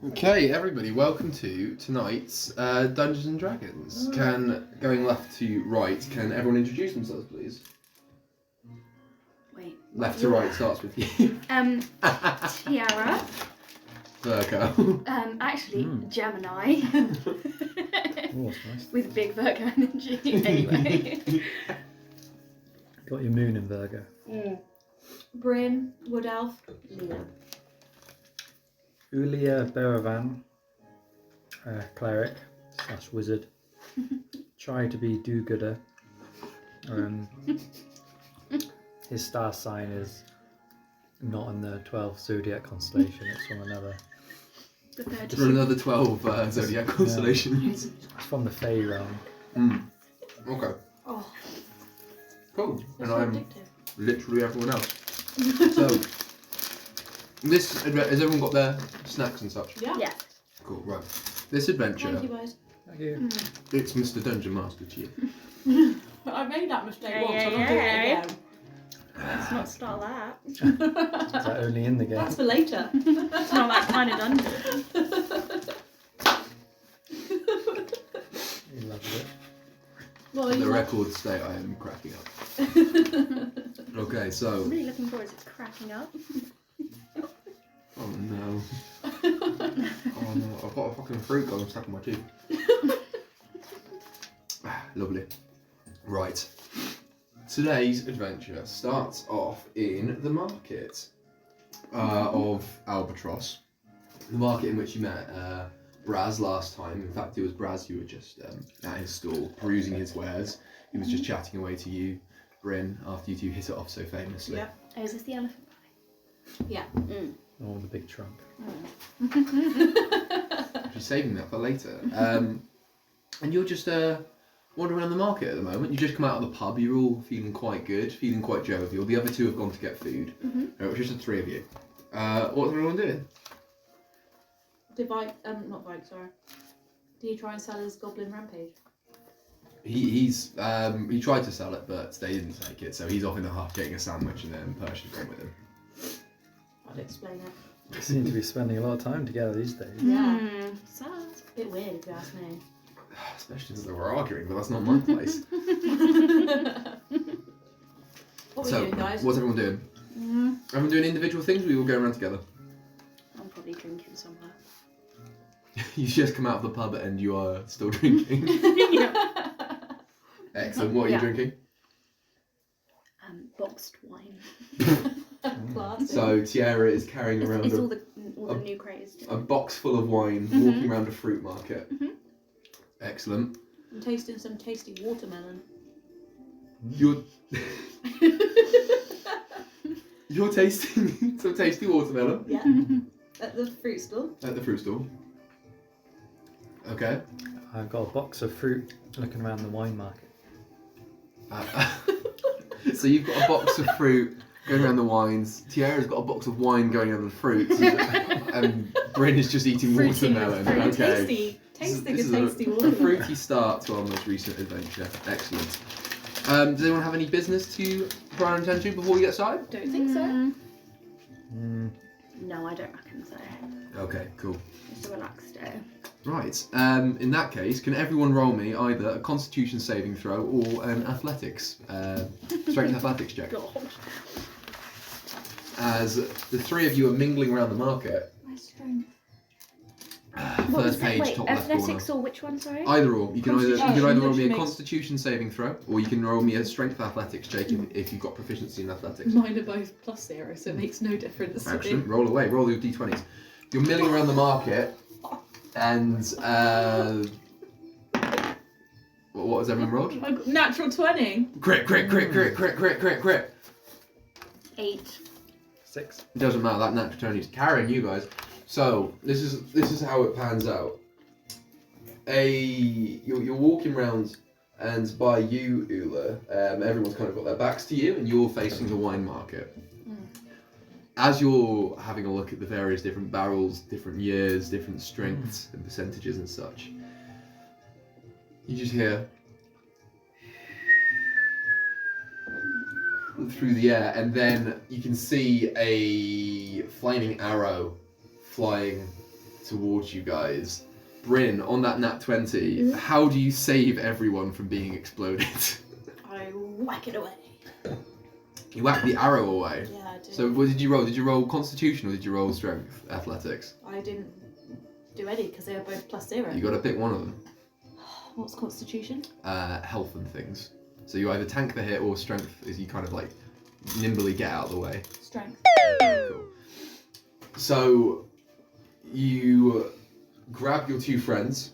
Okay, everybody, welcome to tonight's Dungeons and Dragons. Going left to right, can everyone introduce themselves, please? Wait. Left to right starts with you. Tiara. Virgo. Actually, Gemini. Oh, that's nice. With big Virgo energy, anyway. Got your moon in Virgo. Bryn, Wood Elf, Leo. Ulia Beravan, cleric / wizard. Try to be do-gooder. His star sign is not in the 12th zodiac constellation, it's from another. From another 12 zodiac constellations. It's from the Fae realm. Okay. Oh, Cool. that's And so I'm addictive. literally everyone else. So, has everyone got their snacks and such? Yeah. Yeah. Cool, right. This adventure, Thank you guys. Thank you. it's Mr. Dungeon Master to you. I made that mistake Yeah, once. yeah, I'm not doing it yeah. again. Let's not start that. Is that only in the game? That's for later. It's not that kind of dungeon. He loves it. Well, For you the know. record state, I am cracking up. Okay, so... I'm really looking forward to it cracking up. Oh no. Oh no, I've got a fucking fruit going stuck in my tooth. Lovely. Right. Today's adventure starts off in the market of Albatross. The market in which you met Braz last time. In fact, it was Braz who were just at his stall, perusing his wares. He was just chatting away to you, Bryn, after you two hit it off so famously. Yeah. Oh, is this the elephant pie? Yeah. Oh, the big trunk. She's saving that for later. And you're just wandering around the market at the moment. You just come out of the pub. You're all feeling quite good, feeling quite jovial. The other two have gone to get food. It's just the three of you. What's everyone doing? Did not Vike, sorry. Did he try and sell his Goblin Rampage? He tried to sell it, but they didn't take it. So he's off in the hut getting a sandwich and then Persian came with him. I'd explain it. They seem to be spending a lot of time together these days. Yeah. Sad. A bit weird if you ask me. Especially as they were arguing, but that's not my place. What are So, we doing, guys? what's everyone doing? Everyone doing individual things, or are you all going around together? I'm probably drinking somewhere. You just come out of the pub and you are still drinking. Excellent. What are you drinking? Boxed wine. Classic. So Tiara is carrying around It's all the new craze. a box full of wine, walking around a fruit market. Excellent. I'm tasting some tasty watermelon. You're you're tasting some tasty watermelon Yeah. At the fruit stall. at the fruit stall. Okay. I've got a box of fruit looking around the wine market. So you've got a box of fruit going around the wines. Tiara's got a box of wine going around the fruits, and Bryn is just eating watermelon. Okay. Tasting This a is tasty a watermelon. fruity start to our most recent adventure. Excellent. Does anyone have any business to try and attend to before we get started? Don't think so. Mm. No, I don't reckon so. Okay, cool. It's a relaxed day. Right. In that case, can everyone roll me either a Constitution saving throw or an athletics, strength athletics check? God. As the three of you are mingling around the market. My strength. First page, Wait, top left corner. athletics or which one, sorry? Either or. You can either Constitution, roll me a which makes- Constitution saving throw, or you can roll me a strength athletics check if you've got proficiency in athletics. Mine are both +0, so it makes no difference to Excellent. me. Roll away. Roll your d20s. You're milling around the market, and what has everyone rolled? I got natural 20. Crit, crit, crit, crit, crit, crit, crit, crit. 8. 6. It doesn't matter. That natural 20 is carrying you guys. So this is how it pans out. You're walking around, and by you, Ula, everyone's kind of got their backs to you, and you're facing the wine market. As you're having a look at the various different barrels, different years, different strengths and percentages and such, you just hear through the air, and then you can see a flaming arrow flying towards you guys. Bryn, on that nat 20, how do you save everyone from being exploded? I whack it away. You whack the arrow away. Yeah, I do. So what did you roll? Did you roll Constitution or did you roll Strength, Athletics? I didn't do any because they were both +0. You got to pick one of them. What's Constitution? Health and things. So you either tank the hit or Strength is you kind of like nimbly get out of the way. Strength. Cool. So you grab your two friends,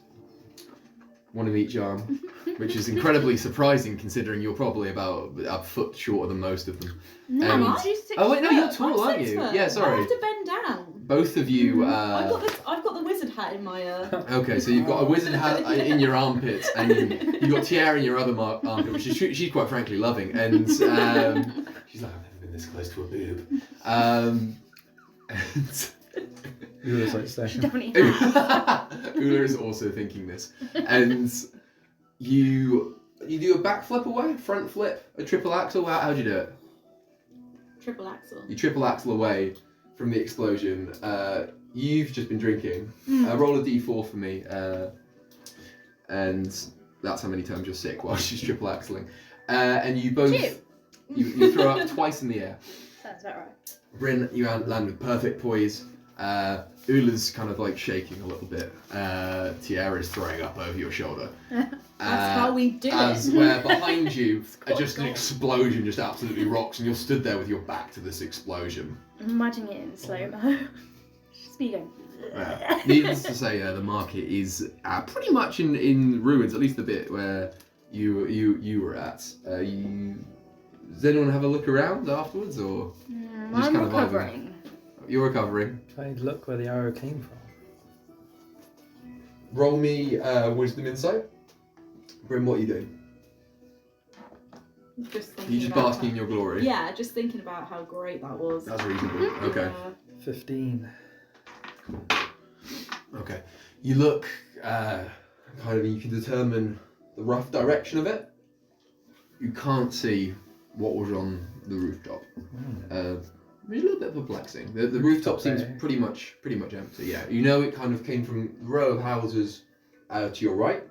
one in each arm, which is incredibly surprising considering you're probably about a foot shorter than most of them. No, And- I'm 6 Oh wait, no, you're foot. tall, I'm aren't 6 you? foot. Yeah, I sorry. have to bend down. Both of you. I've got the wizard hat in my. Okay, so you've got a wizard hat in your armpits, and you've got Tiara in your other armpit, which she's quite frankly loving, and she's like, I've never been this close to a boob. And You were like She saying. definitely has. Ula is also thinking this, and you do a backflip away, front flip, a triple axel. How'd you do it? Triple axel. You triple axle away from the explosion. You've just been drinking. Roll a d4 for me, and that's how many times you're sick while she's triple axling. And you both 2. you throw up twice in the air. Sounds about right. Bryn, you land with perfect poise. Ula's kind of like shaking a little bit. Tiara's throwing up over your shoulder. That's how we do as it. where behind you, quite just an cool. explosion just absolutely rocks, and you're stood there with your back to this explosion. I'm imagining it in slow-mo. Just me going. Needless to say, the market is pretty much in ruins, at least the bit where you were at. Does anyone have a look around afterwards, or just I'm kind of vibing? recovering. You're recovering. Try and look where the arrow came from. Roll me wisdom insight. Bryn, what are you doing? Just Are you just about basking in your glory? Yeah, just thinking about how great that was. That's reasonable. Okay. 15. Okay. You look, kind of, you can determine the rough direction of it. You can't see what was on the rooftop. It's a little bit perplexing. The rooftop seems pretty much empty. Yeah. You know, it kind of came from the row of houses to your right.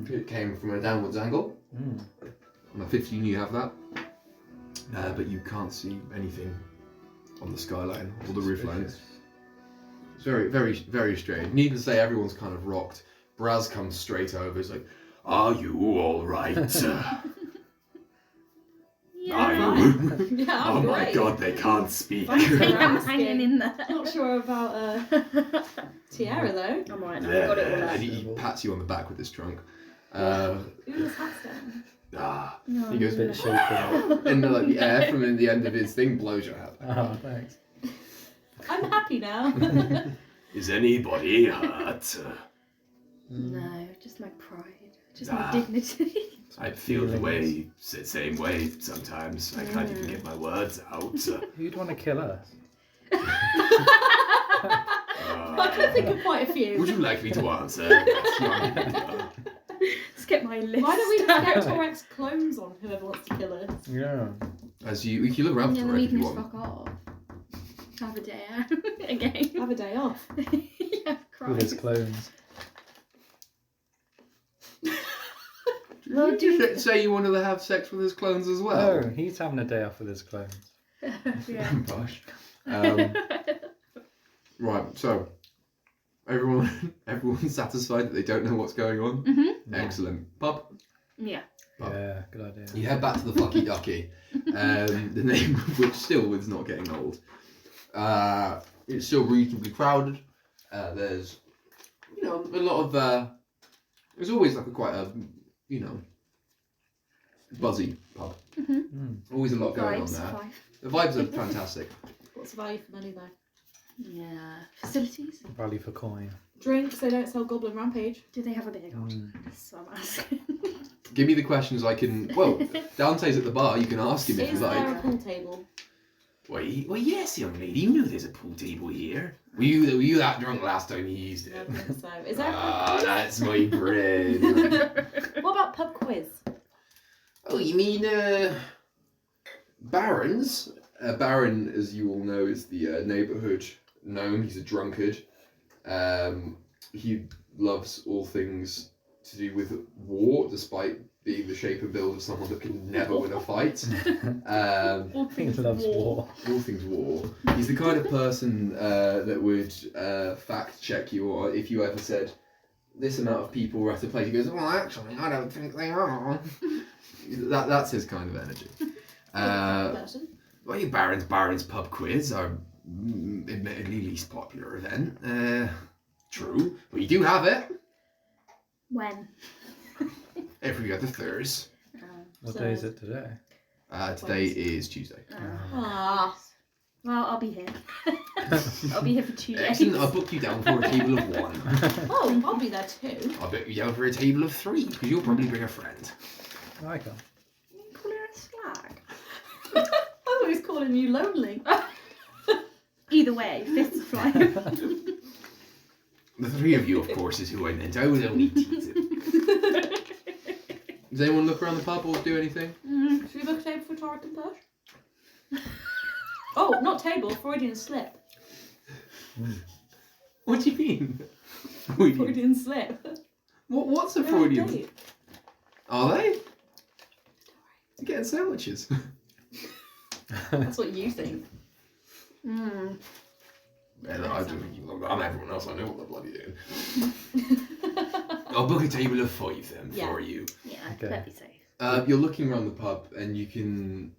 It came from a downwards angle. On a 15, you have that. But you can't see anything on the skyline or the roof lines. It's very, very, very strange. Needless to say, everyone's kind of rocked. Braz comes straight over. He's like, "Are you all right?" Are you? Yeah, Oh I'm my great. God, they can't speak. Thanks for I'm asking. hanging in there. Not sure about Tiara though. I'm alright now. I've got it all And out. he pats you on the back with his trunk. Ula's hat's down. No, He goes A bit shaky. and like the air from the end of his thing blows your hat. Oh, thanks. I'm happy now. Is anybody hurt? No, just my pride. Just my dignity. I feel same way sometimes. I can't even get my words out. Who'd want to kill us? I can think of quite a few. Would you like me to answer? Just get my list. Why don't we just down. get Torex clones on whoever wants to kill us? Yeah. As you look around Yeah, for then it you if can you just want. fuck off. Have a day out again. Have a day off. Yeah, With his Christ. clones. Well, Did you say you wanted to have sex with his clones as well? Oh, he's having a day off with his clones. Yeah. Gosh. Right, so everyone's satisfied that they don't know what's going on. Mhm. Excellent. Pub. Yeah. Oh. Yeah, good idea. You head back to the Fucky Ducky, the name of which still is not getting old. It's still reasonably crowded. There's, a lot of. There's always like quite a, buzzy pub. Always a lot going on Vibes, there. vibe. The vibes are fantastic. What's the value for money though? Yeah. Facilities? Value for coin. Drinks, they don't sell Goblin Rampage. Do they have a beer garden? That's what I'm asking. Give me the questions I can. Well, Dante's at the bar. You can ask him if you Is there like. a pool table? Well, yes, young lady. You know there's a pool table here. Were you that drunk last time you used I it? don't think so. Is there a Ah, pub quiz? that's my brain. What about pub quiz? Oh, you mean Barons? Baron, as you all know, is the neighbourhood gnome. He's a drunkard. He loves all things to do with war, despite being the shape and build of someone that can never win a fight. All He things loves war. All things war. He's the kind of person that would fact check you, or if you ever said this amount of people were at a place, he goes, well, actually, I don't think they are. That's his kind of energy. person. Well, you Baron's pub quiz are admittedly least popular event. True, but you do have it When? every other Thursday. What So- day is it today? Today is Tuesday. Ah. Well, I'll be here. I'll be here for 2 days. Excellent. I'll book you down for a table of 1. Oh, I'll be there too. I'll book you down for a table of 3 because you'll probably bring a friend. I can't. You call her a slag. I thought he was calling you lonely. Either way, fists fly. The 3 of you, of course, is who I meant. I was only teasing. Does anyone look around the pub or do anything? Should we book a table for Tarek and Push? Oh, not table, Freudian slip. What do you mean? Freudian. Freudian slip. What's a They're on Freudian? date. Are they? You're getting sandwiches. That's what you think. Mm. I'm everyone else. I know what they're bloody doing. I'll book a table of 5 then for you. Yeah, Okay. that'd be safe. You're looking around the pub and you can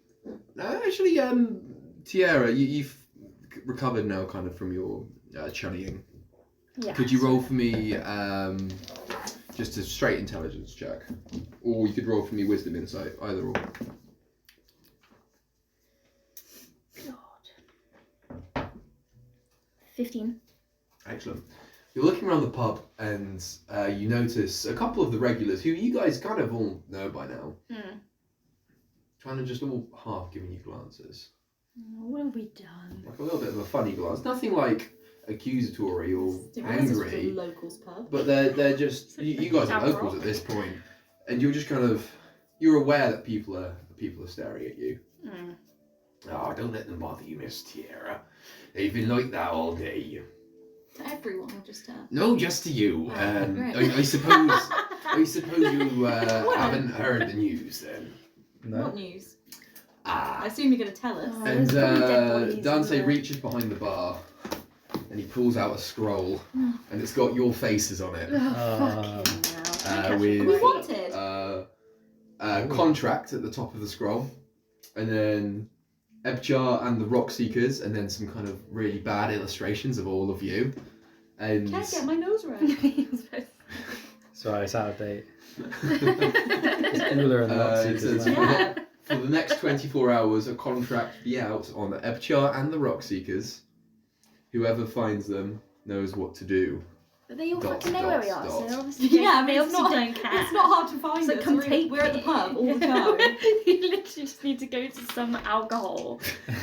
actually, Tiara, you've recovered now, kind of from your chunnying. Yeah. Could you roll for me just a straight intelligence check, or you could roll for me wisdom insight, either or. God. 15. Excellent. You're looking around the pub and you notice a couple of the regulars who you guys kind of all know by now, kind of just all half giving you glances. What have we done? Like a little bit of a funny glance. Nothing like accusatory or This is just a angry. locals pub. But they're just you guys are locals at this point, and you're just kind of you're aware that people are staring at you. Oh, don't let them bother you, Miss Tiara. They've been like that all day. To everyone, or just to... No, just to you. Great. I suppose you haven't heard the news then. No. What news? I Ah. assume you're going to tell us. Oh. And There's probably dead bodies Dante in there. reaches behind the bar, and he pulls out a scroll, and it's got your faces on it. Oh, fucking hell. with- We wanted. Contract at the top of the scroll, and then Ebchar and The Rockseekers, and then some kind of really bad illustrations of all of you. And Can't get my nose right. Sorry, it's out of date. It's cooler and it Rockseekers says now. Yeah. for the next 24 hours, a contract be out on Ebchar and The Rockseekers. Whoever finds them knows what to do. But they all Dots, fucking know where we dots, are, dots. so obviously Yeah, they but it's obviously not, don't care. it's not hard to find So us. come We're, take we're at the me. pub all the time. You literally just need to go to some alcohol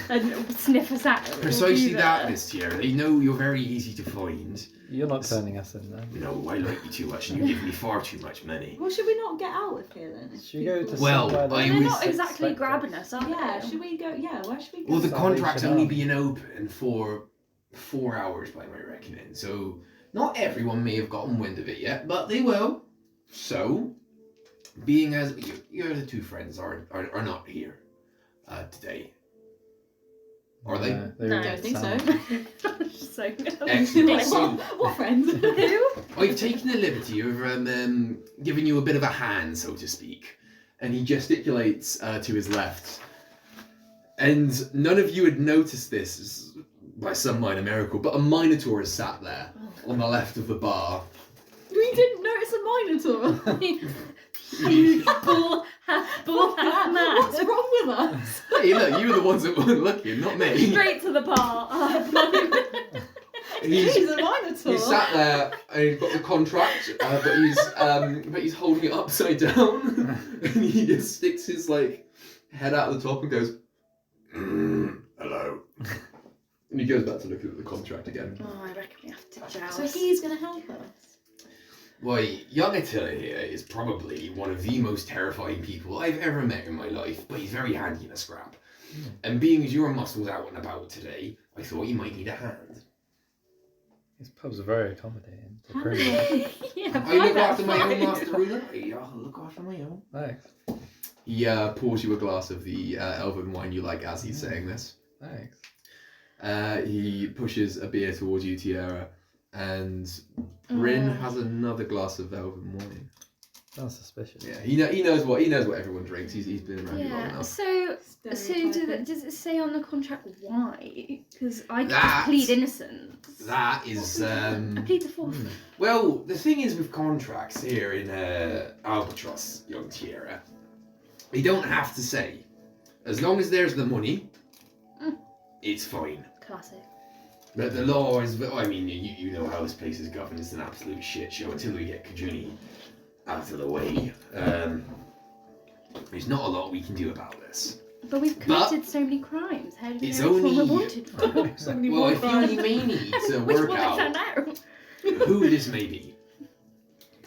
and sniff us out. We'll Precisely do that, Miss Tiara. They know you're very easy to find. You're not turning us in then. No, I like you too much, and you give me far too much money. Well, should we not get out of here then? Should we go to Well, somewhere that I They're was- not exactly expected? grabbing us, are Yeah, they? should we go? Yeah, where should we go? Well, the Salvation contract's only Army. being open for 4 hours by my reckoning, so not everyone may have gotten wind of it yet, but they will. So, being as your other 2 friends are not here today, are they? They No, don't don't think sound- So Excellent. So, What friends? Who? I've taken the liberty of giving you a bit of a hand, so to speak. And he gesticulates to his left. And none of you had noticed this by some minor miracle, but a Minotaur is sat there on the left of the bar. We didn't notice a minotaur. Huge bull half man. What's wrong with us? Hey, look, you were the ones that weren't looking, not me. Straight to the bar. He's, He's a minotaur. he's sat there and he's got the contract, but he's holding it upside down, and he just sticks his head out of the top and goes, hello. And he goes back to look at the contract again. Oh, I reckon we have to joust. So he's going to help us. Why, young Attila here is probably one of the most terrifying people I've ever met in my life, but he's very handy in a scrap. And being as your muscles out and about today, I thought you might need a hand. These pubs are very accommodating. They're How pretty- Yeah, I look five out after of my own, five. Master Ruler. I look after my own. Thanks. He pours you a glass of the elven wine you like as he's saying this. Thanks. He pushes a beer towards you, Tiara, and Bryn has another glass of elven wine. Sounds suspicious. Yeah, he knows what everyone drinks. He's been around you long Yeah, enough. so Stereotyping. does it say on the contract why? Because I could That- just plead innocence. That is I plead the fourth. well. The thing is with contracts here in Albatross, young Tiara, you don't have to say. As long as there's the money, it's fine. Classic. But the law is, I mean, you know how this place is governed. It's an absolute shit show until we get Kajuni out of the way. There's not a lot we can do about this. But we've committed so many crimes. How do we It's know which one only- we're wanted for? So many Well, more I feel crimes. you may need to Which work one I found out out? who this may be.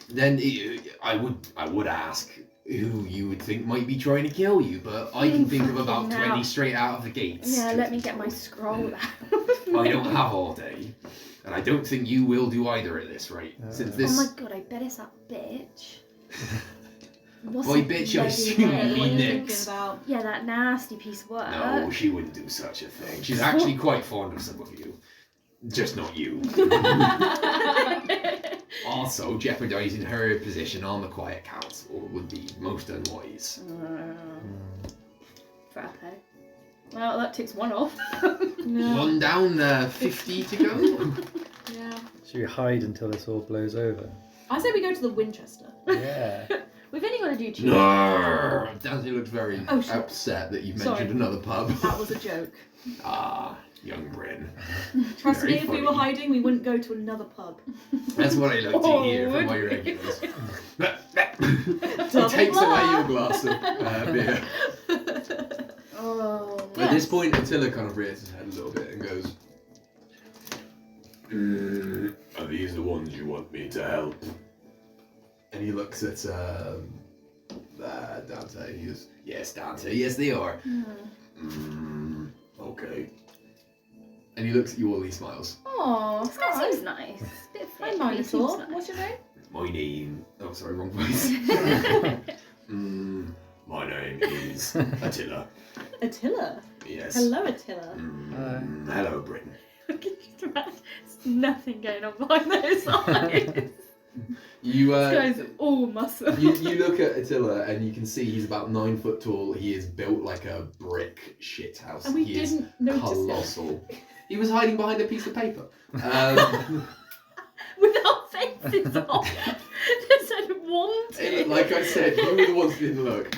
Then I would ask who you would think might be trying to kill you, but I can think of about Now. 20 straight out of the gates. Yeah, let me get my scroll out. I don't have all day, and I don't think you will do either at this rate. Since Oh this, my god, I bet it's that bitch. What's Boy, her bitch, I bloody assume you name? mean What are you Nix. thinking about? Yeah, that nasty piece of work. no, she wouldn't do such a thing. She's actually quite fond of some of you, just not you. Also, jeopardizing her position on the Quiet Council would be most unwise. Fair play. Well, that takes one off. No. One down, 50 to go. Yeah. Should we hide until this all blows over? I say we go to the Winchester. Yeah. We've only got to do two. No. Dante looks very Oh, shit. upset that you've Sorry. mentioned another pub. That was a joke. Ah, young Bryn. Trust Very me, if we were funny. hiding, we wouldn't go to another pub. That's what I like to Oh, hear from would my we? regulars. He takes away your glass of beer. Oh. At this point, Attila kind of rears his head a little bit and goes, are these the ones you want me to help? And he looks at Dante. He goes, yes, Dante, yes, they are. Okay. And he looks at you all and he smiles. Oh, this guy Alright. seems nice. Bit I'm fit, but he Minotaur. seems nice. What's your name? My name... Oh, sorry, wrong voice. My name is Attila. Attila. Yes. Hello, Attila. Hello, Bryn. Just imagine, there's nothing going on behind those eyes. You, This guy's all muscle. you look at Attila and you can see he's about 9 foot tall. He is built like a brick shithouse. And we he is didn't notice it. colossal. He was hiding behind a piece of paper. With our faces on. Just said wanted. Like I said, you were the ones who didn't look.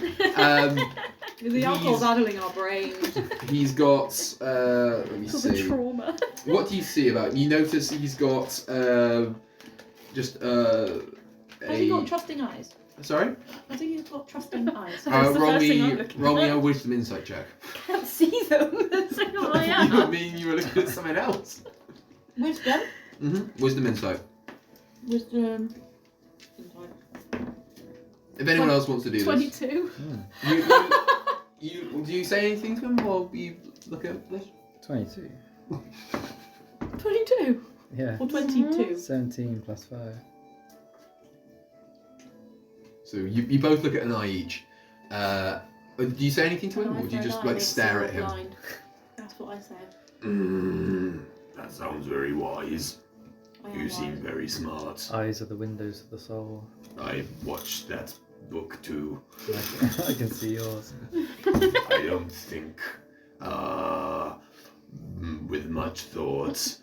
The alcohol's addling our brains. He's got, let me For the see. trauma. What do you see about him? You notice he's got just Has he got trusting eyes? Sorry? I think he's got trusting eyes. That's the roll first thing I'm me looking roll me at. a wisdom insight check. Can't see them. That's so who I You am. mean you were looking at something else? Wisdom. Wisdom insight. Wisdom. If anyone else wants to do this, 22. do you say anything to him while you look at this? 22. 22. Yeah. Or 22. 17 plus 5. So you both look at an eye each. Do you say anything to him, or do you just like stare at him? Blind. That's what I say. That sounds very wise. I am blind. very smart. Eyes are the windows of the soul. I've watched that book too. I can see yours. I don't think, with much thought,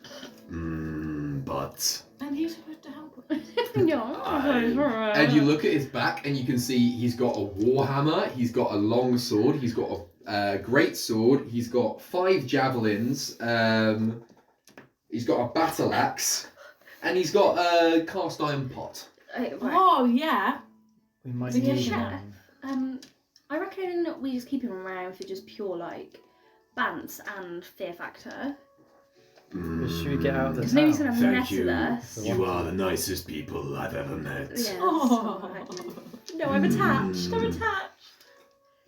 but... And he's supposed to help us. And you look at his back and you can see he's got a warhammer, he's got a long sword, he's got a great sword, he's got 5 javelins, he's got a battle axe, and he's got a cast iron pot. Oh, yeah. We might Is he a need chef? one. I reckon we just keep him around for just pure like bants and fear factor. Should we get out of the Because maybe he's town? gonna mess with us. You are the nicest people I've ever met. Yeah, Oh. that's alright. No, I'm attached. I'm attached.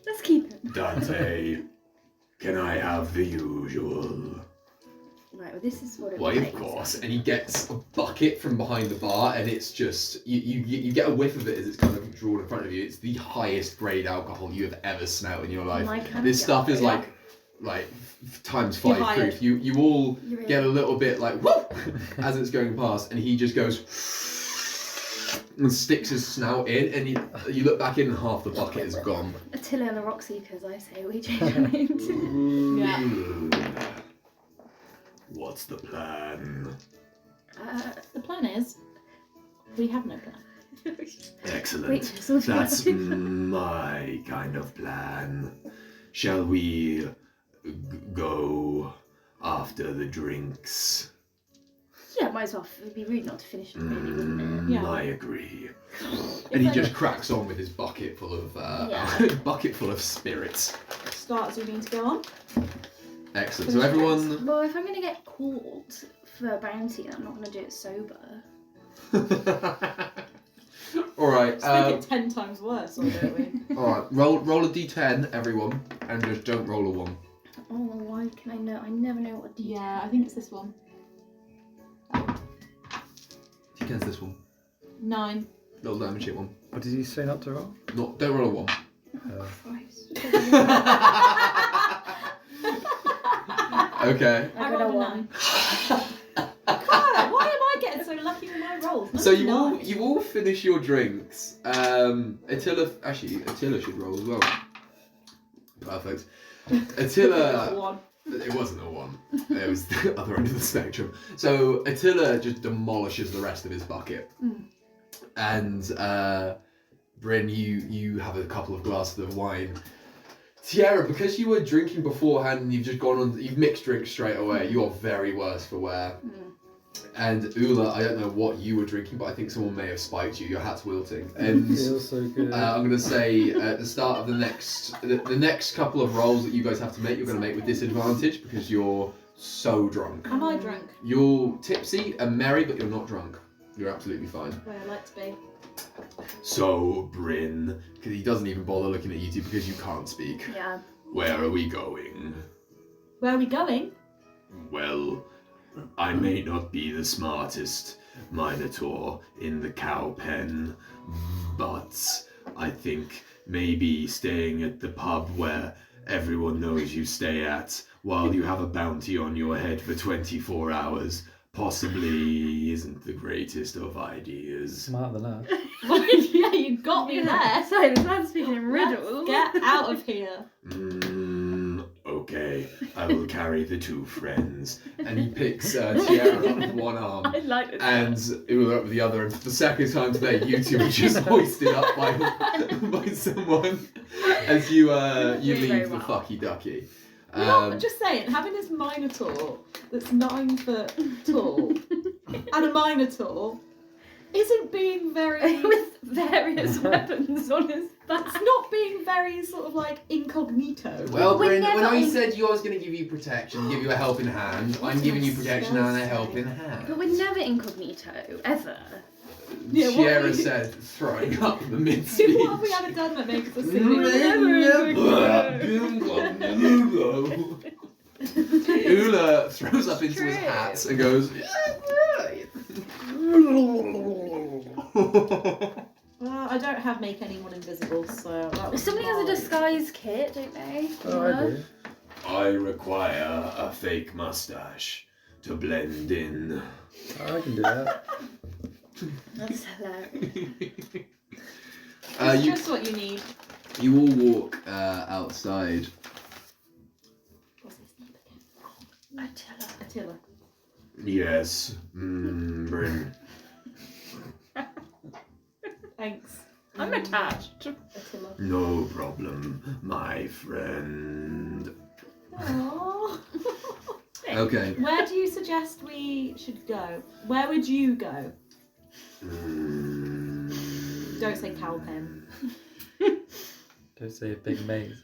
Let's keep him. Dante, can I have the usual? Right, well, this is what it Why, of course. And he gets a bucket from behind the bar, and it's just you get a whiff of it as it's kind of drawn in front of you. It's the highest grade alcohol you have ever smelled in your life. This stuff is like times 5 proof. You all get a little bit like whoop as it's going past, and he just goes and sticks his snout in, and you look back in, and half the bucket is gone. Attila and the Rockseekers, I say we change our name to. Yeah. What's the plan? The plan is, we have no plan. Excellent. That's my kind of plan. Shall we go after the drinks? Yeah, might as well. It'd be rude not to finish it, really, wouldn't it? Yeah. I agree. And he just cracks on with his bucket full of spirits. Starts we need to go on. Excellent. So everyone. Well, if I'm going to get caught for a bounty, I'm not going to do it sober. All right. Just make it 10 times worse, or don't we? All right. Roll a d10, everyone, and just don't roll a 1. Oh, why can I know? I never know what a D10. Yeah, I think it's this one. D10's this one. 9. Roll the damage hit one. What did you say not to roll? Don't roll a 1. Christ. Okay. I I got a rolled a 1. 9. God, why am I getting so lucky with my rolls? So you all finish your drinks. Attila should roll as well. Perfect. Attila. 1. It wasn't a 1. It was the other end of the spectrum. So Attila just demolishes the rest of his bucket. And Bryn, you have a couple of glasses of wine. Tiara, because you were drinking beforehand and you've just gone on, you've mixed drinks straight away, you are very worse for wear. And Ula, I don't know what you were drinking, but I think someone may have spiked you. Your hat's wilting. And Feels so good. I'm going to say at the start of the next couple of rolls that you guys have to make, you're going to make with disadvantage because you're so drunk. Am I drunk? You're tipsy and merry, but you're not drunk. You're absolutely fine. Where I like to be. So, Bryn, because he doesn't even bother looking at you two because you can't speak. Yeah. Where are we going? Where are we going? Well, I may not be the smartest minotaur in the cow pen, but I think maybe staying at the pub where everyone knows you stay at while you have a bounty on your head for 24 hours possibly isn't the greatest of ideas. Smarter than that. Yeah, you got me there. Sorry, the man's speaking in riddles. Get out of here. Okay, I will carry the 2 friends. And he picks Tiara up with one arm. I like this. And Ula up with the other, and for the second time today, you two are just hoisted up by someone as you leave the fucky ducky. I'm just saying, having this minotaur that's 9 foot tall and a minotaur isn't being very. With various weapons on his back. It's not being very sort of like incognito. Well, We're Bryn, when never I on- said I was going to give you protection, give you a helping hand, I'm giving you protection and a helping But hand. we're never incognito, ever. Yeah, what Sierra we- said, throwing up the mid-speech. What have we ever done that makes us think Ula throws up into his True. hat and goes, Well, I don't have make anyone invisible, so that was Somebody has a fine. disguise kit, don't they? Oh, I do. I require a fake mustache to blend in. Oh, I can do that. That's hilarious. It's You just what you need. you all walk outside. What's his name again? Attila. Yes, Bryn. Thanks. I'm attached. Attila. No problem, my friend. Aww. Okay. Where do you suggest we should go? Where would you go? Don't say cowpen. Don't say a big maze.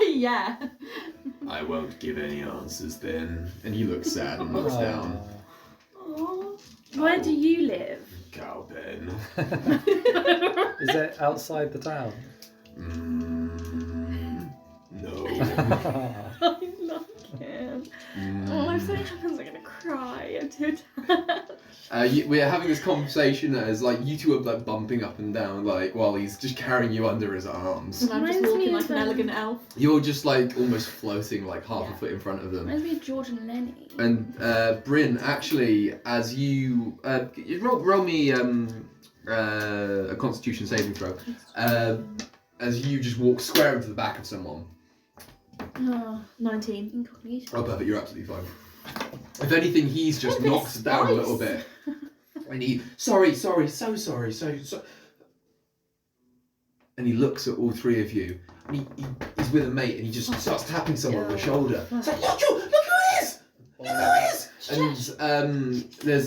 Yeah. I won't give any answers then. And he looks sad and looks down. Aww. Where do you live? Cowpen. Is it outside the town? No. I like him. Oh, if something happens, I'm gonna cry. I'm too attached. We're having this conversation as like you two are like bumping up and down like while he's just carrying you under his arms. And I'm just Reminds me walking like of, an elegant elf. You're just like almost floating like half Yeah. a foot in front of them. Reminds me of George and Lenny. And Bryn, actually, as you roll me a Constitution saving throw, as you just walk square into the back of someone. Oh, 19. incognito. Oh, perfect! You're absolutely fine. If anything, he's just Oh, there's knocks down a little spice. bit. And he, sorry, so sorry. And he looks at all three of you. And he's with a mate, and he just starts tapping someone on the shoulder. It's like, look who it is! Look who it is! And there's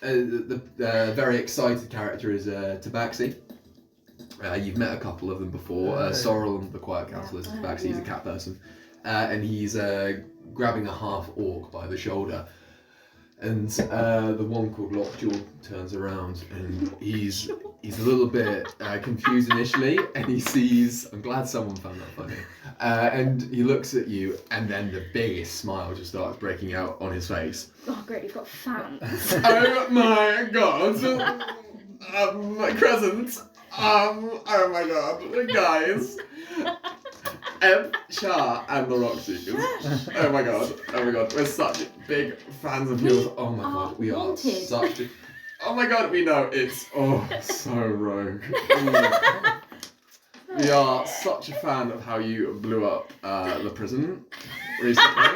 the very excited character is Tabaxi. You've met a couple of them before. Sorrel and the Quiet Council is Tabaxi. He's a cat person. And he's grabbing a half orc by the shoulder. And the one called Lockjaw turns around and he's a little bit confused initially, and he sees. I'm glad someone found that funny. And he looks at you, and then the biggest smile just starts breaking out on his face. Oh, great, you've got fans. Oh my god! My present. Oh my god, guys. Ebchar and The Rockseekers. Oh my god, we're such big fans of yours. Oh my god, we are wanted. such a... Oh my god, we know, it's so rogue. We are such a fan of how you blew up the prison recently.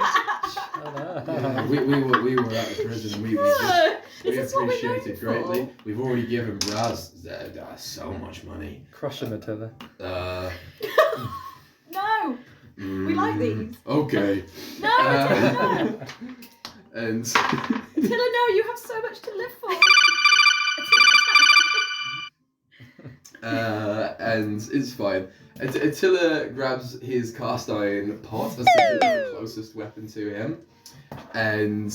Yeah, we were at the prison, we This is what we're appreciate it known greatly. for. We've already given Braz so much money. Crush them, Attila. No! We like these. Okay. No, Attila, no! And Attila, no, you have so much to live for. and it's fine. Attila grabs his cast iron pot, essentially the closest weapon to him, and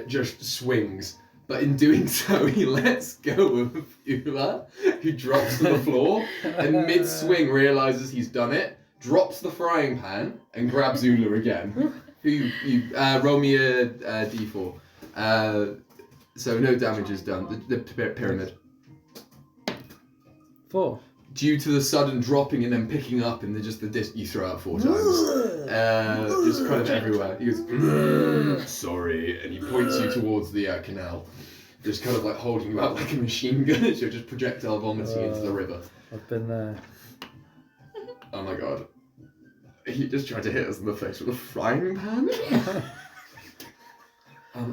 just swings. But in doing so, he lets go of Ula, who drops to the floor, and mid-swing realizes he's done it, drops the frying pan, and grabs Ula again. Who you roll me a d4. So no damage is done. The pyramid. 4. Due to the sudden dropping and then picking up and just the disc, you throw out 4 times. Just kind of everywhere. He goes, sorry, and he points you towards the canal. Just kind of like holding you out like a machine gun as you're just projectile vomiting into the river. I've been there. Oh my god. He just tried to hit us in the face with a frying pan?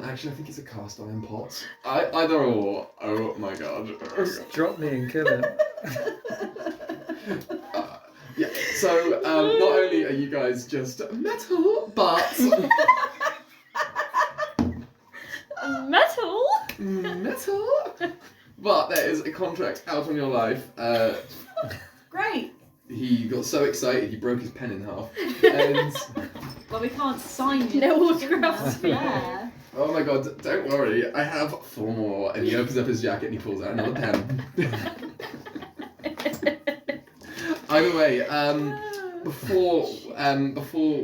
Actually, I think it's a cast iron pot. Either or. Oh my god. Just drop me and kill him. Yeah, so not only are you guys just metal, but... Metal? metal? But there is a contract out on your life. Great. He got so excited he broke his pen in half. And... Well, we can't sign it. No autographs. Yeah. Oh my god, don't worry, I have 4 more. And he opens up his jacket and he pulls out another pen. Either way, before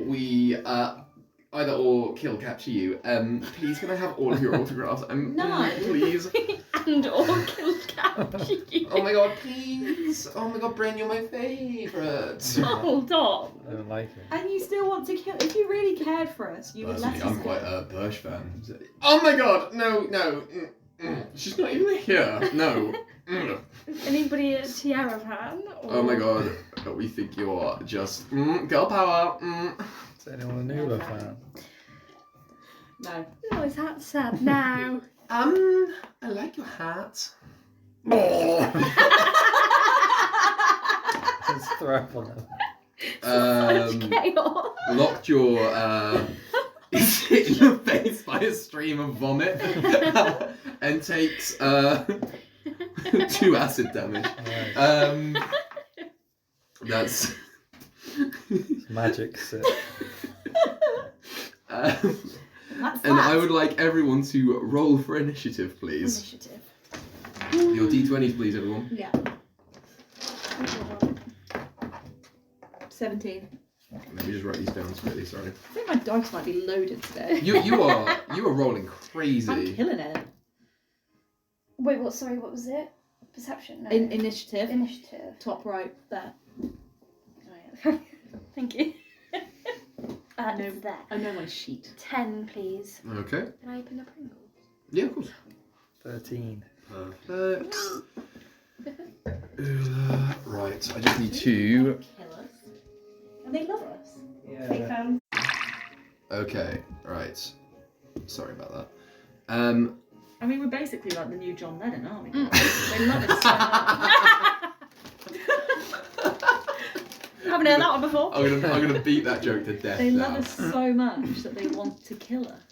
we either or capture you, please can I have all of your autographs? No. Please. And or kill capture you. Oh my god, please. Oh my god, Bryn, you're my favourite. Hold on. I don't like it. And you still want to kill. If you really cared for us, you would let Personally, us I'm quite go. a Bush fan. Oh my god, no. She's not even here. No. Anybody a Tiara fan? Or... Oh my god, we think you're just girl power. Is anyone a Nula fan? No. Oh, is that sad now? I like your hat. Just throw up on them. Chaos. Lockjaw is hit in the face by a stream of vomit and takes 2 acid damage. Right. That's It's magic sit. That's and that. I would like everyone to roll for initiative, please. Initiative. Your d20s, please, everyone. Yeah. 17. Let me just write these down quickly. Sorry. I think my dice might be loaded today. You are rolling crazy. I'm killing it. Wait, what? Sorry, what was it? Perception? No. Initiative. Initiative. Top right there. Oh, yeah. Thank you. No, there. I know my sheet. 10, please. Okay. Can I open a Pringle? Yeah, of course. 13. Perfect. Right, I just need to. Kill us. And they love us. Fake fans. Okay, right. Sorry about that. I mean, we're basically like the new John Lennon, aren't we? Mm. They love us so much. Haven't heard that one before. I'm gonna beat that joke to death. They love now. us so much that they want to kill us.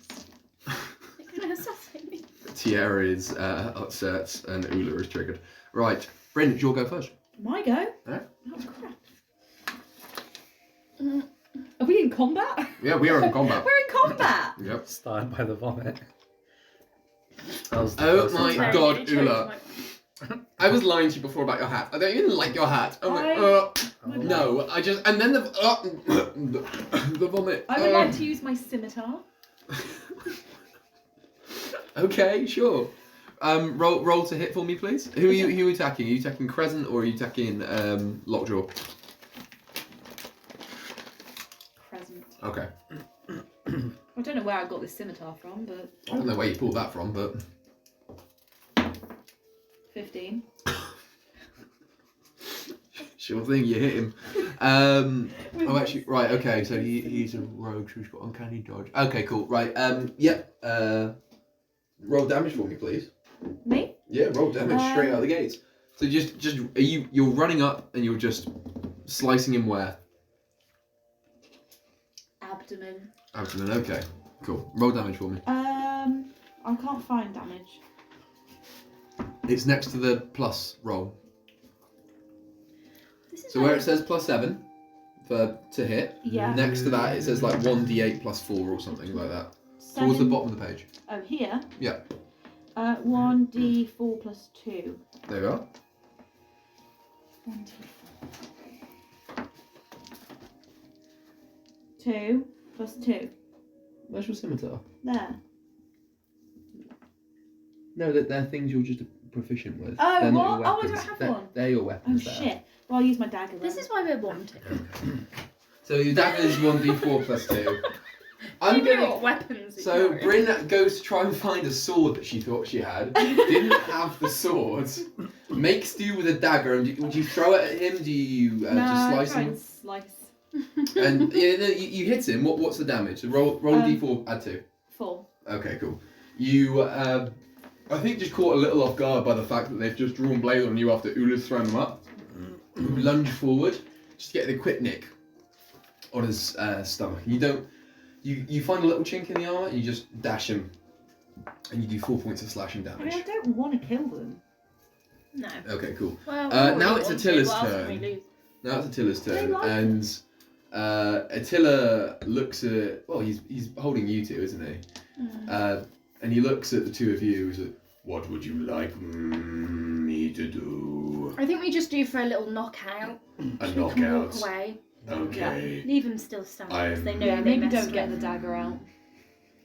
They're gonna assassinate me. Tierra is upset and Ula is triggered. Right, Bryn, you'll go first. My go? Yeah. Oh, crap. Are we in combat? Yeah, we are in combat. We're in combat! Yep. Started by the vomit. That was the Oh first my attack. God, Very Ula. I was lying to you before about your hat. I don't even like your hat. I'm like, Oh. no, I just, and then the vomit. I would like to use my scimitar. Okay, sure. Roll to hit for me, please. Who are you attacking? Are you attacking Crescent or are you attacking Lockjaw? Crescent. Okay. I don't know where I got this scimitar from, but I don't know where you pulled that from, but 15. sure thing, you hit him. Oh, actually, right, okay, so he's a rogue, so he's got uncanny dodge. Okay, cool, right, yep, roll damage for me, please. Me? Yeah, roll damage straight out of the gates. So just, you're running up and you're just slicing him where? Abdomen. Abdomen, okay, cool. Roll damage for me. I can't find damage. It's next to the plus roll. This is So where it says +7 to hit, Yeah. next to that it says like 1d8 +4 or something like that. Towards the bottom of the page. Oh, here? Yeah. 1d4 plus 2. There you are. 1d4. 2 plus 2. Where's your scimitar? There. No, they're things you're just proficient with. Oh, they're not what? your Oh, I weapons. don't have they're, one. They're your Oh, weapons there. shit. Well, I'll use my dagger then. This is why we're wanted. So your dagger is 1d4 plus 2. I'm You know gonna. what weapons you So carry. Bryn goes to try and find a sword that she thought she had. Didn't have the sword. Makes do with a dagger. And would you throw it at him? Do you no, just slice try him? and slice. And yeah, no, you hit him. What's the damage? So roll a d4, add 2. 4. Okay, cool. You, I think, just caught a little off guard by the fact that they've just drawn blades on you after Ula's thrown them up. You lunge forward, just getting a quick nick on his stomach. You don't. You find a little chink in the armor and you just dash him, and you do 4 points of slashing I mean, damage. I don't want to kill them. No. Okay, cool. Well, Now we it's wanted, Attila's what else can turn. we lose? Now it's Attila's They turn, like and Attila looks at. Well, he's holding you two, isn't he? And he looks at the two of you. He's like, "What would you like me to do?" I think we just do for a little knockout. A We can knockout. walk away. Okay. Leave them still standing. 'Cause they know Yeah, they maybe messed don't get the with. dagger out.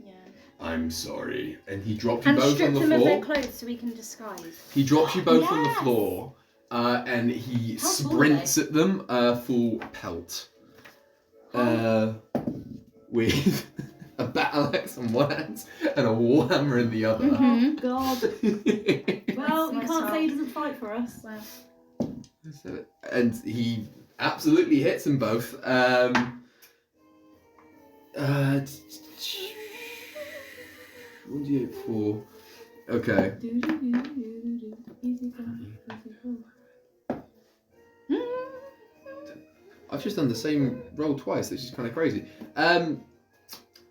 Yeah. I'm sorry. And he dropped you And both strip on the them of their floor. clothes so we can disguise. He drops you both on the Yes! floor, and he How tall are sprints at them full pelt. With a battle axe in one hand and a warhammer in the other. Mhm. Oh, God. Well, you That's can't my say he doesn't fight for us. Well, So- and he absolutely hits them both. 1d8 4. Okay. I've just done the same roll twice, which is kind of crazy.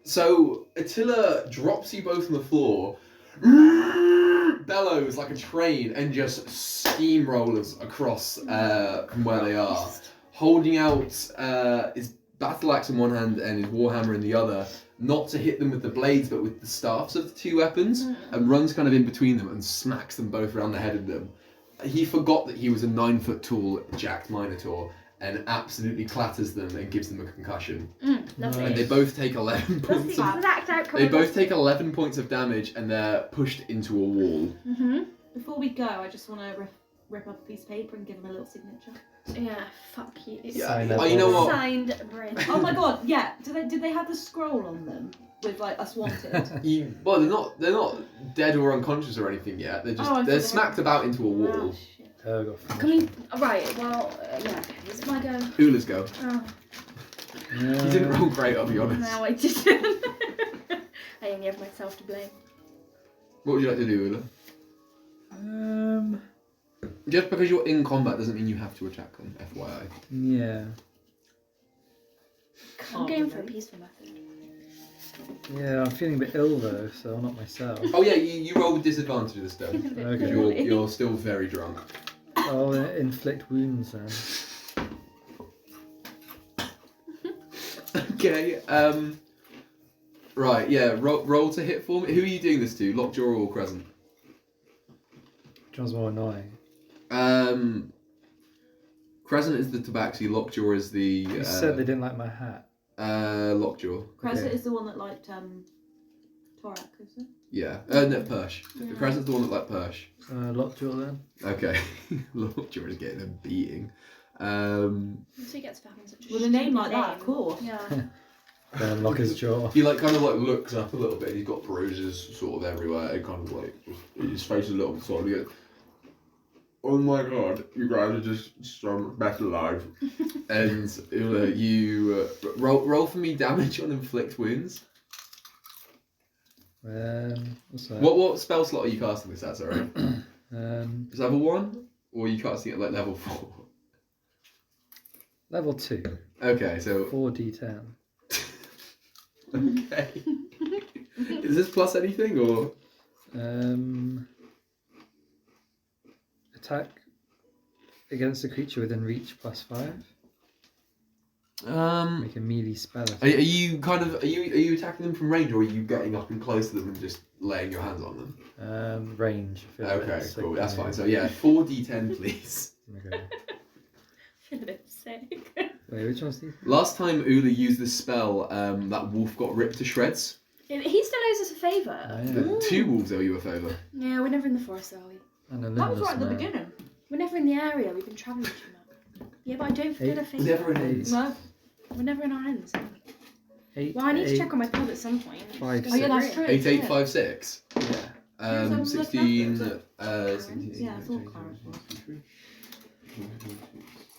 So Attila drops you both on the floor, bellows like a train, and just steamrollers across from where they are, holding out his battle axe in one hand and his warhammer in the other, not to hit them with the blades but with the staffs of the two weapons, and runs kind of in between them and smacks them both around the head of them. He forgot that he was a 9 foot tall jacked minotaur, and absolutely clatters them and gives them a concussion. Lovely. And they both take 11 That's points. the exact outcome. They both take 11 points of damage, and they're pushed into a wall. Before we go, I just want to rip up a piece of paper and give him a little signature. Yeah, fuck you. Yeah. Oh, you know what? Signed Bryn. Oh my god, yeah. Did they have the scroll on them with like us wanted? Well, they're not dead or unconscious or anything yet. They're just they're smacked about into a wall. Can we? Right. Well, yeah. Is it my go? Ula's go. Oh. You didn't roll great, I'll be honest. No, I didn't. I only have myself to blame. What would you like to do, Ula? Just because you're in combat doesn't mean you have to attack them, FYI. Yeah. I'm going for a peaceful method. Yeah, I'm feeling a bit ill though, so I'm not myself. Oh yeah, you roll with disadvantage this time. Okay. You're still very drunk. I'll inflict wounds then. Okay, right, yeah, roll to hit for me. Who are you doing this to? Lockjaw or Crescent? Which one's more annoying? Crescent is the tabaxi, Lockjaw is the... You said they didn't like my hat. Lockjaw. Crescent Okay. is the one that liked Torak, is it? Yeah, no, Persh. Yeah. Crescent's the one that liked Persh. Lockjaw then? Okay, Lockjaw is getting a beating. So he gets to having such a With a name like stupid that, of name. course. Yeah. Then unlock his jaw. He like kind of like looks up a little bit. He's got bruises sort of everywhere. And kind of like his face is a little sort of. He goes, "Oh my god, you guys are just so better alive." And you roll for me damage on inflict wounds. What's that? What spell slot are you casting this at? Sorry, is level 1 or are you casting it at like level 4? Level 2. Okay, so 4d10. okay. Is this plus anything or? Attack against a creature within reach +5. Make a melee spell. Are you are you attacking them from range, or are you getting up and close to them and just laying your hands on them? Range. I feel like Okay, it's cool. sick, That's yeah. fine. So yeah, 4d10, please. Okay. Philip's sick. Wait, which one's these? Last time Ula used this spell, that wolf got ripped to shreds. He still owes us a favour. Oh, yeah. The 2 wolves owe you a favour. Yeah, we're never in the forest, are we? And a That was limbless right at the man. beginning. We're never in the area. We've been travelling too much. Yeah, but I don't forget a favour. Never in ends. No. We're never in our ends. 8, Well, I need to 8, check on my pub at some point. 5, Oh yeah, that's 6. true. 8856. Yeah. Yeah, so 16. look Uh, Yeah, I thought Clarence was.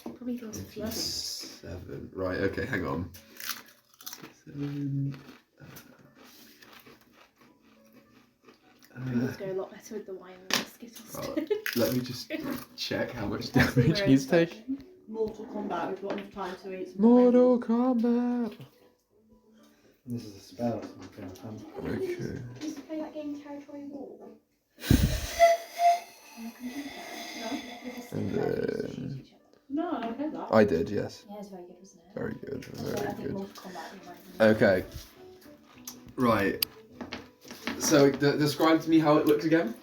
Probably things are flooding. 7. Right. Okay. Hang on. 7. Things go a lot better with the wine than the Skittles. Right, let me just check how much That's the damage word he's search. taking. Mortal Kombat, we've got enough time to eat some Mortal Kombat. This is a spell. So we can have Okay. Used to play that game Territory War. And then No, I don't know that. I did, yes. Yeah, it's very good, wasn't it? Very good. I Very think good. Mortal Kombat. Okay. Right. So describe to me how it looks again.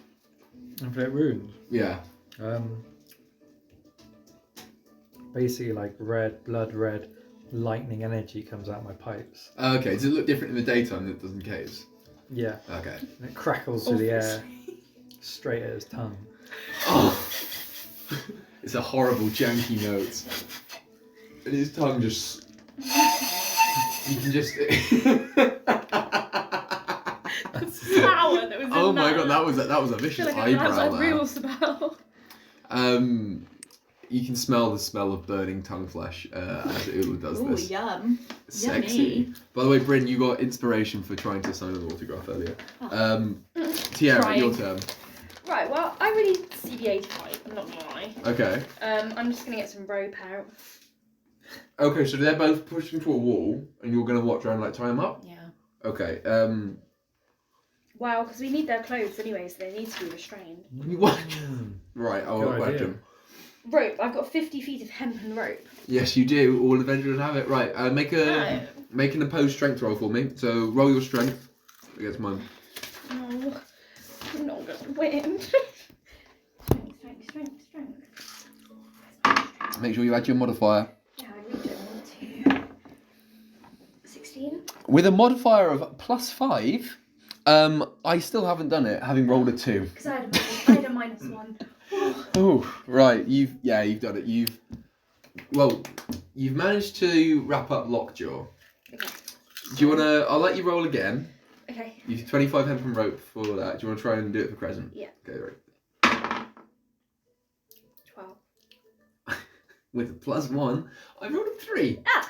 inflict wounds. Yeah. Basically like blood red, lightning energy comes out my pipes. Okay. Does it look different in the daytime than it does in caves? Yeah. Okay. And it crackles through the air, straight at his tongue. Oh. It's a horrible janky note. And his tongue just. You can just. Flower that was in Oh my that. god, that was a I vicious feel like that's eyebrow a there. real spell. You can smell the smell of burning tongue flesh as Ula does Ooh, this. yum. Sexy. Yummy. By the way, Bryn, you got inspiration for trying to sign an autograph earlier. Tiara, Trying. your turn. Right, well, I really CBA type, I'm not gonna lie. Okay. I'm just gonna get some rope out. Okay, so they're both pushed into a wall, and you're gonna watch around like tie them up. Yeah. Okay. Well, because we need their clothes anyway, so they need to be restrained. What? Mm. Right. I'll Good question. idea. Rope, I've got 50 feet of hempen rope. Yes, you do. All adventurers have it. Right. Make No. an opposed strength roll for me. So roll your strength against mine. No, I'm not gonna win. Strength. Make sure you add your modifier. With a modifier of +5, I still haven't done it, having rolled a 2. Because I had a -1. Oh, right. You've done it. You've managed to wrap up Lockjaw. Okay. Do you wanna? I'll let you roll again. Okay. You've 25 hempen rope for that. Do you want to try and do it for Crescent? Yeah. Okay, right. 12. With a +1, I rolled a 3. Ah!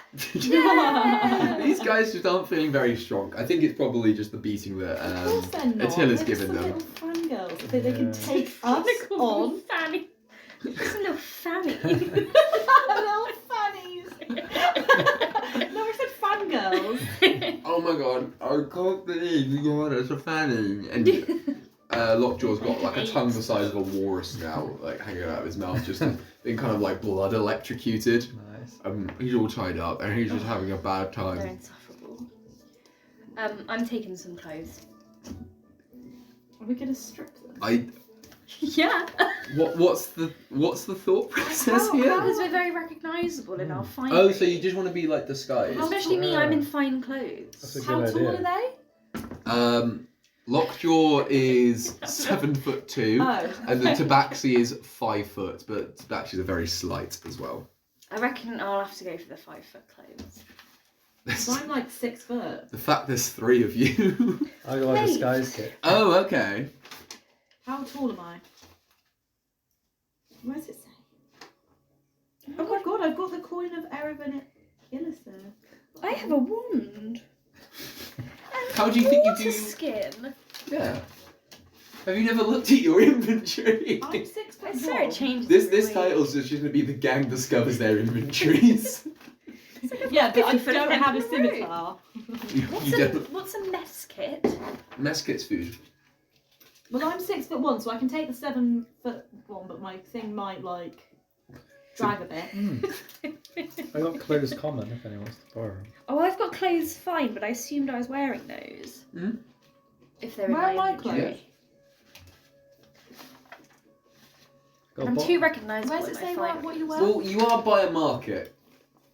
These guys just aren't feeling very strong. I think it's probably just the beating that Of course they're not. Attila's They're just given the them. little fangirls. I think they can Yeah. take us on. Fanny. Just a little fanny. Little fannies. No, I said fangirls. Oh my god, I can't believe you got us a fanny. And Lockjaw's got like a tongue the size of a walrus now, like hanging out of his mouth, just being kind of like blood electrocuted. Nice. He's all tied up and he's just having a bad They're time. insufferable. I'm taking some clothes. Are we gonna strip them? Yeah. What's the thought process How- here? Because we're very recognisable in our finery. Oh, so you just want to be like disguised? Especially me, Yeah. I'm in fine That's clothes. a How good tall idea. are they? Lockjaw is 7'2", Oh. and the Tabaxi is 5 foot, but Tabaxis are very slight as well. I reckon I'll have to go for the 5-foot clothes. So I'm like 6 foot. The fact there's 3 of you. I got a Wait. disguise kit. Oh, okay. How tall am I? Where does it say? Oh Oh my god, I've got the coin of Erebin Illister. I have a wand. How do you think you Water do? skin. Yeah. Have you never looked at your inventory? I'm 6 foot I swear it one. changes. This every title's just going to be the gang discovers their inventories. Yeah, but I 50 foot don't of have a hemp in the room. scimitar. you don't. What's a mess kit? Mess kit's food. Well, I'm 6 foot 1, so I can take the 7 foot one, but my thing might like drag a bit. I got clothes common if anyone wants to borrow them. Oh, I've got clothes fine, but I assumed I was wearing those. Hmm? If they're in Where are my inventory. clothes? Got a I'm bo- too recognisable. Where's it in my say finery. what you wear? Well, you are by a market,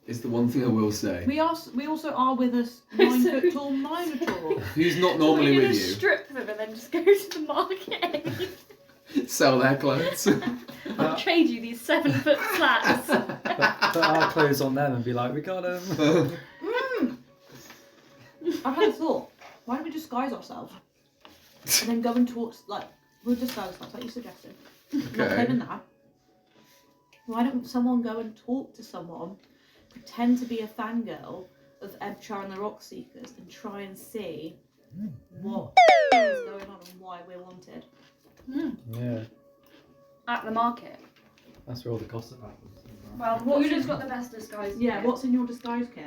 is the one thing I will say. We also are with a 9 foot tall minotaur. Who's not So normally we're gonna with you. strip them and then just go to the market. Sell their clothes. I'll trade you these 7-foot slats. Put our clothes on them and be like, we got them. I've had a thought. Why don't we disguise ourselves? And then go and talk, like, we'll disguise ourselves, like you suggested. Not them in that. Why don't someone go and talk to someone, pretend to be a fangirl of Ebchar and The Rockseekers, and try and see what is going on and why we're wanted? Yeah, At the market. that's where all the gossip happens. Well, Woody's got the best disguise. Yeah, what's in your disguise kit?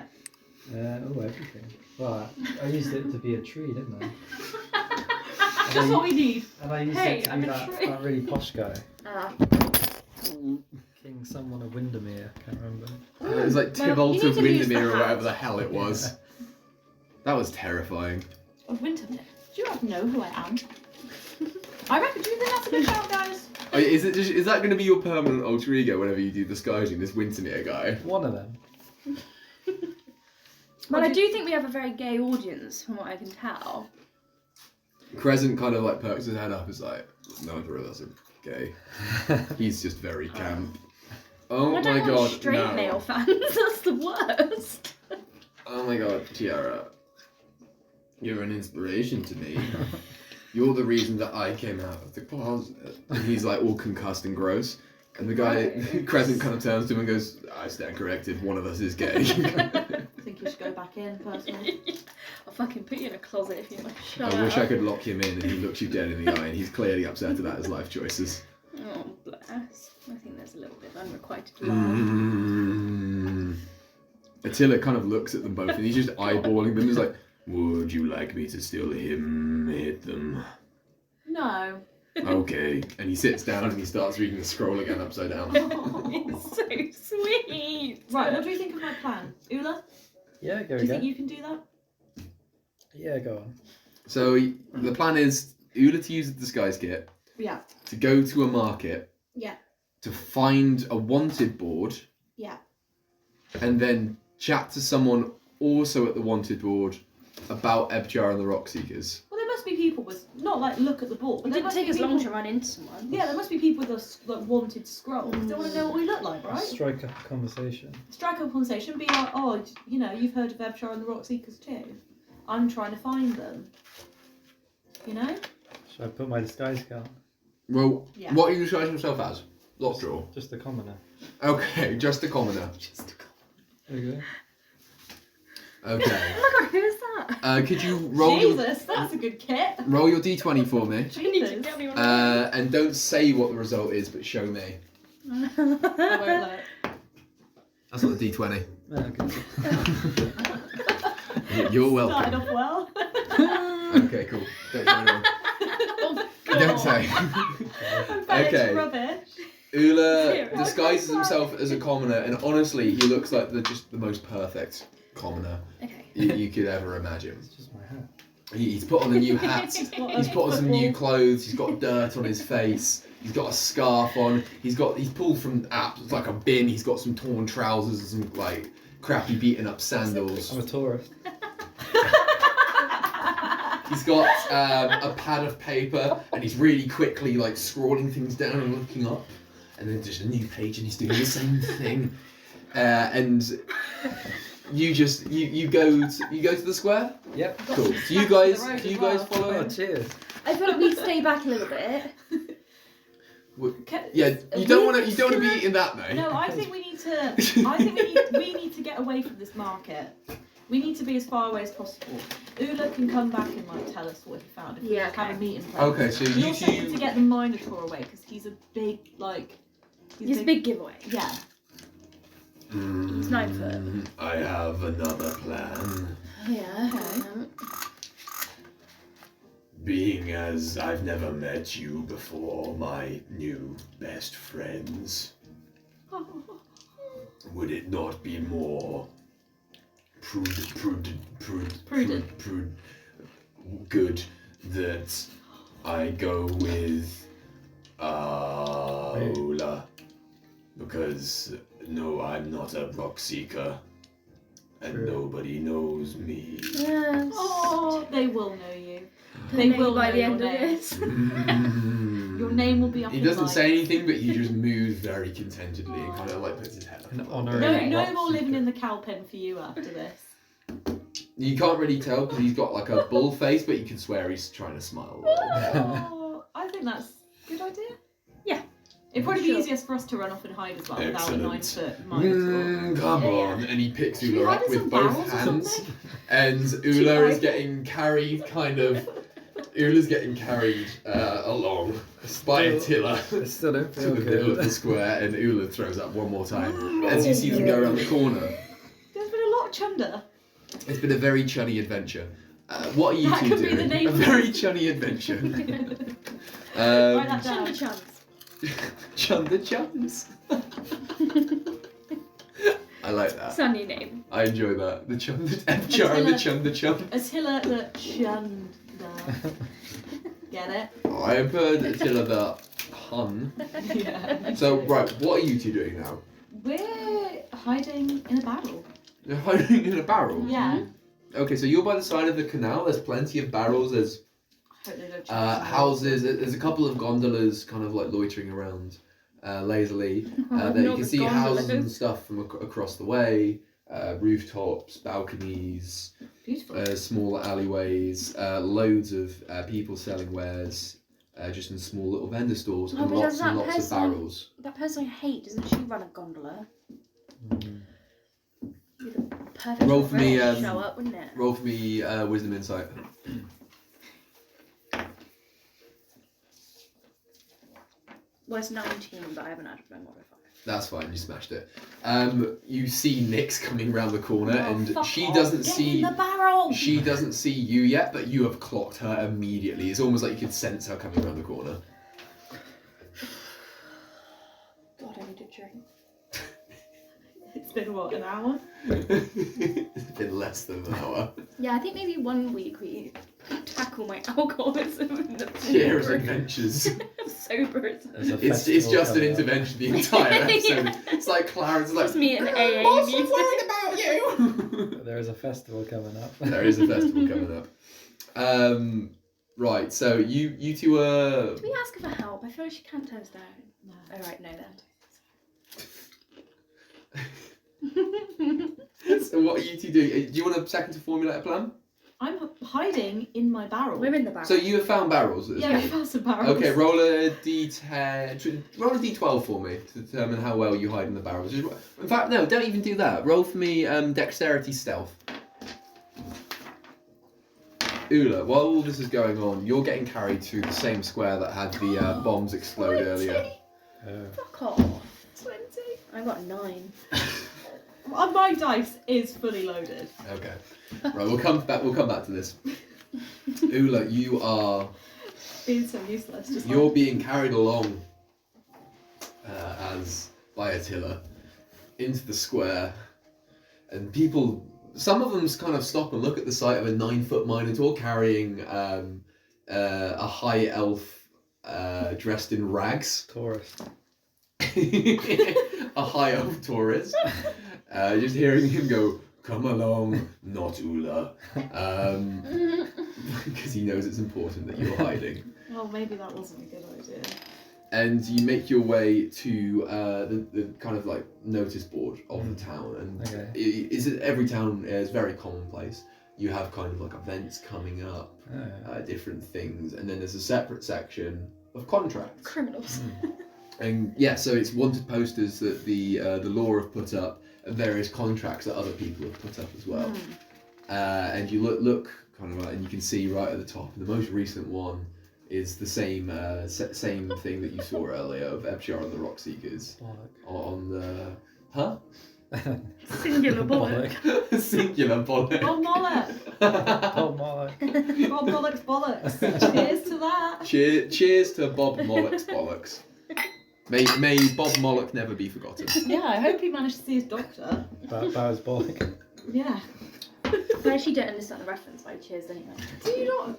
Oh, everything. Well, I used it to be a tree, didn't I? Just what we need. And I used Hey, it to I'm be a that tree. really posh guy. King someone of Windermere, can't remember. It was like Well, you Tybalt need of to use Windermere the or whatever hat. the hell it was. That was terrifying. Of Wintermere. Do you not know who I am? I reckon, do you think that's a good shout, guys? Oh, is that going to be your permanent alter ego whenever you do disguising, this Wintermere guy? One of them. Well, I do think we have a very gay audience, from what I can tell. Crescent kind of like perks his head up, is like, neither of us are gay. He's just very camp. Oh I my don't god, want straight no. male fans. That's the worst. Oh my god, Tiara. You're an inspiration to me. You're the reason that I came out of the closet. And he's like all concussed and gross. And the guy, Crescent kind of turns to him and goes, I stand corrected, one of us is gay. I think you should go back in, personally. I'll fucking put you in a closet if you want to shut I wish I up. could lock him in and he looks you dead in the eye and he's clearly upset about his life choices. Oh, bless. I think there's a little bit of unrequited love. Mm. Attila kind of looks at them both and he's just eyeballing them. He's like, would you like me to still hit them? No. Okay. And he sits down and he starts reading the scroll again upside down. It's so sweet. Right, what do you think of my plan? Ula, Yeah, go do you think again. you can do that? Yeah, go on. So the plan is Ula to use the disguise kit, Yeah. to go to a market, Yeah. to find a wanted board, Yeah. and then chat to someone also at the wanted board about Ebchar and the Rockseekers. Well, there must be people with not like look at the board, but It there didn't must take be us people, long to run into someone. Yeah, there must be people with us like wanted to scroll. They want to know what we look like, right? Strike up a conversation. Strike up a conversation. Be like, oh, you know, you've heard of Ebchar and the Rockseekers too. I'm trying to find them. You know? Should I put my disguise count? Well, Yeah. what are you describing yourself as? Lockjaw. Just a commoner. Okay, just a commoner. There you go. Okay. Oh my god, who is that? Could you roll your Jesus, that's a good kit. roll your d20 for me? Jesus. And don't say what the result is, but show me. I won't let. That's not the d20. Okay. You're welcome. Started off well. Okay, cool. Don't say anyone. Don't say. But Okay. it's rubbish. Ula disguises himself as a commoner, and honestly, he looks like just the most perfect commoner Okay. you could ever imagine. It's just my hat. He's put on a new hat. He's put on some new clothes. He's got dirt on his face. He's got a scarf on. He's pulled from like a bin. He's got some torn trousers and some like crappy beaten up sandals. I'm a tourist. He's got a pad of paper and he's really quickly like scrawling things down and looking up. And then just a new page and he's doing the same thing. And you go to the square. Yep. Cool. Do you guys follow Oh, him? cheers. I feel like we stay back a little bit. Yeah, you don't want to be eating that, mate. No, I think we need to. We need to get away from this market. We need to be as far away as possible. Ula can come back and like tell us what he found if we Yeah, have a okay. meeting place. Okay, so We you also need to two. get the Minotaur away because he's a big like. It's a big giveaway. Yeah. He's 9 foot. I have another plan. Yeah. Okay. Being as I've never met you before, my new best friends, would it not be more prudent good that I go with Ola? Because no, I'm not a rock seeker, and True. nobody knows me. Yes. Oh, they will know you. They They will by know the your end of name. this. Your name will be up. He in doesn't lights. say anything, but he just moves very contentedly and kind of like puts his head up. An a little honorary bit. No, no rock more living seeker. in the cow pen for you after this. You can't really tell because he's got like a bull face, but you can swear he's trying to smile a little bit. Oh, I think that's a good idea. Yeah. It'd probably be Sure. easiest for us to run off and hide as well without a Excellent. 9 foot Minotaur. Come Yeah, on, and he picks Should we Ula hide up in with some both barrels or hands, something? and you Ula is like getting carried Ula's getting carried along by Attila I still don't to feel the middle of the good. square, and Ula throws up one more time as you see them go around the corner. There's been a lot of chunder. It's been a very chunny adventure. What are you That two could be the doing? name A of very it. chunny adventure. Write that down. Chunder chums. Chunder chums. I like that. Sunny name. I enjoy that. The Chunder Ebchar and the Chunder chums. Attila the chunder. Get it? Oh, I have heard Attila the Hun. Yeah. So, right, what are you two doing now? We're hiding in a barrel. You're hiding in a barrel? Yeah. Okay, so you're by the side of the canal. There's plenty of barrels. There's I hope they don't chase us. houses. There's a couple of gondolas kind of like loitering around lazily. Oh, There you not can the see houses and gondolas. stuff from across the way. Rooftops, balconies, Beautiful. small alleyways, loads of people selling wares, just in small little vendor stores, Oh, and but lots does and that lots of person- barrels. That person I hate, doesn't she run a gondola? Mm. Perfect. Roll for me, to show up, wouldn't it? Roll for me wisdom insight. Well, it's 19, but I haven't had my modifier. That's fine, you smashed it. You see Nyx coming round the corner, Oh, and fuck she off. doesn't Get see. in the barrel. She doesn't see you yet, but you have clocked her immediately. It's almost like you could sense her coming around the corner. God, I need a drink. It's been what, an hour? It's been less than an hour. Yeah, I think maybe one week we tackle my alcoholism and the Cheers adventures. soberism. There's a It's festival just an coming up. intervention the entire episode. It's like Clarence is like, Just me and AA Boss, I'm music. worried about you. There is a festival coming up. There is a festival coming up. Right, so you two are... Do we ask her for help? I feel like she can't turn us down. No. Alright, no then. So what are you two doing? Do you want a second to formulate a plan? I'm hiding in my barrel. We're in the barrel. So you have found barrels at this Yeah, I point? found some barrels. Okay, roll a d10. Roll a d12 for me to determine how well you hide in the barrels. In fact, no, don't even do that. Roll for me dexterity stealth. Ula, while all this is going on, you're getting carried through the same square that had the bombs explode earlier. Fuck off. 20. I got 9. My dice is fully loaded. Okay. Right, we'll come back to this. Ula, you are... Being so useless. Just You're like... being carried along by Attila into the square, and people, some of them kind of stop and look at the sight of a 9-foot Minotaur carrying a high elf dressed in rags. Tourist. A high elf tourist. Just hearing him go, "Come along, not Ula," because he knows it's important that you're hiding. Well, maybe that wasn't a good idea. And you make your way to the kind of like notice board of the town, and every town is very commonplace. You have kind of like events coming up, different things, and then there's a separate section of contracts. Criminals. And yeah, so it's wanted posters that the law have put up, and various contracts that other people have put up as well. And you look kind of like, and you can see right at the top, the most recent one is the same thing that you saw earlier of Ebchar and The Rockseekers on the Singular bollock. Singular bollock. Bob Mollock! Oh my. Bob Mollock's bollocks. Cheers to that. Cheers to Bob Mollock's bollocks. May Bob Mollock never be forgotten. Yeah, I hope he managed to see his doctor. Bowers Bollock. Yeah. I actually don't understand the reference, but I cheers anyway. Do you not?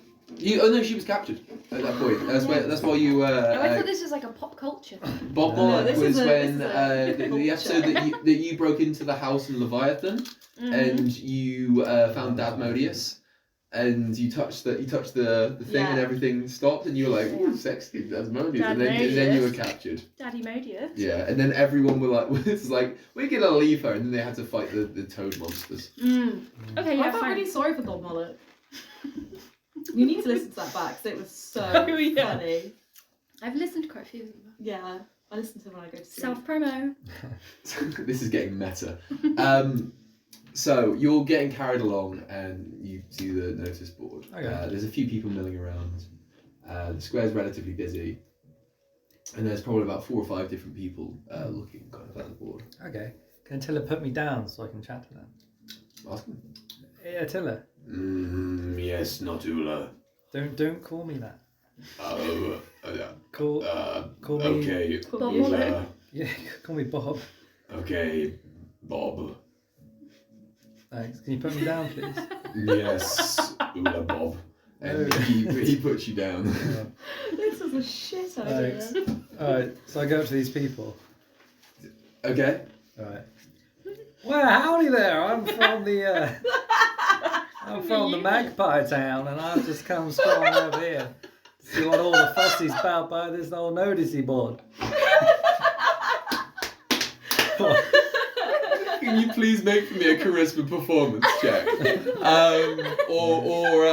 Oh no, she was captured at that point. That's why you. I thought this was like a pop culture thing. Bob No, Mollock this was is when the the episode that you broke into the house in Leviathan, and you found Dadmodius, and you touched the thing, and everything stopped, and you were like, "Ooh, sexy Dadmodius," and then you were captured. Daddy Modius. Yeah, and then everyone was like, "We're gonna leave her," and then they had to fight the toad monsters. Okay, yeah, I felt fine. really sorry for Bob Mollock. You need to listen to that back, because it was so funny. I've listened to quite a few of them. Yeah, I listen to them when I go to sleep. Self-promo. This is getting meta. So you're getting carried along, and you see the notice board. Okay. There's a few people milling around. The square's relatively busy, and there's probably about 4 or 5 different people looking kind of at the board. Okay. Can Attila put me down so I can chat to them? Ask them. Hey, Attila. Yes, not Ula. Don't call me that. Call me. Okay. Bob Mollock. Yeah, call me Bob. Okay, Bob. Thanks. Can you put me down, please? Yes, Ula Bob. And he puts you down. This was a shit idea. Thanks. Alright, so I go up to these people. Okay. Alright. Well, howdy there. I'm from the Magpie Town, and I've just come strolling over here to see what all the fussy's about by this old noticey board. Can you please make for me a charisma performance check? Or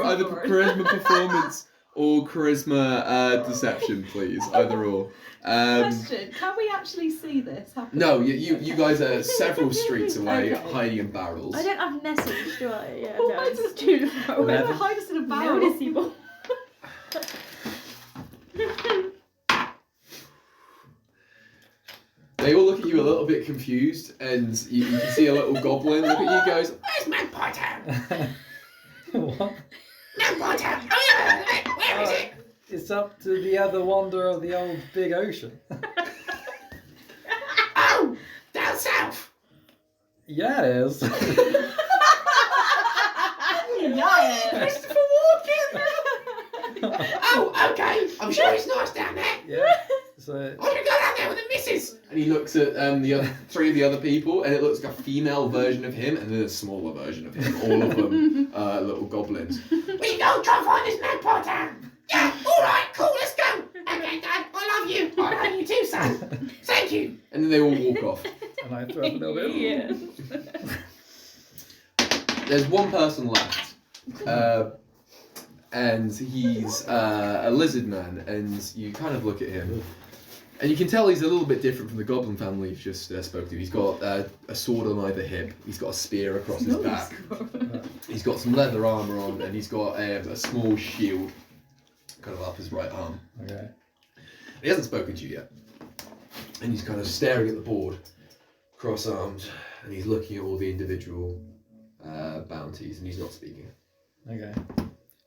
either charisma performance or charisma deception, please. Either or. Question: can we actually see this happen? No, you guys are several streets away, Okay. hiding in barrels. I don't have message, do I? Yeah, Well, no, why it's does- too far away. Never hide us in a barrel. Noticeable. They all look at you a little bit confused, and you can see a little goblin look at you, goes, "Where's Magpie Town? What? Magpie Town? Where is it?" It's up to the other wonder of the old big ocean. Oh, down south. Yeah, it is. Yeah. Christopher Walken. Oh, okay. I'm sure it's nice down there. Yeah. So I want to go down no, the missus! And he looks at the other 3 of the other people, and it looks like a female version of him, and then a smaller version of him. All of them little goblins. We should go try and find this man Potter. Yeah, all right, cool, let's go. Okay, Dad, I love you. I love you too, son. Thank you. And then they all walk off. And I throw up a little bit. Yeah. There's one person left, and he's a lizard man, and you kind of look at him, and you can tell he's a little bit different from the goblin family you've just spoke to. He's got a sword on either hip, he's got a spear across his back, he's got some leather armour on, and he's got a small shield kind of up his right arm. Okay. He hasn't spoken to you yet, and he's kind of staring at the board, cross-armed, and he's looking at all the individual bounties, and he's not speaking. Okay.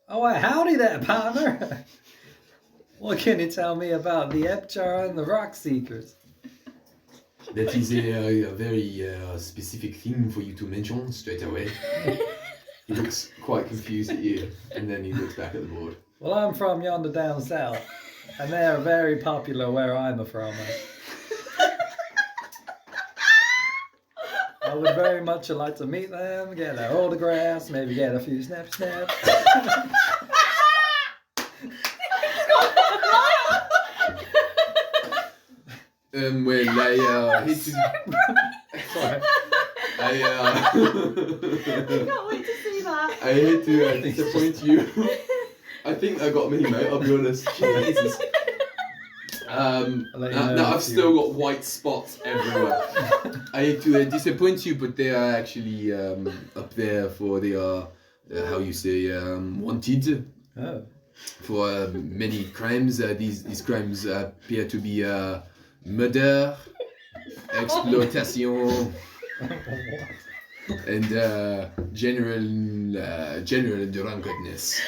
Oh, well, howdy there, partner. What can you tell me about the Ebchar and The Rockseekers? That is a very specific thing for you to mention straight away. He looks quite confused at you, and then he looks back at the board. Well, I'm from yonder down south, and they're very popular where I'm from. I would very much like to meet them, get their autographs, maybe get a few snaps. Well, I hate to... Sorry. I can't wait to see that. I hate to disappoint you. I think I got me, mate, I'll be honest. Jesus. Now I've still got white spots everywhere. I hate to disappoint you, but they are actually up there for the, how you say, wanted. Oh. For many crimes. These crimes appear to be murder, exploitation, and general drunkenness.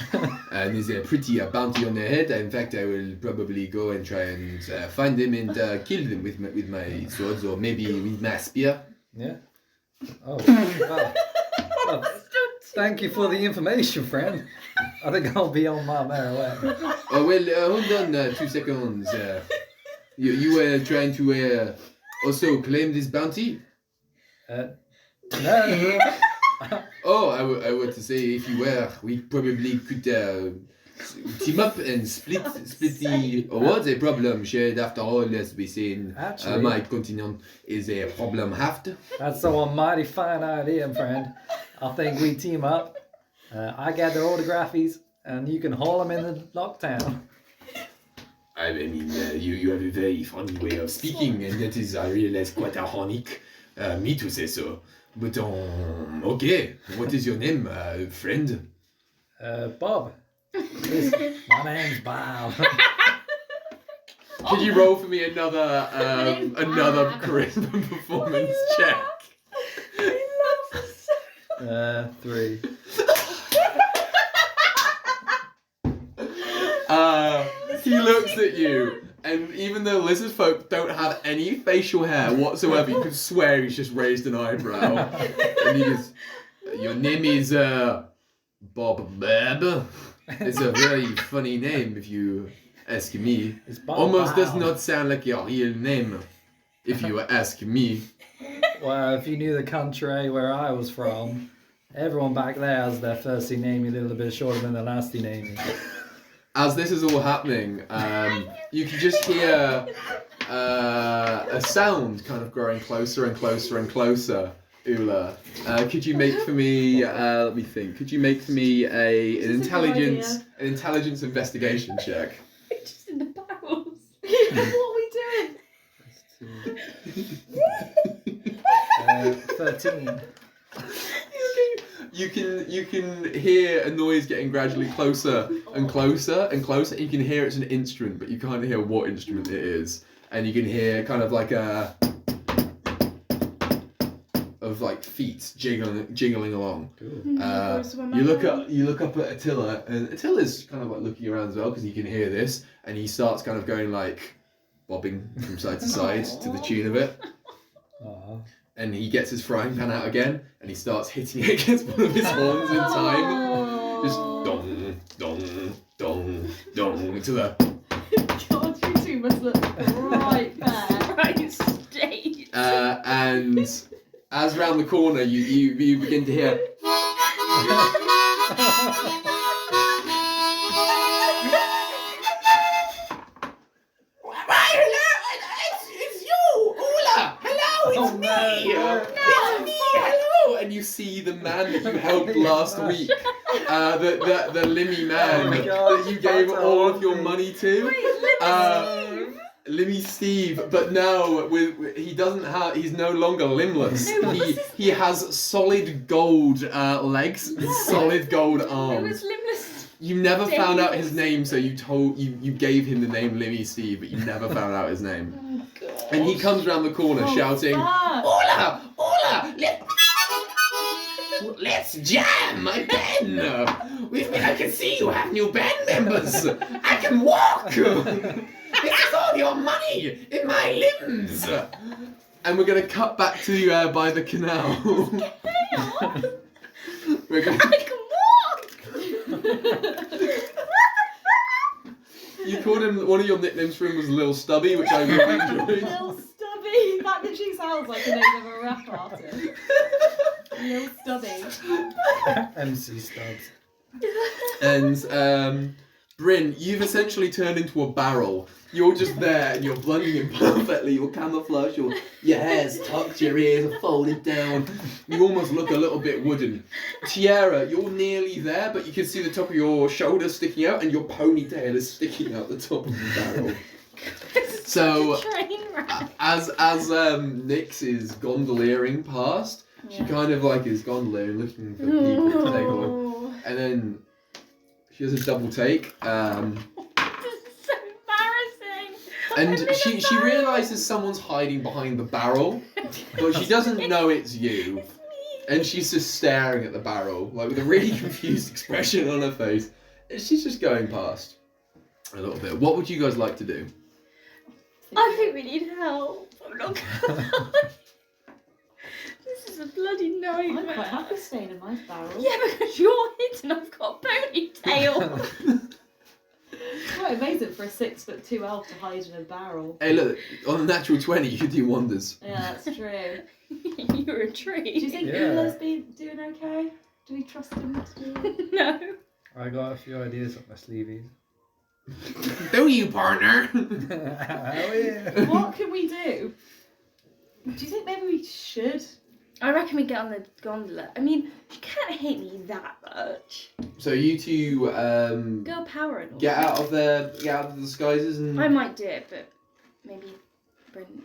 And there's a pretty bounty on their head. In fact, I will probably go and try and find them and kill them with my swords, or maybe with my spear. Yeah. Oh. Well, thank you for the information, friend. I think I'll be on my merry way. Oh, well, hold on 2 seconds. You were trying to also claim this bounty? No. Oh, I would to say if you were, we probably could team up and split the awards. A problem shared, after all, as we say in my continent, is a problem halved. That's a mighty fine idea, friend. I think we team up. I gather autographies, and you can haul them in the lockdown. I mean, you have a very funny way of speaking, and that is, I realize, quite ironic. Me to say so. But, okay, what is your name, friend? Bob. My name's Bob. Can you roll for me another charisma performance check? 3. He looks at you, and even though lizard folk don't have any facial hair whatsoever, you could swear he's just raised an eyebrow. And he goes, your name is Bob Bab. It's a very funny name if you ask me. It's Bob Almost does Bob. not sound like your real name, if you ask me. Well, if you knew the country where I was from, everyone back there has their firsty name a little bit shorter than their lasty name. As this is all happening, you can just hear a sound kind of growing closer and closer and closer. Ula, could you make for me? Let me think. Could you make for me an intelligence investigation check? Just in the barrels. What are we doing? 13. You can hear a noise getting gradually closer and closer and closer. You can hear it's an instrument, but you can't hear what instrument it is. And you can hear kind of like like feet jiggling along. Cool. You look up at Attila, and Attila's kind of like looking around as well because he can hear this, and he starts kind of going like bobbing from side to side to the tune of it. Aww. And he gets his frying pan out again, and he starts hitting it against one of his horns in time. Just dong, dong, dong, dong, to the... God, you two must look right there. And as round the corner, you begin to hear. It's you, Ola. Hello, it's me. It's me. Hello. And you see the man that you helped last week, the Limmy man that you gave all of your money to. Limmy Steve, but no, he's no longer limbless. He has solid gold legs, solid gold arms. You never found out his name, so you gave him the name Limmy Steve, but you never found out his name. Oh, God. And he comes round the corner shouting, Ola! Let's jam my pen! I can see you have new band members! I can walk! This is all your money in my limbs! And we're going to cut back to by the canal. I can walk! You called him, one of your nicknames for him was Lil Stubby, which I really enjoyed. Lil Stubby. That literally sounds like the name of a rap artist. Lil Stubby. MC Stubbs. And Bryn, you've essentially turned into a barrel. You're just there and you're blending in perfectly. Your camouflage, your hair's tucked, your ears are folded down. You almost look a little bit wooden. Tiara, you're nearly there, but you can see the top of your shoulder sticking out and your ponytail is sticking out the top of the barrel. So, as Nyx is gondoliering past, she kind of like is gondoliering, looking for people to take a look. And then she has a double take. And she realises someone's hiding behind the barrel, but she doesn't know it's you. It's me. And she's just staring at the barrel, like with a really confused expression on her face. And she's just going past a little bit. What would you guys like to do? I think we need help. I'm not gonna lie. This is a bloody nightmare. I'm quite happy staying in my barrel. Yeah, because you're hidden. I've got a ponytail. Quite amazing for a 6'2" elf to hide in a barrel. Hey, look, on a natural 20, you could do wonders. Yeah, that's true. You're a tree. Do you think Ula's been doing okay? Do we trust him to do it? No. I got a few ideas up my sleeves. Do you, partner? Oh yeah. What can we do? Do you think maybe we should? I reckon we get on the gondola. I mean, you can't hate me that much. So you two Girl power and all. get out of the disguises and. I might do it, but maybe.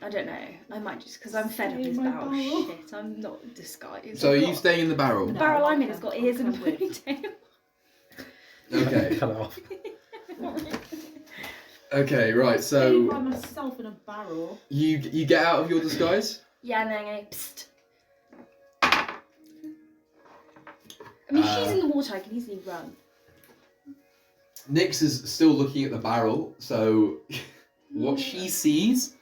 I don't know. I might just because I'm fed up Stay with in my barrel barrel. shit. I'm not disguised. So I've you got- stay in the barrel. The No, barrel I'm in okay. has got ears and a Okay. ponytail. Okay. Cut it off. Okay. Right. Staying by So myself in a barrel. you get out of your disguise. Yeah, no, no. Psst. I mean, she's in the water. I can easily run. Nyx is still looking at the barrel. So what she sees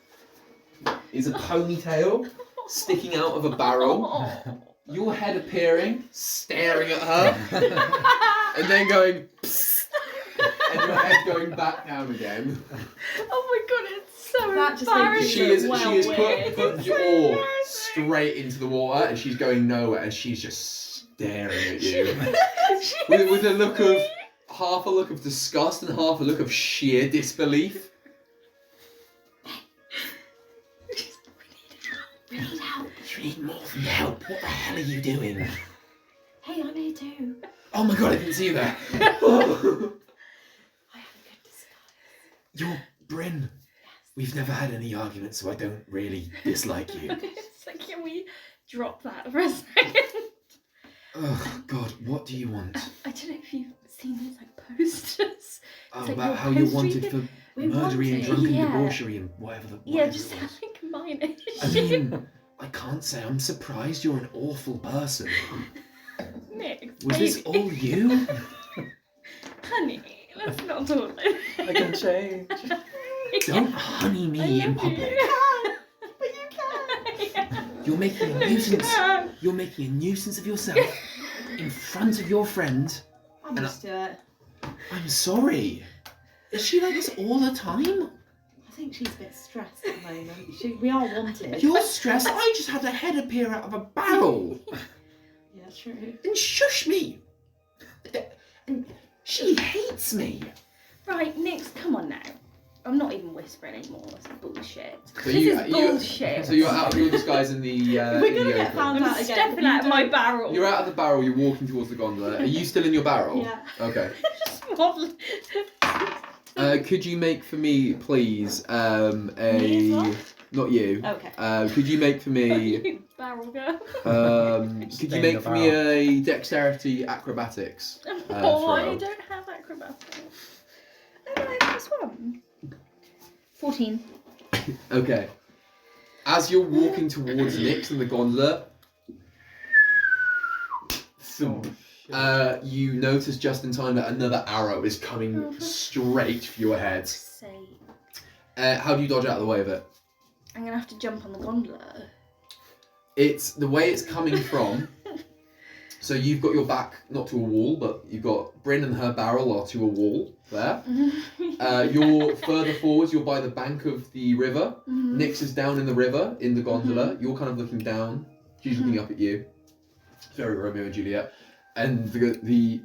is a ponytail sticking out of a barrel. Oh. Your head appearing, staring at her, and then going, psst, and your head going back down again. Oh my god, it's so That just embarrassing. She is weird. put your oar straight into the water, and she's going nowhere, and she's just staring at you with a look of half a look of disgust and half a look of sheer disbelief. We need help. You need more than help. What the hell are you doing? Hey, I'm here too. Oh my god, I didn't see you there. I have a good disguise. You're Bryn. We've never had any arguments, so I don't really dislike you. It's like, can we drop that for a second? Oh god, what do you want? I don't know if you've seen these like posters. Oh, like about your how you're poster wanted you for We murdering and wanted- drunken yeah. debauchery and whatever Yeah, whatever just it was. like mine. I mean, I can't say I'm surprised you're an awful person. Nick, Was this baby. all you? Honey, let's not talk like I can change. Don't honey me in public. But you can. Yeah. You're making a nuisance. You're making a nuisance of yourself in front of your friend. I'm used to it. I'm sorry. Is she like this all the time? I think she's a bit stressed at the moment. We are wanted. You're stressed. I just had a head appear out of a barrel. Yeah, true. And shush me. And she hates me. Right, Nix, come on now. I'm not even whispering anymore. This is bullshit. So This you- is you- bullshit. So you're out of your disguise in the. We're in gonna the get open. found I'm out again. stepping out of my barrel. You're out of the barrel. You're walking towards the gondola. Are you still in your barrel? Yeah. Okay. Just model. Could you make for me, please, Me as well? not you. Okay. Could you make for me, You barrel girl. could Stay you in make the for me barrel. a dexterity acrobatics? Oh, I throw? don't have acrobatics. Oh, no, I have this one. 14. Okay. As you're walking towards Nix and the gondola, you notice just in time that another arrow is coming straight for your head. Say, How do you dodge out of the way of it? I'm gonna have to jump on the gondola. It's the way it's coming from. So you've got your back not to a wall, but you've got Bryn and her barrel are to a wall there. You're further forwards. You're by the bank of the river. Nix is down in the river in the gondola. You're kind of looking down. She's looking up at you. It's very Romeo and Juliet. And the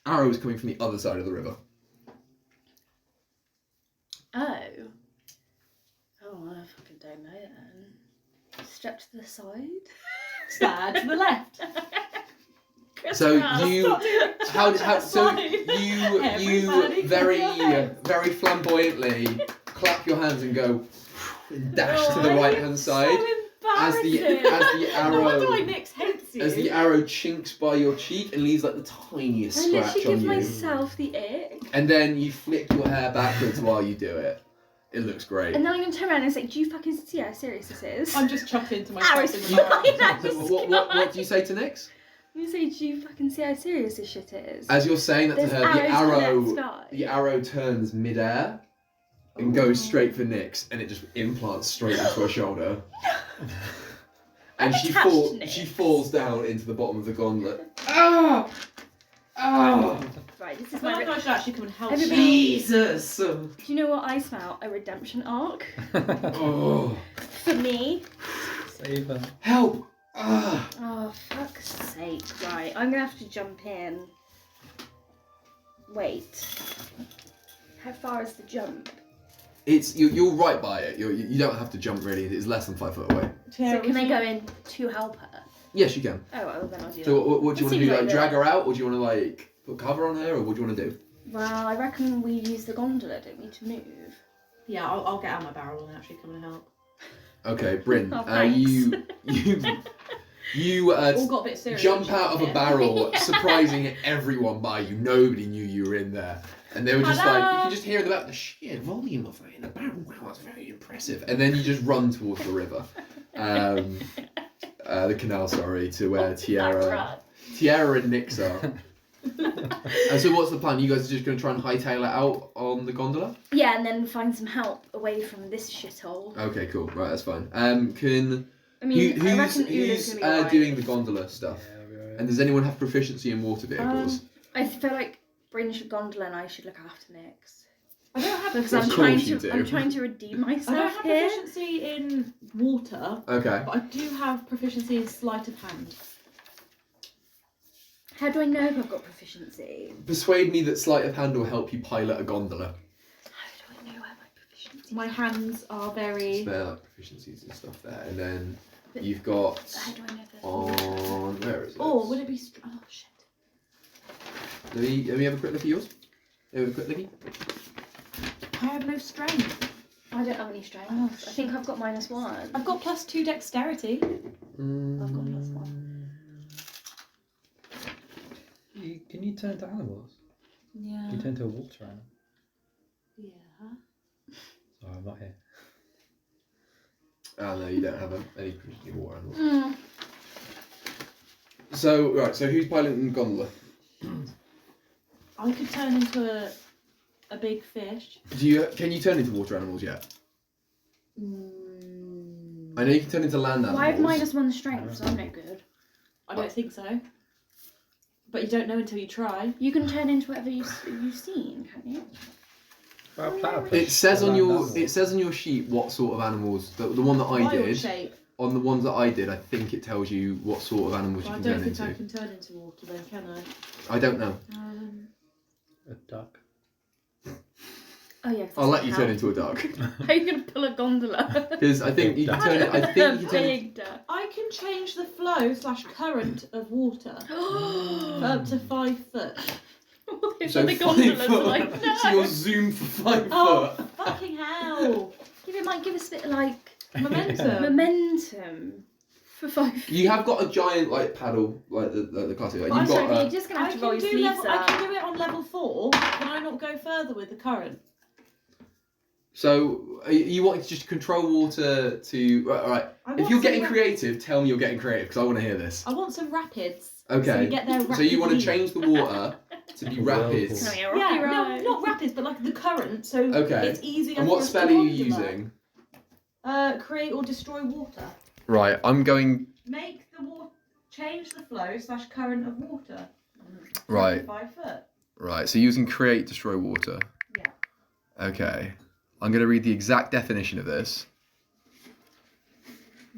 arrow is coming from the other side of the river. Oh. Oh, I fucking don't know then. Step to the side. Slide to the left. So you, Everybody very flamboyantly clap your hands and go and dash to the right hand side as the No wonder why arrow Nix hates you. as the arrow chinks by your cheek and leaves like the tiniest I scratch literally on give you. myself the ick. And then you flick your hair backwards while you do it. It looks great. And then I'm gonna turn around and say, do you fucking see how serious this is? I'm just chuckling to Arrows myself in the flying barrel. out the What do you say to Nix? I'm gonna say, do you fucking see how serious this shit is? As you're saying that to There's her, the arrows in that sky. arrow turns mid-air and goes straight for Nix, and it just implants straight into her shoulder. And I'm attached to Nix. she falls down into the bottom of the gauntlet. Ah! Ah! Right, this I is feel my. like I should actually come and help Everybody- you. Jesus! Do you know what I smell? A redemption arc Oh! for me. Save her. Help! Ah! Oh fuck's sake! Right, I'm gonna have to jump in. Wait. How far is the jump? You're right by it. You don't have to jump really. It's less than 5 foot away. So can I go in to help her? Yes, you can. Oh well, then I'll do that. So what do you want to That do? seems Like like drag her out, or do you want to like put cover on her, or what do you want to do? Well, I reckon we use the gondola, don't we, to move? Yeah, I'll get out my barrel and actually come and help. Okay, Bryn, Oh, thanks. you All got a bit serious. jump out of a Yeah. barrel, surprising everyone by you. Nobody knew you were in there. And they were just like, you can just hear in the back, the sheer volume of it in the barrel. Wow, that's very impressive. And then you just run towards the river. The canal, sorry, to where Tiara and Nix are. And so what's the plan? You guys are just going to try and hightail it out on the gondola? Yeah, and then find some help away from this shithole. Okay, cool. Right, that's fine. I mean, I Who's reckon Ula's gonna be alright. doing the gondola stuff? Yeah, I'll be alright. And does anyone have proficiency in water vehicles? I feel like Bryn should gondola and I should look after Nix. I don't have Because Of I'm course trying you to do. I'm trying to redeem I don't myself have here. proficiency in water, Okay. but I do have proficiency in sleight of hand. How do I know if I've got proficiency? Persuade me that sleight of hand will help you pilot a gondola. How do I know where my proficiency? My hands are very. There are like proficiencies and stuff there. And then you've got How do I know if there's on where is it? Oh, would it be? Oh shit! Let me have a quick look at yours. Have a quick looky. I have no strength. I don't have any strength. Oh, I think I've got -1. I've got +2 dexterity. I've got +1. Can you turn to animals? Yeah. Can you turn to a water animal? Yeah. Sorry, I'm not here. Oh no, you don't have any proficiency in water animals. Mm. So right, so who's piloting the gondola? I could turn into a big fish. Can you turn into water animals yet? I know you can turn into land animals. Why have -1 strength? So I'm no good. I don't think so. But you don't know until you try. You can turn into whatever you've seen, can't you? It says on your sheet what sort of animals. The one that I Wild did. shape. On the ones that I did, I think it tells you what sort of animals Well, I you can don't turn think into. I can turn into water then, can I don't know. A duck. Oh yeah. I'll let you turn into a duck. How are you gonna pull a gondola? Because I think you can turn it. I think you can turn it. Big duck. I can change the flow/current of water for up to 5 foot. So the 5 gondola's foot. like, no. So you're zoomed for 5 Oh, foot. fucking hell! It might give us a bit of like Momentum. momentum for 5 feet. You have got a giant like paddle, like the classic. Like, I'm you've sorry, got. you're just gonna have to roll your do sleeves I up. can do it on level 4. Can I not go further with the current? So you want to just control water to all right. If you're getting creative, tell me you're getting creative because I want to hear this. I want some rapids. Okay. So we get there So you want to rapidly. change the water to be rapids. It's gonna be a Yeah, rocky no, ride. not rapids, but like the current. So Okay. it's easier. And for what us spell to are you gondola. using? Create or destroy water. Right, I'm going. Make the water. Change the flow/current of water. Right. 5 foot. Right, so using create, destroy water. Yeah. Okay. I'm going to read the exact definition of this.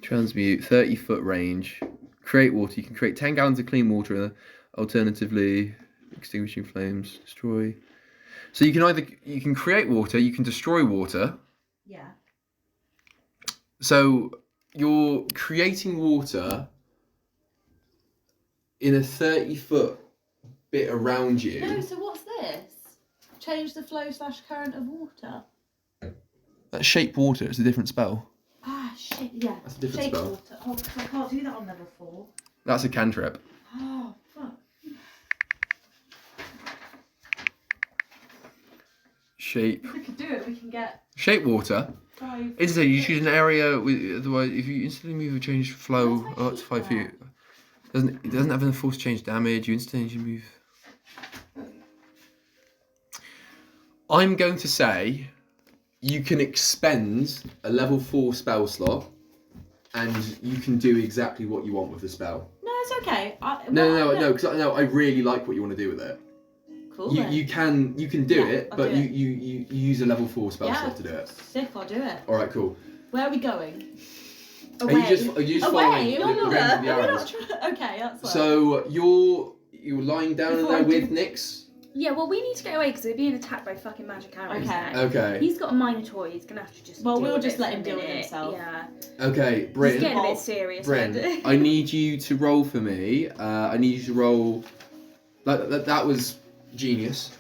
Transmute, 30-foot range. Create water. You can create 10 gallons of clean water. Alternatively, extinguishing flames, destroy. So you can create water, you can destroy water. Yeah. So you're creating water in a 30-foot bit around you. No, so what's this? Change the flow/current of water. That's shape water. It's a different spell. Ah, shit, yeah. That's a different Shape spell. water. Oh, 'cause I can't do that on level 4. That's a cantrip. Oh, fuck. Shape. If we could do it, we can get Shape water. 5. Instantly, you choose an area with. Otherwise, if you instantly move or change flow That's my up to 5 sheet feet, it doesn't have enough force to change damage. You instantly move. I'm going to say you can expend a level 4 spell slot, and you can do exactly what you want with the spell. No, it's okay. No, because I really like what you want to do with it. Cool. You can do Yeah, it, I'll but do it. you use a level 4 spell Yeah. slot to do it. Sick, I'll do it. All right, cool. Where are we going? Are you just following Away. the You're not range of the We're arrows? not okay, that's fine. So you're lying down in Before there I with do- Nyx? Yeah, well, we need to get away because we're being attacked by fucking magic arrows. Okay. now. Okay. He's got a minotaur. He's gonna have to just. Well, deal we'll with just it let for a him deal with minute. himself. Yeah. Okay, He's Bryn. getting a bit serious. Bryn, I need you to roll for me. I need you to roll. That was genius.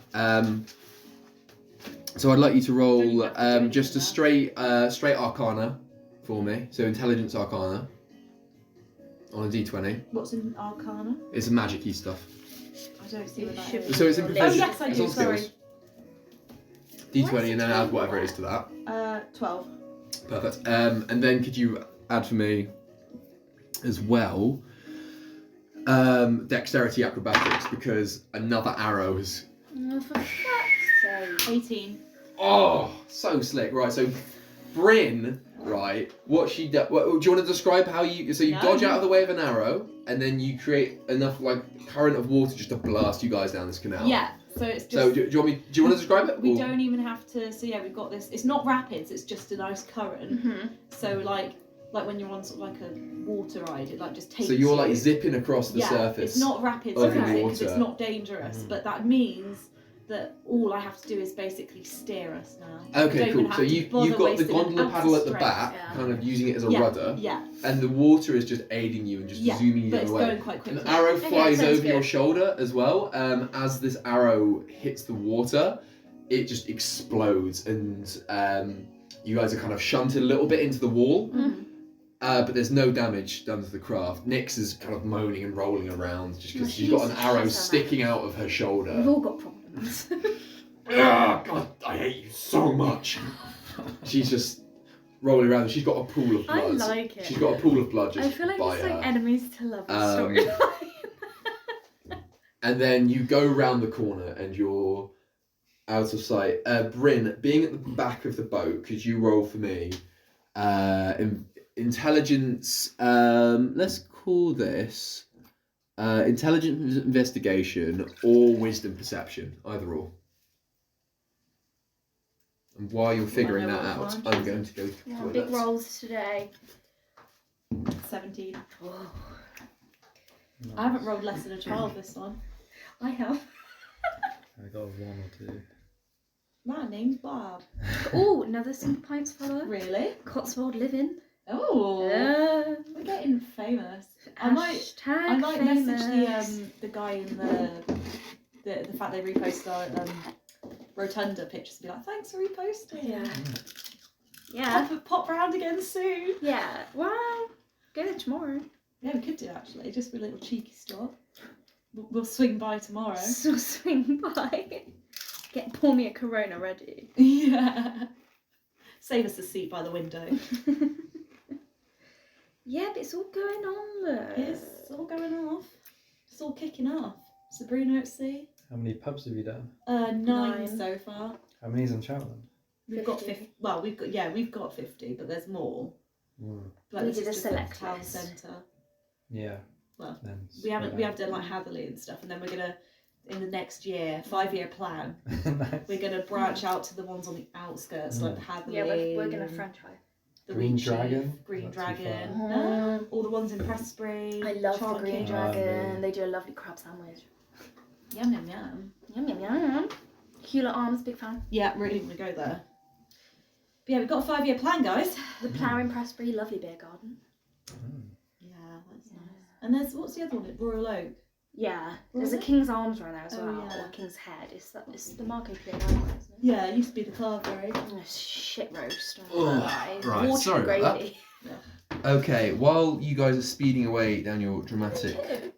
So I'd like you to Don't roll you have to do anything just a with straight Arcana for me. So Intelligence Arcana on a D20. What's in Arcana? It's a magic-y stuff. I don't see what that Should is. be So it's in Oh, proficiency. yes, I it's do, on skills. sorry. D20 and then add whatever it is to that. 12. Perfect. And then could you add for me as well dexterity acrobatics because another arrow has. Oh, for fuck's sake. 18. Oh, so slick. Right, so Bryn, right, what she does. Do you want to describe how you. So you No. dodge out of the way of an arrow and then you create enough like current of water just to blast you guys down this canal? Yeah, so it's just. So do you want me? Do you want to describe it? We or- don't even have to. So yeah, we've got this. It's not rapids. It's just a nice current. Mm-hmm. So like when you're on sort of like a water ride, it like just takes. So you're like you. zipping across the yeah, surface. It's not rapids of the because it's water. not dangerous, but that means that all I have to do is basically steer us now. I Okay, don't cool. even So have to you've bother got the wasting an gondola ounce paddle of at the strength. back, yeah. kind of using it as a Yeah, rudder, Yeah, and the water is just aiding you and just yeah, zooming you but the it's other way. going quite quickly. An arrow Okay, flies sounds over your good. shoulder as well. As this arrow hits the water, it just explodes, and you guys are kind of shunted a little bit into the wall. Mm. But there's no damage done to the craft. Nyx is kind of moaning and rolling around just because Oh, she's got an she's arrow alright. sticking out of her We've shoulder. all got problems. Ah, God, I hate you so much. She's just rolling around. She's got a pool of I blood. like it. She's got a pool of blood just I feel like by it's her. like enemies to lovers Um, storyline. And then you go round the corner and you're out of sight. Bryn, being at the back of the boat, could you roll for me? Intelligence. Let's call this intelligence investigation or wisdom perception, either or. And while you're figuring know that what out, one. I'm going to go to the Yeah, toilet. big rolls today. 17. Oh, I haven't rolled less than a 12 this one. I have. I got a 1 or 2. My name's Bob. Oh, another Simple Pints follower. Really? Cotswold Living. Oh, we're getting famous. I might Hashtag message famous. the guy in the fact they reposted our rotunda pictures and be like, thanks for reposting. Yeah. Yeah. Pop round again soon. Yeah. Well, go there tomorrow. Yeah, we could do actually. Just a little cheeky stop. We'll swing by tomorrow. So swing by. Pour me a Corona ready. Yeah. Save us a seat by the window. Yeah, but it's all going on though. It's all going off. It's all kicking off. Sabrina at sea. How many pubs have you done? 9 so far. How many's in Cheltenham? We've got 50. Well, we've got 50, but there's more. Like, We this did is a just the select town list. centre. Yeah. Well, Then we have done like Hatherley and stuff, and then we're gonna in the next year 5-year plan. Nice. We're gonna branch out to the ones on the outskirts, like the Hatherley. Yeah, we're gonna and franchise. the Green Wheatsheaf, Dragon? Green Not too Dragon. far. No, all the ones in Prestbury. I love the Charlotte Green King. Dragon. yeah. They do a lovely crab sandwich. Yum yum yum. Yum yum yum. Hewlett Arms, big fan. Yeah, really want to go there. But yeah, we've got a 5-year plan, guys. The Plough in Prestbury, lovely beer garden. Yeah, that's nice. And there's what's the other one? Royal Oak. Yeah, there's Was a it? King's Arms right there as Oh, well, yeah. or King's Head. It's the Marco Polo, isn't it? Yeah, it used to be the Carvery. Oh, shit roast. Oh, right, Water sorry and about gravy. Okay, while you guys are speeding away down your dramatic...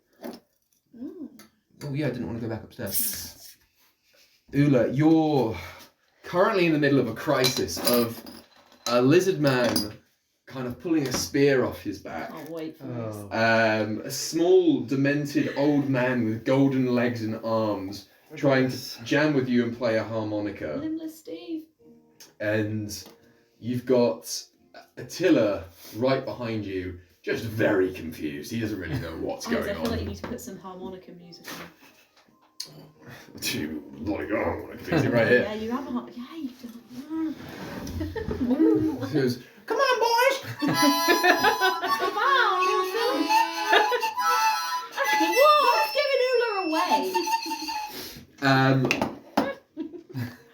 Oh yeah, I didn't want to go back upstairs. Ula, you're currently in the middle of a crisis of a lizard man kind of pulling a spear off his back. Can't wait for this. Oh. A small, demented old man with golden legs and arms trying to jam with you and play a harmonica. Limbless Steve. And you've got Attila right behind you, just very confused. He doesn't really know what's I going feel like you on. need to put some harmonica music on. Bloody harmonica music right here. Yeah, you have a harmonica. Yeah, you do. He goes, come on, boys! Come on, What's giving Ula away?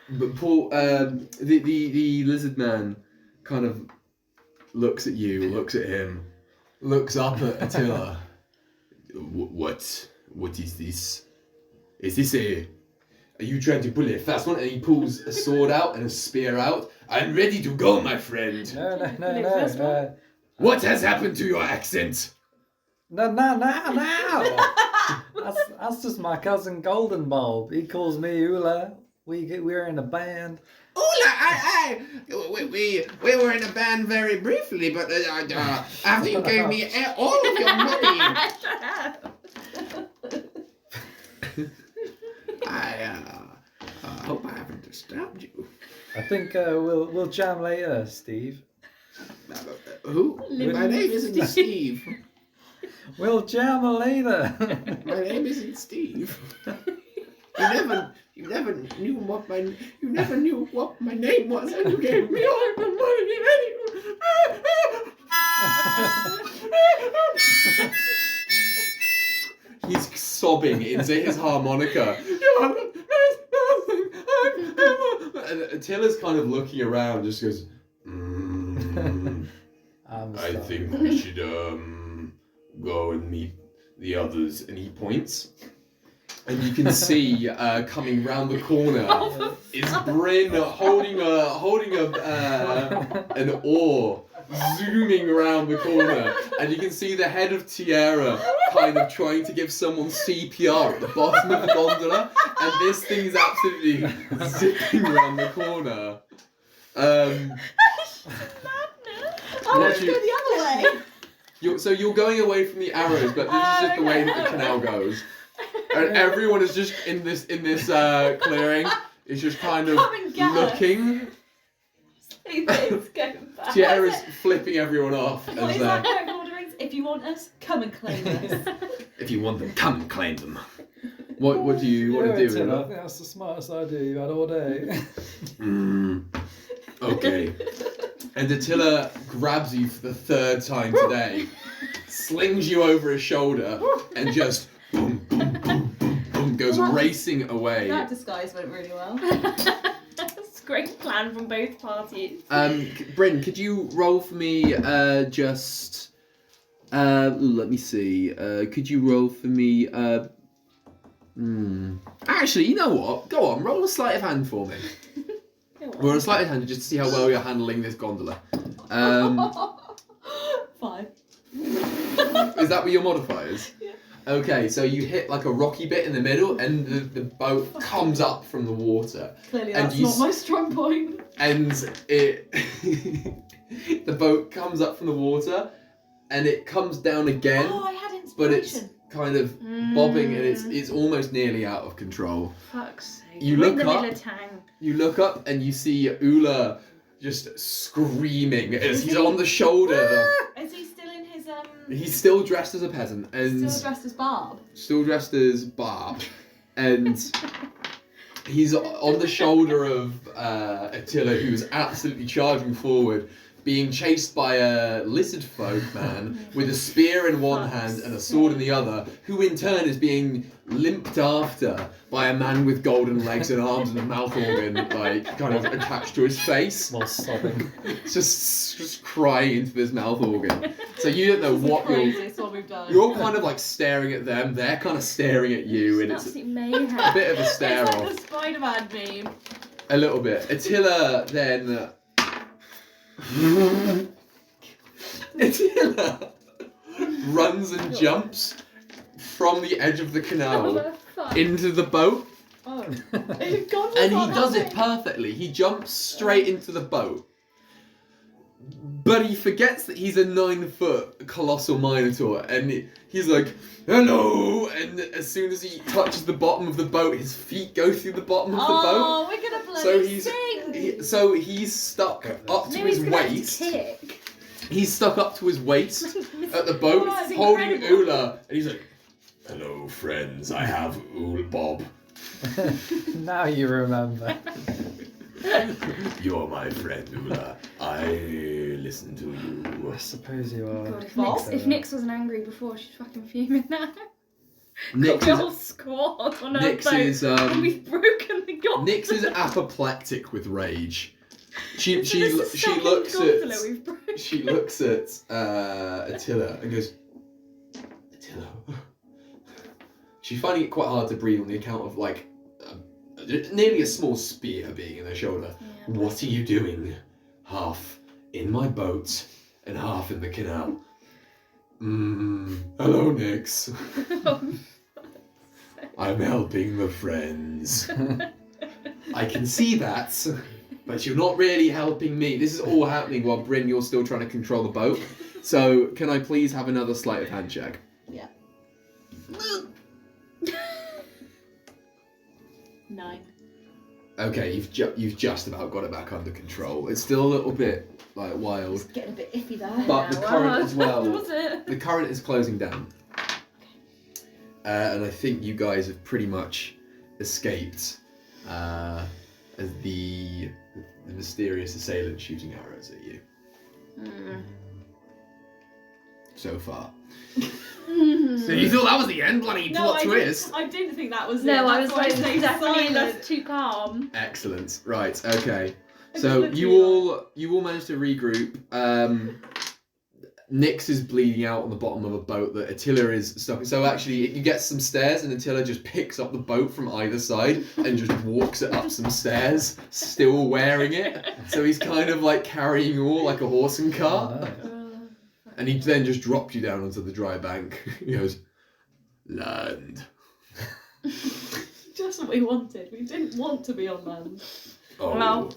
But Paul, the lizard man kind of looks at you, looks at him, looks up at Attila. What is this? Is this are you trying to pull a fast one? And he pulls a sword out and a spear out. I'm ready to go, my friend. No. What has happened to your accent? No. That's just my cousin Golden Bulb. He calls me Ula. We're in a band. Ula, we were in a band very briefly, but after you gave me all of your money, I hope I haven't disturbed you. I think we'll jam later, Steve. Who? My name isn't Steve. We'll jam later. My name isn't Steve. You never knew what my name was, and you gave me all the money. He's sobbing into his harmonica. And Attila's kind of looking around, just goes, I think we should go and meet the others. And he points. And you can see coming round the corner is Bryn holding an oar, zooming around the corner, and you can see the head of Tiara kind of trying to give someone CPR at the bottom of the gondola, and this thing is absolutely zipping around the corner. I want to go the other way. So you're going away from the arrows, but this is just the way that the canal goes. And everyone is just in this clearing is just kind of Come and get us. looking. It's going back. Tiara's flipping everyone off. What As, is that note of Lord of the Rings? If you want us, come and claim us. if you want them, come and claim them. What do you want to do? Attila, I Ula? think that's the smartest idea you've had all day. Okay. And Attila grabs you for the third time today, slings you over his shoulder, and just boom, boom, boom, boom, boom, goes Well, racing away. That disguise went really well. That's a great plan from both parties. Bryn, could you roll for me just... let me see. Could you roll for me... Actually, you know what? Go on, roll a sleight of hand for me. Roll a sleight of hand just to see how well you're handling this gondola. 5. Is that what your modifier is? Yeah. Okay, so you hit like a rocky bit in the middle and the boat comes up from the water. Clearly And that's you not my strong point. And it... the boat comes up from the water and it comes down again. Oh, I had inspiration. But it's kind of bobbing and it's almost nearly out of control. Fuck's sake. You We're look in the up. middle of town. You look up and you see Ula just screaming as Is he's he? on the shoulder. Is he still in his He's still dressed as a peasant and still dressed as Barb? still dressed as Barb, and he's on the shoulder of Attila, who's absolutely charging forward, being chased by a lizard folk man with a spear in one hand and a sword in the other, who in turn is being limped after by a man with golden legs and arms and a mouth organ, like, kind of attached to his face. While sobbing. Just crying into this mouth organ. So you don't know This is what the you're... craziest one we've done. You're kind of like staring at them, they're kind of staring at you, and it's Absolute mayhem. a bit of a It's stare like off. the Spider-Man meme. A little bit. Attila then... Attila runs and jumps from the edge of the What canal the fuck? into the boat, Oh. and he does it perfectly. He jumps straight into the boat. But he forgets that he's a 9-foot colossal minotaur, and he's like, hello! And as soon as he touches the bottom of the boat, his feet go through the bottom of the boat. Oh, we're gonna bloody sing! So he's stuck up to No, his he's gonna have to waist. kick. He's stuck up to his waist at the boat, That's holding incredible. Ula, and he's like, hello, friends, I have Ul Bob. Now you remember. You're my friend, Ula. I listen to you. I suppose you are. God, if Bob? Nix, if Nix wasn't angry before, she's fucking fuming now. Nix Got is, the whole squad on her Nix boat, is, and we've broken the gondola. Nix is apoplectic with rage. She This is the second looks gondola at we've broken. she looks at Attila and goes, Attila. She's finding it quite hard to breathe on the account of like nearly a small spear being in her shoulder. Yeah. What are you doing? Half in my boat and half in the canal. Hello, Nix. I'm helping the friends. I can see that, but you're not really helping me. This is all happening while Bryn, you're still trying to control the boat. So, can I please have another sleight of hand check? Yeah. 9. Okay, you've just about got it back under control. It's still a little bit like wild, It's getting a bit iffy there. but the current as well. Was it? The current is closing down, and I think you guys have pretty much escaped as the mysterious assailant shooting arrows at you so far. So you thought that was the end? Bloody plot twist! I didn't think that was it. No, I was That's why like, stayed definitely silent. that's too calm. Excellent. Right. Okay. I So just you all managed to regroup. Nix is bleeding out on the bottom of a boat that Attila is stuck in. So actually, you get some stairs, and Attila just picks up the boat from either side and just walks it up some stairs, still wearing it. So he's kind of like carrying you all like a horse and cart. Oh, no. And he then just drops you down onto the dry bank. He goes, land. Just what we wanted. We didn't want to be on land. Oh, Well,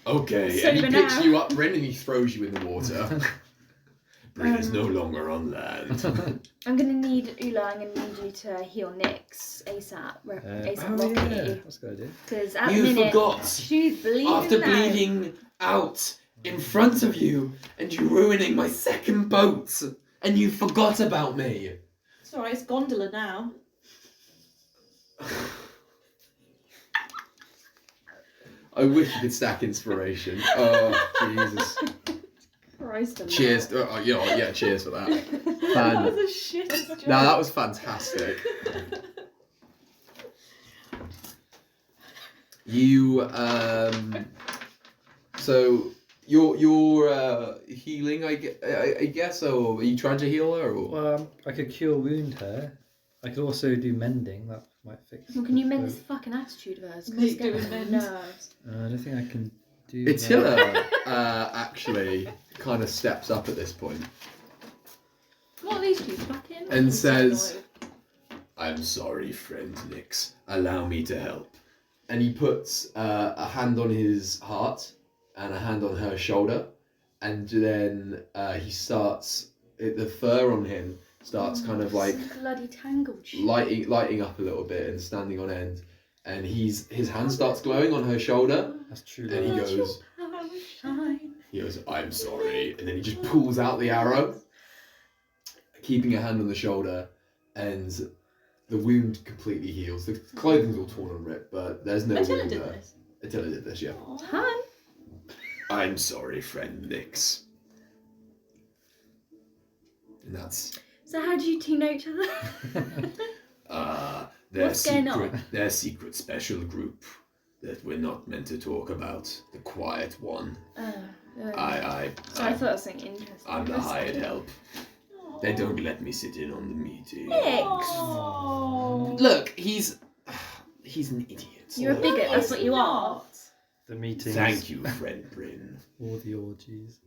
okay. so And he for picks now. you up, Bryn, and he throws you in the water. Bryn is no longer on land. I'm gonna need Ula. I'm gonna need you to heal Nix ASAP. ASAP Oh, rocket yeah. you. That's a good idea. Because at You the minute forgot. she's bleeding After now. bleeding out in front of you and you ruining my second boat, and you forgot about me. It's alright, it's gondola now. I wish you could stack inspiration. Oh, Jesus. Christ alive. Cheers. You know what? Yeah, cheers for that. That was a shit joke. No, that was fantastic. You, so you're healing, I guess, or are you trying to heal her? Or? Well, I could cure wound her. I could also do mending. That might fix. Well, can you mend her. this fucking attitude of hers? 'Cause Make it's getting do on my and mend. nerves. I don't think I can do. that. Attila actually kind of steps up at this point What are these two fucking? and says, "I'm sorry, friend Nix. Allow me to help." And he puts a hand on his heart and a hand on her shoulder, and then he starts. The fur on him starts kind of like bloody tangled shit. lighting up a little bit and standing on end, and his hand starts glowing on her shoulder, That's true. and he love. goes, Shine. "I'm sorry," and then he just pulls out the arrow, keeping a hand on the shoulder, and the wound completely heals. The clothing's all torn and ripped, but there's no Attila wound did there. this. Attila did this, yeah. Hi. I'm sorry, friend Nix. And that's So how do you two know each other? their What's going on? their secret special group that we're not meant to talk about. The quiet one. So I I thought it was something interesting. I'm the hired help. They don't let me sit in on the meeting. Oh. Look, he's an idiot. You're a bigot. That's what you are. The meetings. Thank you, friend Bryn. All the orgies.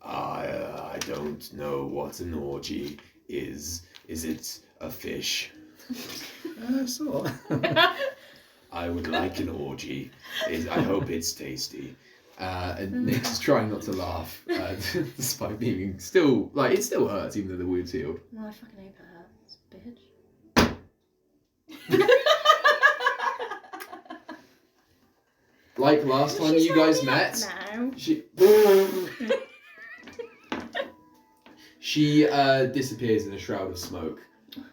I don't know what an orgy is. Is it a fish? Sort of. I would like an orgy. I hope it's tasty. And Nick's trying not to laugh, despite being still, like, it still hurts even though the wound's healed. No, I fucking hope it hurts, bitch. Like last time you guys met, Now. she disappears in a shroud of smoke,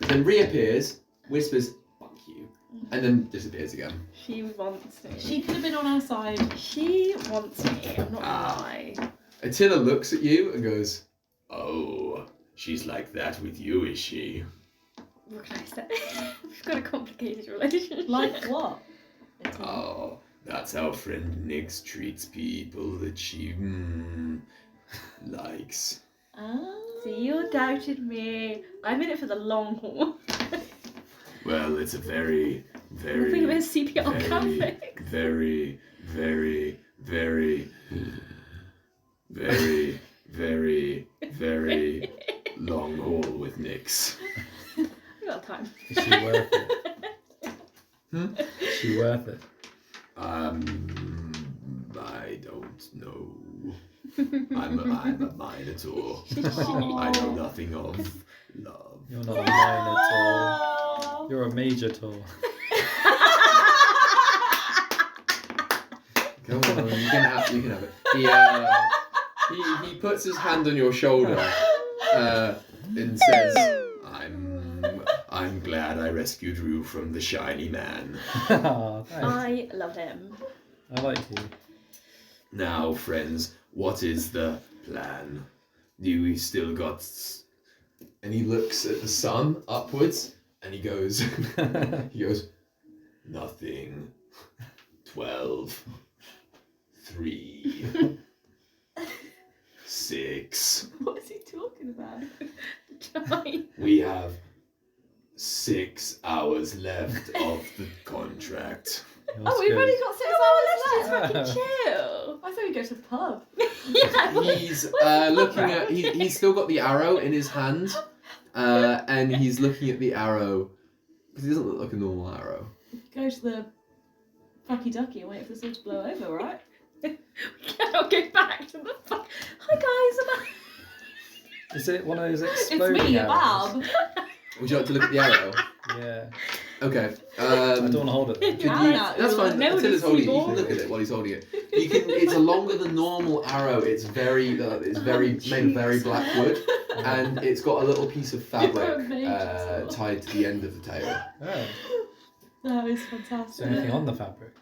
then reappears, whispers, "Fuck you," and then disappears again. She wants me. She could have been on our side. She wants me. I'm not gonna lie. Attila looks at you and goes, "Oh, she's like that with you, is she?" What can I say? We've got a complicated relationship. Like what? Oh, that's how friend Nix treats people that she likes. See, you doubted me. I'm in it for the long haul. Well, it's a very, I think of it as CPR Catholic. very, very, very, very, very, very long haul with Nix. I've got time. Is she worth it? Is she worth it? I don't know. I'm a minotaur. I know nothing of love. You're not a minotaur. You're a major tour. Come on, you can have it. He puts his hand on your shoulder and says, I'm glad I rescued you from the shiny man. Oh, thanks. I love him. I like you. Now, friends, what is the plan? Do we still got... And he looks at the sun upwards, and he goes, nothing. 12. 3. 6. What is he talking about? We have 6 hours left of the contract. Yours We've goes- only got 6 Let's hours just left. fucking chill. I thought we'd go to the pub. Yeah. He's looking at... He's still got the arrow in his hand, and he's looking at the arrow, because he doesn't look like a normal arrow. Go to the fucky ducky and wait for the sun to blow over, right? We cannot go back to the fuck. Hi guys, I'm back. Is it one of those It's exploding me, a arrows? Bab. Would you like to look at the arrow? Yeah. Okay. I don't want to hold it. Could No, you, no, that's fine. no, Until it's it's holding it, you small. can look at it while he's holding it. You can. It's a longer than normal arrow. It's very made of very black wood, and it's got a little piece of fabric You're amazing. tied to the end of the tail. Oh. That is Is fantastic. there anything on the fabric?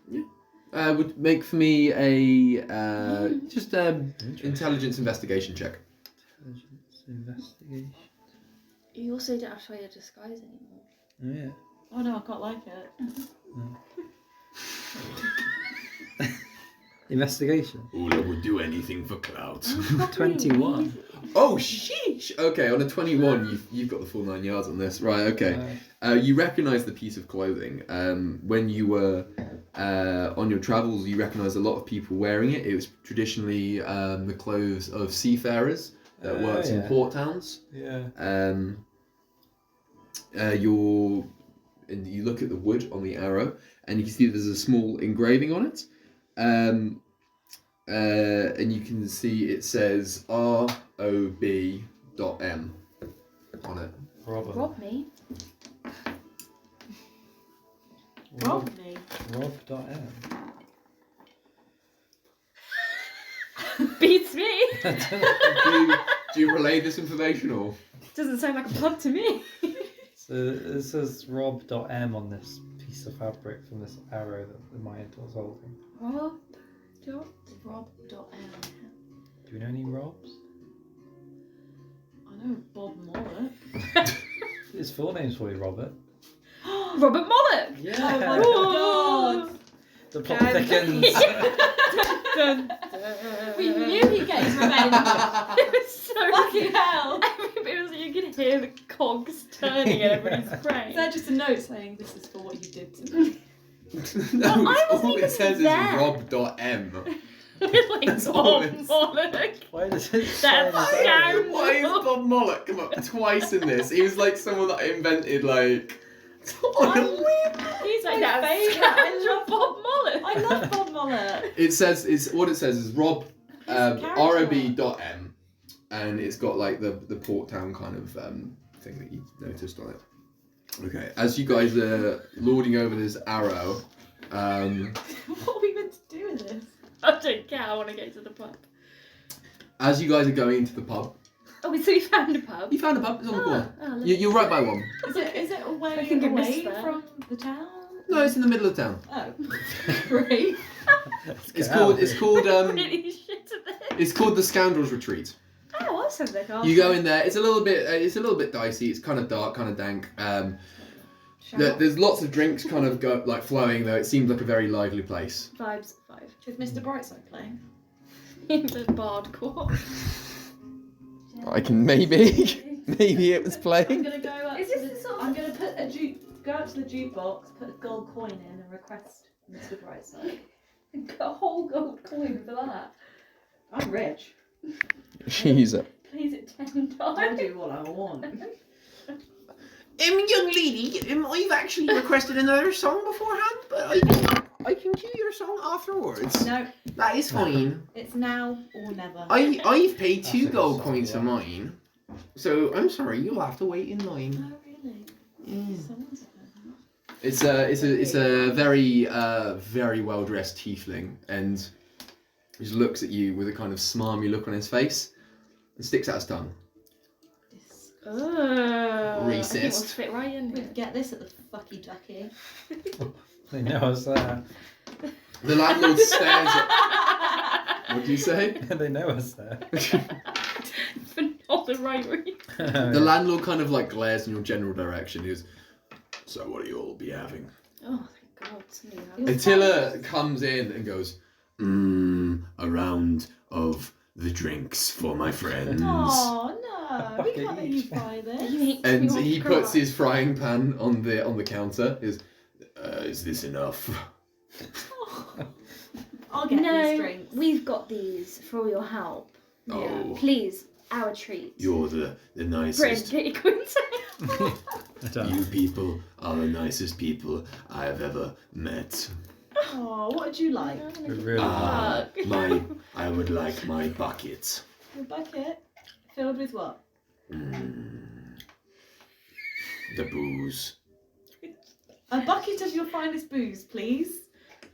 Would make for me a just Interesting. intelligence investigation check. Intelligence investigation. You also don't have to wear your disguise anymore. Yeah. Oh no, I quite like it. Investigation. Ula would do anything for clout. 21. Oh, sheesh! Okay, on a 21, you've got the full 9 yards on this. Right, okay. You recognise the piece of clothing. When you were on your travels, you recognised a lot of people wearing it. It was traditionally the clothes of seafarers that worked in port towns. Yeah. And you look at the wood on the arrow, and you can see there's a small engraving on it. And you can see it says ROB.M on it. Rob me. Rodney. Rob.m. Beats me. Do you relay this information or? Doesn't sound like a pub to me. So it says Rob.m on this piece of fabric from this arrow that the Minotaur's holding. Rob. Rob.M. Do we know any Robs? I know Bob Mollett. His full name's probably Robert. Robert Mollock. Yeah. Oh my god. The plot thickens. We knew he'd get his revenge. It was so Fucking hell. It was, you could hear the cogs turning in everybody's brain. Is there just a note saying this is for what you did to me? No, Well, I wasn't all it even says there. is Rob.M. Like That's all Bob it is. Mollock. Why does it say That's that? scam. Why is Bob Mollett come up twice in this? He was like someone that invented like. He's like that scoundrel Bob Mollock. I love Bob Mollett. It says what it says is Rob character. ROB.M, and it's got like the port town kind of thing that you noticed on it. Okay, as you guys are lording over this arrow, What are we meant to do with this? I don't care, I want to go to the pub. as you guys are going into the pub, Oh, so we found a pub? you found a pub. It's on the corner. Look. You're right by one. Is it away, I think I missed away that. from the town? No, it's in the middle of town. Oh, great. It's called Really shit at this. it's called the Scoundrels Retreat. Oh, that sounds like You go in there. It's a little bit dicey. It's kind of dark, kind of dank. There's lots of drinks kind of flowing though. It seems like a very lively place. Vibes 5. Is Mr. Brightside playing? In the bardcore. I can maybe it was I'm playing. gonna go up. Is to this the, the sort of- I'm gonna go out to the jukebox, put a gold coin in, and request Mr. Brightside. Got a whole gold coin for that. I'm rich. She's a Plays it 10 I'll times. do what I want. young lady. I've actually requested another song beforehand, but I can cue your song afterwards. No, That is fine. it's now or never. I've paid That's 2 a good gold song, coins for yeah. mine, so I'm sorry. You'll have to wait in line. Oh really? Someone's It's a very very well dressed tiefling, and he just looks at you with a kind of smarmy look on his face, and sticks out his tongue. Oh, I think Racist. we'll fit right in We'd here. get this at the fucky ducky. They know I was there. The landlord stares at. What do you say? They know I was there. For not the right reason. The landlord kind of like glares in your general direction. He goes, "So what do you all be having?" Oh, thank God. Somebody It was Attila comes in and goes, a round of the drinks for my friends. Oh no, we Bucket can't let each. you buy this. And he puts his frying pan on the counter. He goes, is this enough? I'll get these No, drinks. we've got these for all your help. Oh, Please, our treat. you're the Brent nicest. Kitty Quincy. I don't know. You people are the nicest people I have ever met. Oh, what would you like? Really I would like my bucket. A bucket filled with what? The booze. A bucket of your finest booze, please.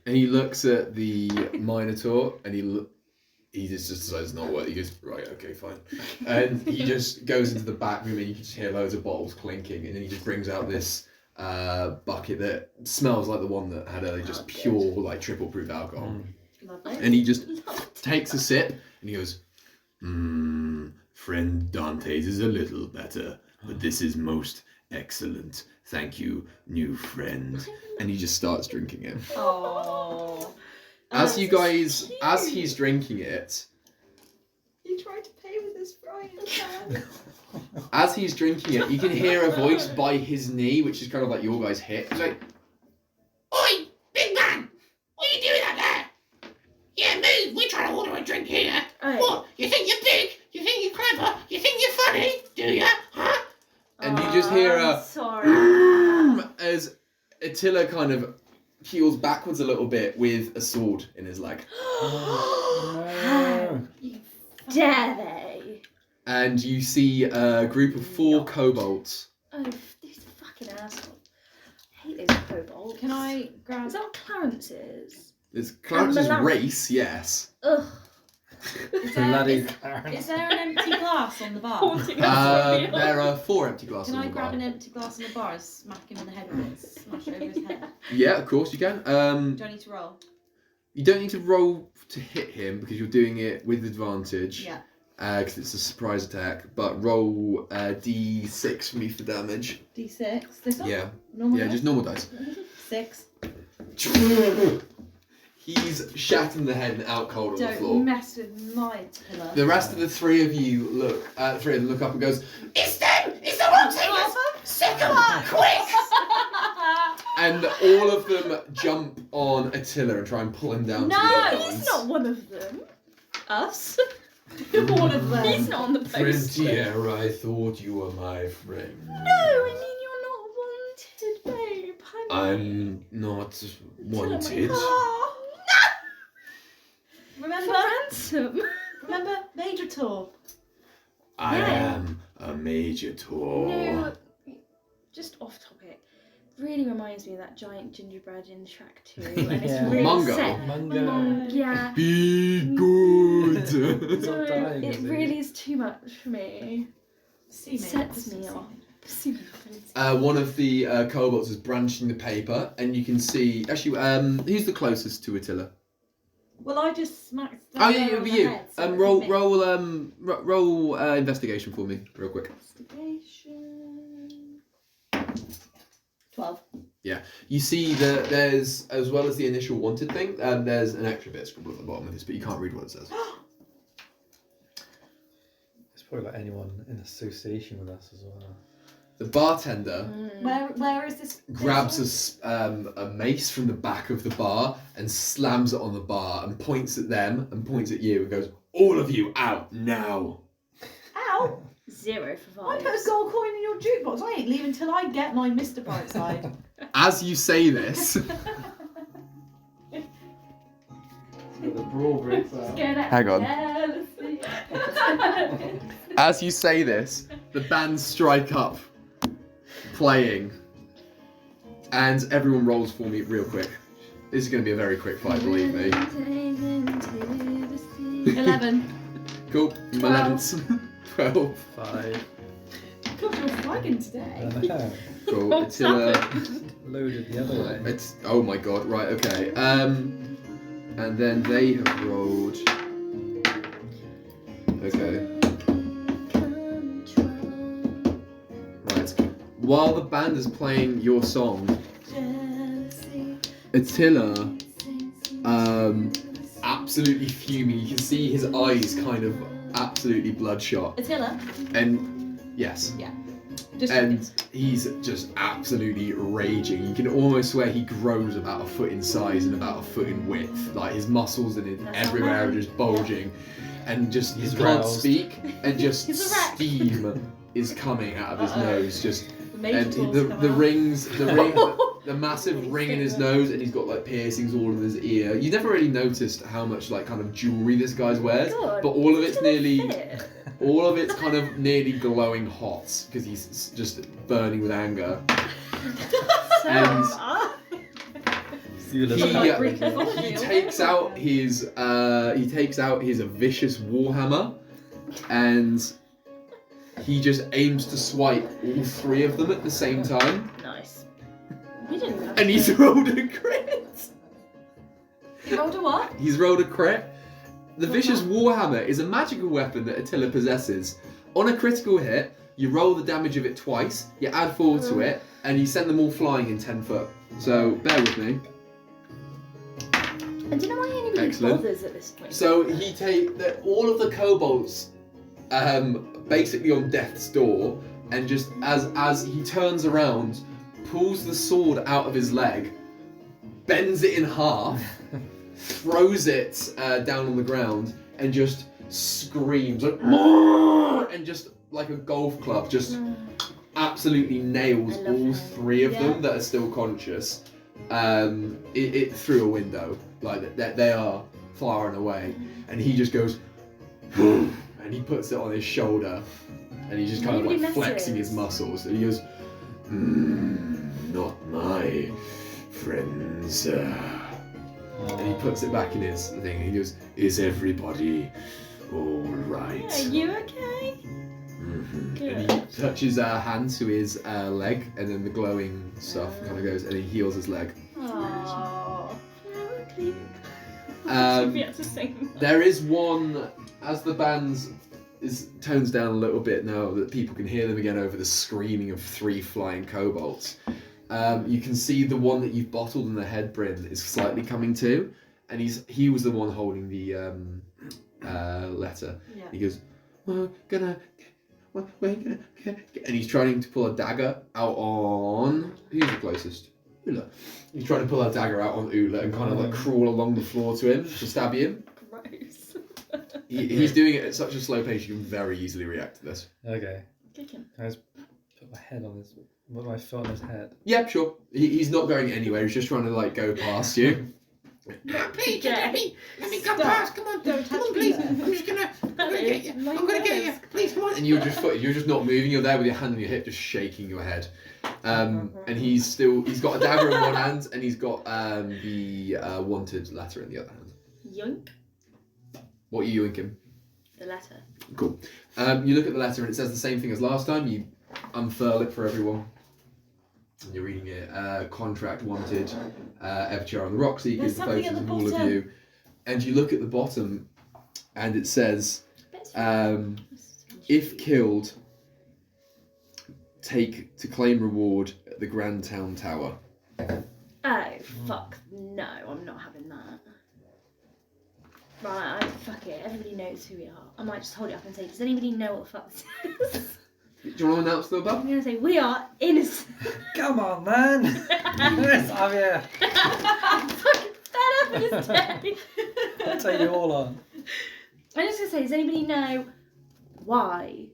And he looks at the Minotaur, and he just decides not what. He goes, right, okay, fine. And he just goes into the back room, and you can just hear loads of bottles clinking, and then he just brings out this bucket that smells like the one that had earlier, just pure like triple proof alcohol. Lovely. And he just takes a sip and he goes, friend Dante's is a little better, but this is most excellent. Thank you, new friend. And he just starts drinking it. Oh. As he's drinking it, You tried to pay with this Brian man. as he's drinking it, you can hear a voice by his knee, which is kind of like your guy's hip. He's like, Oi, big man! What are you doing up there? Yeah, move! We're trying to order a drink here. Oh. What? You think you're big? You think you're clever? You think you're funny? Do ya? Huh? and you just hear a Sorry. as Attila kind of heels backwards a little bit with a sword in his leg. No. Dare they? And you see a group of 4 kobolds. Oh, these fucking assholes. I hate those kobolds. Can I grab? Is that what Clarence is? It's Clarence's Malaria. race, yes. Ugh. Bloody Is there an empty glass on the bar? Haunting us with There are 4 empty glasses Can I on the grab bar. an empty glass on the bar and smack him in the head with it? Smash it over his head. Yeah, of course you can. Do I need to roll? You don't need to roll to hit him because you're doing it with advantage. Yeah. Because it's a surprise attack. But roll d6 for me for damage. D6. This one? Yeah. Normal Yeah, dice? just normal dice. 6. He's shat in the head and out cold on the floor. Don't mess with my pillar. The rest of the 3 of you look up and goes, It's them! It's the Rockseekers! Sick 'em! Quick! and all of them jump on Attila and try and pull him down. No, to the ground. he's not one of them. Us? One of them. He's not on the poster. Frontier, I thought you were my friend. No, I mean you're not wanted, babe. I'm not wanted. Oh, Remember? ransom. Remember Major Tour? I Yeah. am a major tour. No, just off topic. Really reminds me of that giant gingerbread in Shrek 2. And it's Yeah. really Mungo. set. Mungo. Yeah. Be good. It's not No, dying, it is it? really is too much for me. See Sets me off. One of the kobolds is branching the paper, and you can see. Actually, who's the closest to Attila? Well, I just smacked. Oh yeah, it'll be you. Roll investigation for me, real quick. Investigation. 12. You see that there's, as well as the initial wanted thing, there's an extra bit scribbled at the bottom of this, but you can't read what it says. It's probably like anyone in association with us as well. The bartender Where is this? grabs a mace from the back of the bar and slams it on the bar and points at them and points at you and goes, "All of you out now!" Ow! 0 for I put a vibes. gold coin in your jukebox. I ain't leaving till I get my Mr. Brightside. As you say this, The brawl breaks out. Hang on. as you say this, the band strike up, playing, and everyone rolls for me real quick. This is going to be a very quick fight, believe me. 11. Cool. 11. 12. 5. God, you're flagging today. I know. Cool. What's Attila. Loaded the other way. It's oh my god. Right. Okay. And then they have rolled. Okay. Right. While the band is playing your song, Attila, absolutely fuming. You can see his eyes kind of absolutely bloodshot. Attila? And yes. Yeah. Just And he's just absolutely raging. You can almost swear he grows about a foot in size and about a foot in width. Like his muscles and everywhere are just bulging. And just he He's can't roused. speak and just He's a wreck. steam is coming out of his nose. Just the major and tours the come out. rings the massive ring in his nose, and he's got like piercings all in his ear. You never really noticed how much like kind of jewelry this guy wears, God, but all of it's gonna nearly fit. all of it's kind of nearly glowing hot because he's just burning with anger. And Zula's he, back. he takes out his vicious warhammer, and he just aims to swipe all 3 of them at the same time. Nice. And he's rolled a crit. You rolled a what? He's rolled a crit. The What's Vicious that? Warhammer is a magical weapon that Attila possesses. On a critical hit, you roll the damage of it twice, you add 4 to it, and you send them all flying in 10 foot. So, bear with me. And do you know why anybody Excellent. bothers at this point? So, he all of the kobolds basically on death's door, and just as he turns around, pulls the sword out of his leg, bends it in half, throws it down on the ground, and just screams like "More!" and just like a golf club, just absolutely nails I love all him. 3 of them that are still conscious. It through a window, like they are far and away, and he just goes, and he puts it on his shoulder, and he's just kind of like Maybe flexing his nemesis. muscles, and he goes, "Not my friends." And he puts it back in his thing, and he goes, "Is everybody all right?" Are you okay? And he touches her hand to his leg, and then the glowing stuff kind of goes, and he heals his leg. Aww. Should be able to sing. There is one, as the band tones down a little bit now that people can hear them again over the screaming of 3 flying kobolds. You can see the one that you've bottled in the head brim is slightly coming to, and he was the one holding the letter. Yeah. He goes, we're gonna and he's trying to pull a dagger out on who's the closest? Ula. He's trying to pull a dagger out on Ula and kind of like crawl along the floor to him to stab him. Gross. He's doing it at such a slow pace you can very easily react to this. Okay. Kick him. Can I just put my head on his... Put my foot on his head? Yep, sure. He's not going anywhere. He's just trying to like go past you. Please, let me come Stop. past. Come on, Don't come touch on, me please. there. I'm just gonna get you. I'm gonna get you. Please, come on. And you're just not moving. You're there with your hand on your hip, just shaking your head. And he's got a dagger in one hand, and he's got the wanted letter in the other hand. Yoink. What are you yoinking? The letter. Cool. You look at the letter, and it says the same thing as last time. You unfurl it for everyone. And you're reading it. Contract wanted. Ebchar and The Rockseekers. There's The something photos at of the all of bottom. you. And you look at the bottom, and it says, if killed, take to claim reward at the Grand Town Tower. Oh, fuck. No, I'm not having that. Right, fuck it. Everybody knows who we are. I might just hold it up and say, does anybody know what the fuck this is? Do you want to announce the above? I'm going to say, we are innocent. Come on, man! Let's have you. I'm fucking fed up in this day. I'll take you all on. I'm just going to say, does anybody know why?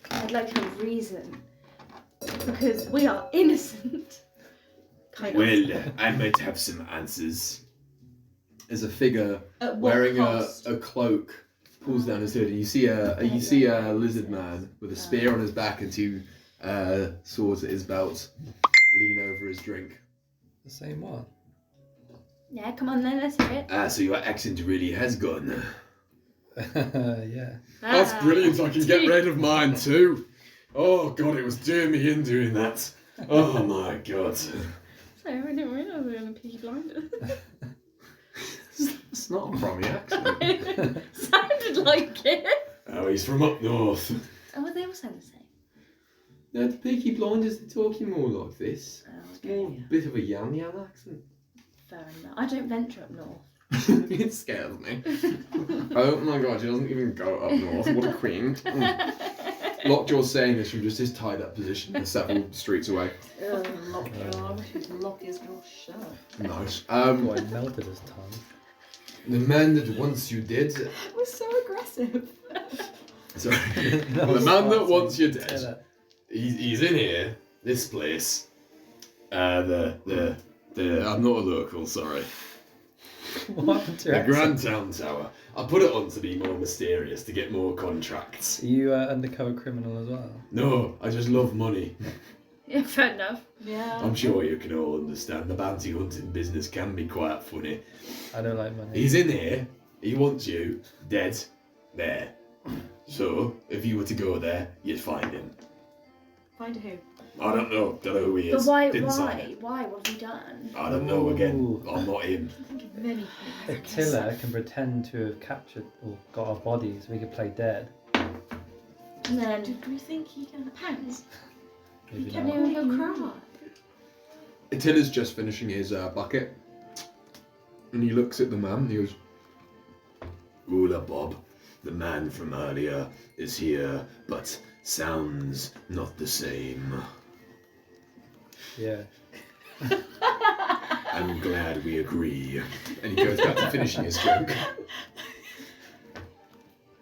I'd like to have a reason. Because we are innocent. Kind of. I might have some answers. There's a figure At what wearing cost? a cloak, pulls down his hood, and you see a lizard man with a spear on his back and 2 swords at his belt, lean over his drink. The same one. Yeah, come on then, let's hear it. So your accent really has gone. Yeah. That's Ah, brilliant, I can get dude. rid of mine too. Oh god, it was doing me in doing that. Oh my god. So I didn't realise we were on Peaky Blinders. It's not a Brummy accent. Sounded like it. Oh, he's from up north. Oh, well, they all sound the same. No, the Peaky Blinders, they're talking more like this. Oh, It's more okay. a bit of a yan accent. Fair enough. I don't venture up north. It scares me. Oh my god, she doesn't even go up north. What a queen. Lockjaw's saying this from just his tied up position several streets away. Fucking Lockjaw. I wish his lock his jaw shut. Nice. Boy, melted his tongue. The man that wants you dead. It was so aggressive. Sorry. No, The man that it's wants you Say dead. that. He's in here. This place. I'm not a local, sorry. What happened to your The accent? Grand Town Tower. I put it on to be more mysterious, to get more contracts. Are you undercover criminal as well? No, I just love money. Yeah, fair enough. Yeah. I'm sure you can all understand the bounty hunting business can be quite funny. I don't like money. He's in here. He wants you dead there. So, if you were to go there, you'd find him. Kind of who? I don't know. Don't know who he But is. why? Didn't sign it. Why? What have you done? I don't know again. Ooh. I'm not him. I think of many things. Attila can pretend to have captured or got our bodies. We could play dead. And then Do we think he can pants. Maybe Can not. he'll cry. Attila's just finishing his bucket, and he looks at the man. And he goes, Ruler Bob, the man from earlier, is here, but sounds not the same. Yeah. I'm glad we agree. and he goes back to finishing his joke.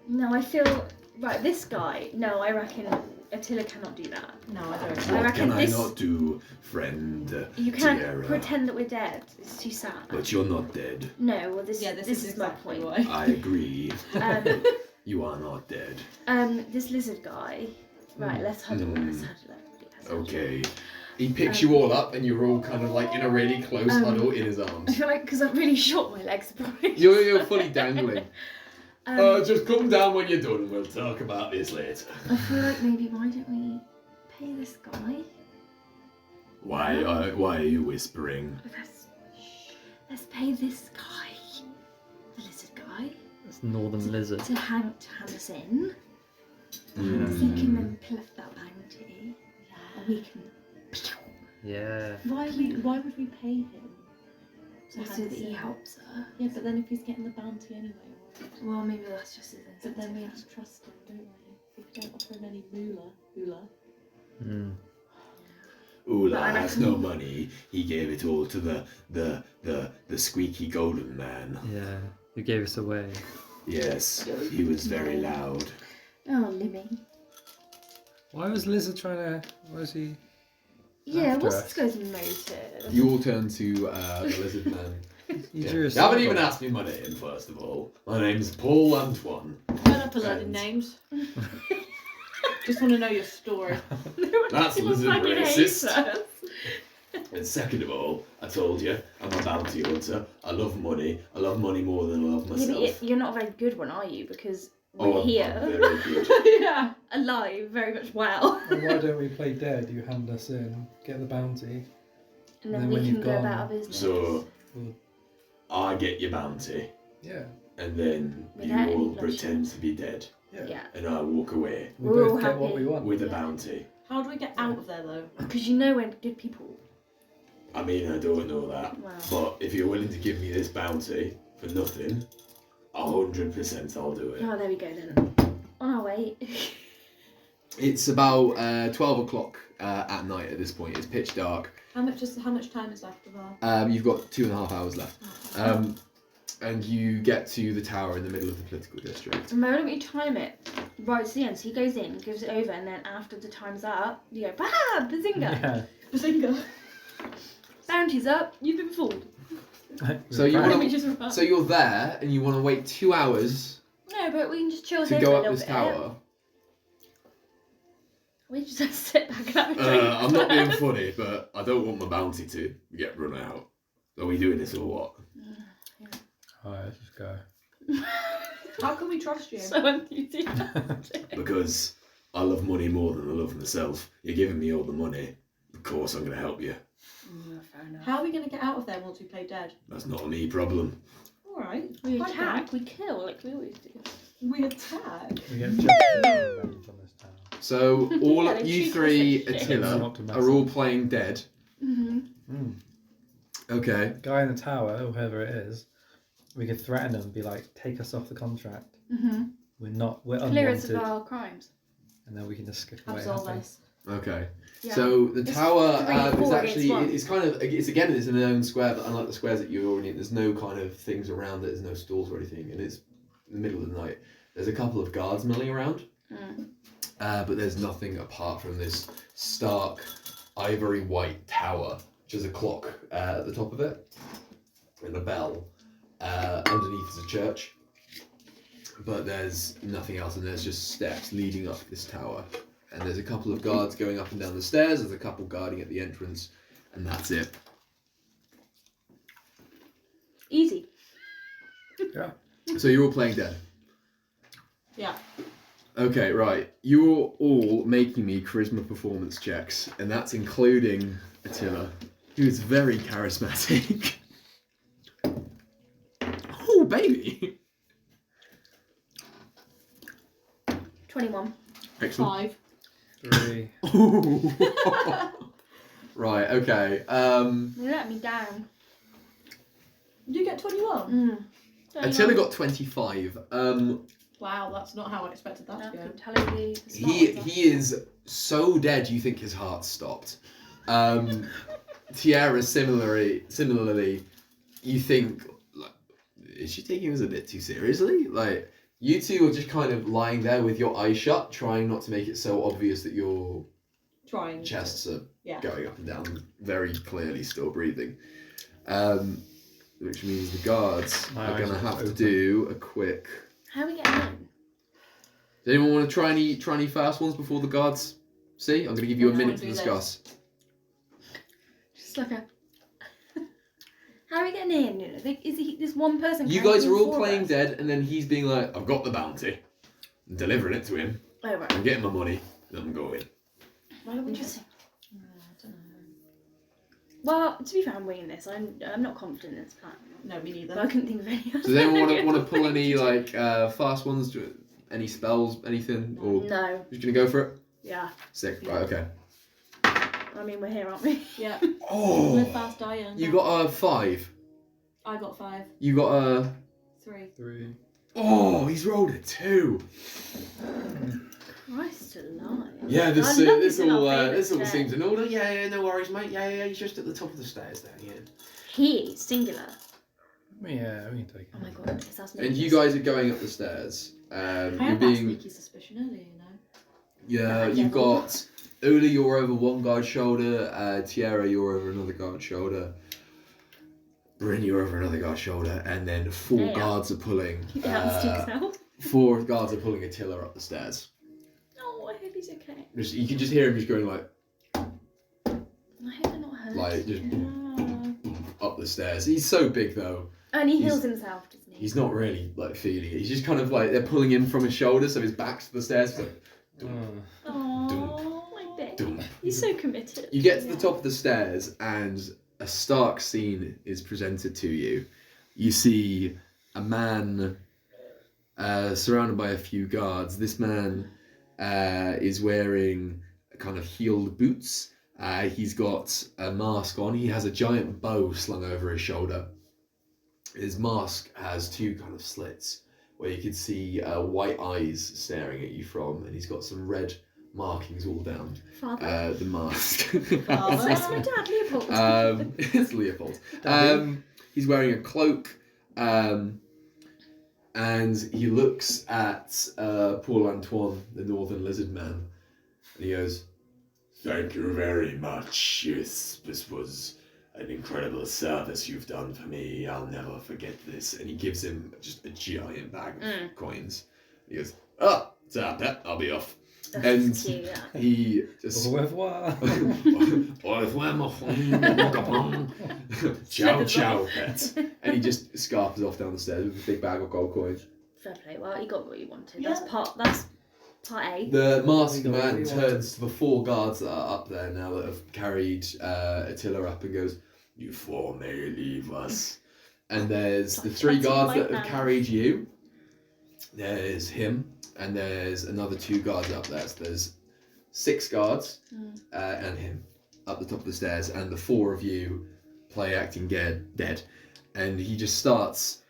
No, I feel right. This guy. No, I reckon Attila cannot do that. No, I don't. I What reckon can I this- not do, friend You can't Tierra? pretend that we're dead. It's too sad. But you're not dead. No, well, this Yeah, is this is my exactly point. why. I agree. Um, You are not dead. this lizard guy. Right, let's huddle. Let's huddle. Let's huddle. Okay. He picks you all up, and you're all kind of like in a really close huddle in his I arms. feel like because I'm really short, my legs are probably. You're fully dangling. Just come down when you're done. We'll talk about this later. I feel like maybe why don't we pay this guy? Why are you whispering? Let's pay this guy, the lizard guy, It's Northern Lizard. to hand us in. Mm. He can then pluck that bounty, and we can. Yeah. Why would we pay him? To So hand that us he in? helps her. Yeah, but then if he's getting the bounty anyway, right? Well, maybe that's just his But then we have incentive. to trust him, don't we? If we don't offer him any moolah. Mm. Ula But I has reckon- no money. He gave it all to the squeaky golden man. Yeah. Who gave us away? Yes, he was very loud. Oh, Limmy. Why was Lizard trying to? Why was he? Yeah, After what's us. this guy's motive? You all turn to the lizard man. He Yeah. drew a You haven't circle. even asked me my name, first of all. My name's Paul Antoine. Turn up a load of And- names. Just want to know your story. That's lizard Fucking hates racist. us. And second of all, I told you, I'm a bounty hunter. I love money. I love money more than I love Yeah, myself. but you're not a very good one, are you? Because we're Oh, I'm here, very good. Yeah. alive, very much well. Well, why don't we play dead? You hand us in, get the bounty. And then then we when can you've go gone- about our business. So, We'll, I get your bounty, yeah. and then Without you any all bloodshed. pretend to be dead, Yeah. Yeah, and I walk away We We're all both get what happy. we want. with a Yeah. bounty. How do we get out of there though? because you know we're good people. I mean, I don't know that, Wow. but if you're willing to give me this bounty for nothing, 100% I'll do it. Oh, there we go then. On our way. It's about 12 o'clock at night at this point. It's pitch dark. How much time is left of our? You've got 2.5 hours left. And you get to the tower in the middle of the political district. And why don't we time it right to the end? So he goes in, gives it over, and then after the time's up, you go, bah, bazinga! Yeah. Bazinga. Bounty's up, you've been fooled. So you Why don't wanna- we just run? So you're there, and you want to wait 2 hours No, but we can just chill to here go for a up little this bit. tower. We just have to sit back and have a drink. I'm not being funny, but I don't want my bounty to get run out. Are we doing this or what? Alright, let's just go. How can we trust you? So enthusiastic. Because I love money more than I love myself. You're giving me all the money. Of course I'm going to help you. Fair enough. How are we going to get out of there once we play dead? That's not a me problem. All right. We Like attack, that. we kill, like we always do. We attack. We get just revenge on this town. So all Yeah, of they you treat us three, like shit. Attila, Not to mess are all up. playing dead. Mm-hmm. Mm. Okay. Guy in the tower, whoever it is, we could threaten him and be like, take us off the contract. Mm-hmm. We're Clear us unwanted. of our crimes. And then we can just skip away. Absolve happy. us. Okay. Yeah. So the It's tower 3, is 4 actually against 1. it's kind of it's in an own square, but unlike the squares that you're already in, there's no kind of things around it. There's no stalls or anything, and it's in the middle of the night. There's a couple of guards milling around, but there's nothing apart from this stark ivory white tower, which is a clock at the top of it, and a bell. Underneath is a church, but there's nothing else, and there's just steps leading up this tower. And there's a couple of guards going up and down the stairs, there's a couple guarding at the entrance, and that's it. Easy. Yeah. So you're all playing dead. Yeah. Okay, right. You're all making me charisma performance checks, and that's including Attila, who is very charismatic. Oh, baby! 21. Excellent. 5. 3. Ooh. Right, okay. You let me down. Did you get 21? 21. Attila got 25. Wow, that's not how I expected that to go. I'm telling you, the smart He ones are- he is so dead you think his heart stopped. Tiara similarly, you think, like, is she taking this a bit too seriously? Like, you two are just kind of lying there with your eyes shut, trying not to make it so obvious that your Trying. chests are Yeah. going up and down, very clearly still breathing. Which means the guards My are eyes going to are have to open. do a quick. How are we getting in? Does anyone want to try any fast ones before the guards see? I'm going to give you a Yeah, minute I'll to do discuss. Just like a. How are we getting in? You know, is he this one person? You carrying guys are all four of playing us? dead, and then he's being like, "I've got the bounty, I'm delivering it to him. Oh right. I'm getting my money, and I'm going." Why don't we just? I don't know. Well, to be fair, I'm winging this. I'm not confident in this plan. No, me neither. But I couldn't think of any. Does anyone want to pull any like fast ones? Any spells? Anything? Or No. just gonna go for it? Yeah. Sick. Right. Okay. I mean, we're here, aren't we? Yeah. Oh. We're fast dying. You got a 5. I got 5. You got a. 3. 3. Oh, he's rolled a 2. Christ alive. Yeah, this Our luck is in all our favour this all today. seems in order. Yeah, no worries, mate. Yeah, he's just at the top of the stairs there. Yeah. He, singular. Yeah, we can take it. Oh my god, it's us. And you guys are going up the stairs. I You're had that being. sneaky suspicion earlier, you know. Yeah, That you've devil. got Ula, you're over one guard's shoulder. Tiara, you're over another guard's shoulder. Bryn, you're over another guard's shoulder, and then 4 Yeah. guards are pulling. Keep your hands to yourself. 4 guards are pulling Attila up the stairs. Oh, I hope he's okay. You can just hear him just going like I hope they're not hurt. Like, just Yeah. up the stairs. He's so big though. And he he's- heals himself, doesn't he? He's not really like feeling it. He's just kind of like they're pulling him from his shoulder, so his back's to the stairs. So, Oh, my baby. dum. He's so committed. You get to the top of the stairs, and a stark scene is presented to you. You see a man surrounded by a few guards. This man is wearing kind of heeled boots. He's got a mask on. He has a giant bow slung over his shoulder. His mask has 2 kind of slits where you can see white eyes staring at you from, and he's got some red markings all down Father. the mask. Father. That's my dad, Leopold. It's Leopold. He's wearing a cloak, and he looks at Paul Antoine, the Northern Lizard Man, and he goes, Thank you very much. This was an incredible service you've done for me. I'll never forget this. and he gives him just a giant bag of Mm. coins. He goes, "Ah, it's out there. I'll be off." That's And cute, yeah. he just Au revoir. Au revoir, mon frère. Ciao, ciao, pet. And he just scarfs off down the stairs with a big bag of gold coins. Fair play. Well, you got what you wanted. Yeah. That's part A. The masked We got what man we turns to the 4 guards that are up there now that have carried Attila up and goes, You 4 may leave us. and there's the Like 3 that's guards white that have man. carried you. There's him, and there's another 2 guards up there. So there's 6 guards and him up the top of the stairs, and the 4 of you play acting dead. And he just starts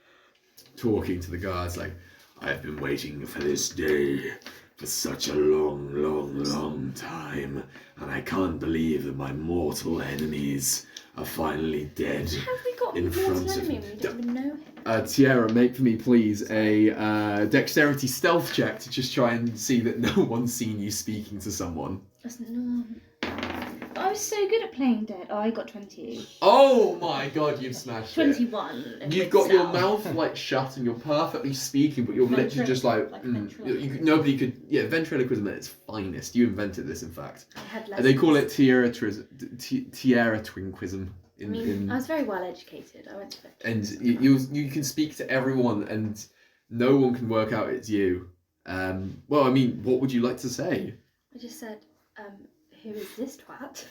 talking to the guards like, I've been waiting for this day for such a long time, and I can't believe that my mortal enemies are finally dead. Have we got In a front mortal of enemy me. and we don't even know him? Tiara, make for me please a dexterity stealth check to just try and see that no one's seen you speaking to someone. That's no. I was so good at playing dead. Oh, I got 20. Oh my god, you've smashed it. 21. You've got your mouth like shut and you're perfectly speaking, but you're literally just like, ventriloquism. nobody could. Yeah, ventriloquism at its finest. You invented this, in fact. I had And they call lessons. it tiara twinquism. I mean, I was very well educated. I went to vet. And you can speak to everyone, and no one can work out it's you. Well, I mean, what would you like to say? I just said, who is this twat?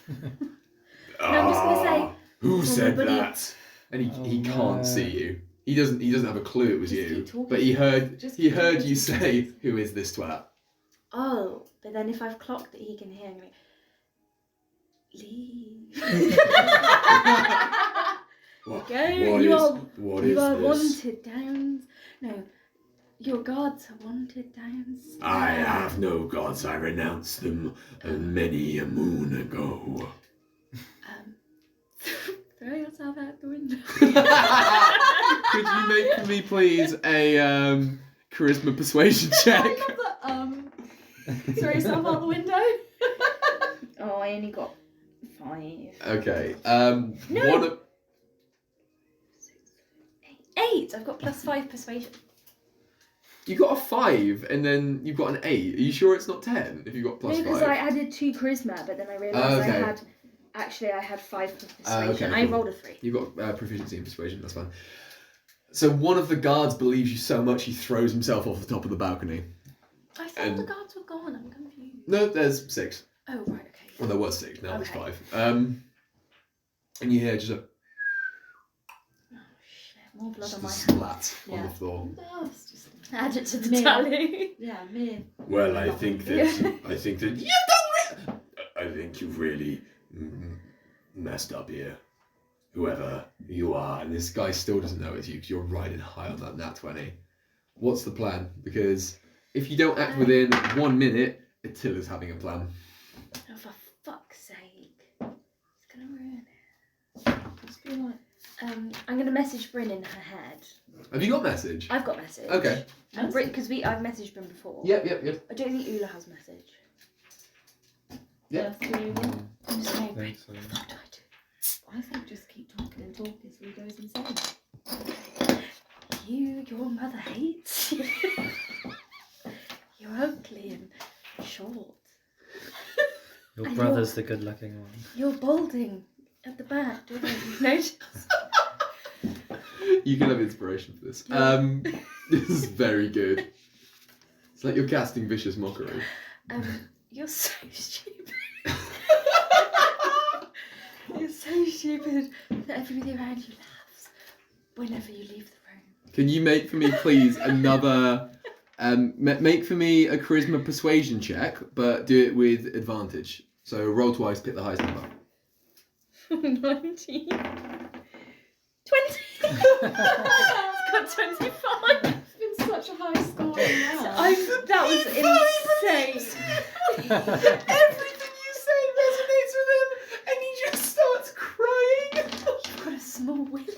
I'm just gonna say, Who said somebody- that? And he Oh, can't no. see you. He doesn't have a clue it was Just you. keep talking. But he heard Just he keep heard talking. you say, "Who is this twat?" oh, but then if I've clocked that he can hear me, leave. What, Go, what you is- are what you is are this? wanted downs. No, your gods are wanted downs. I have no gods. I renounced them many a moon ago. Throw yourself out the window. Could you make for me, please, a charisma persuasion check? I love that. Throw yourself out the window. Oh, I only got 5. Okay. No. One of, 8. I've got +5 persuasion. you got a 5, and then you've got an 8. Are you sure it's not 10? If you got No, +5. because I added 2 charisma, but then I realised okay. I had 5 persuasion. okay, I cool. rolled a 3. You've got proficiency in persuasion. That's fine. So one of the guards believes you so much he throws himself off the top of the balcony. I thought And- the guards were gone. I'm confused. No, there's 6. Oh right, okay. Well, there was 6. Now Okay. there's 5. And you hear just a Oh shit! More blood just on a my hands. splat on Yeah. the floor. No, it's just Add it to the Me. tally. yeah, me. Well, I think that Yeah. you've done. I think you've really messed up here. Whoever you are, And this guy still doesn't know it's you because you're riding high on that nat 20. What's the plan? Because if you don't act within 1 minute, Attila's having a plan. Oh, for fuck's sake! It's gonna ruin it. Just be like, I'm gonna message Bryn in her head. Have you got message? I've got message. Okay. And Bryn, because I've messaged Bryn before. Yep. I don't think Ula has message. Yeah. I'm just I saying. think so. What do I do? I think just keep talking and talking so he goes insane. Your mother hates you. You're ugly and short. Your And brother's the good-looking one. You're balding at the back. Don't you notice? You can have inspiration for this. This is very good. It's like you're casting vicious mockery. You're so stupid. You're so stupid that everybody around you laughs whenever you leave the room. Can you make for me, please, another... make for me a charisma persuasion check, but do it with advantage. So roll twice, pick the highest number. 19. 20. It's got 25. It's been such a high score. That was insane. Everything you say resonates with him, and he just starts crying. You've got a small willy.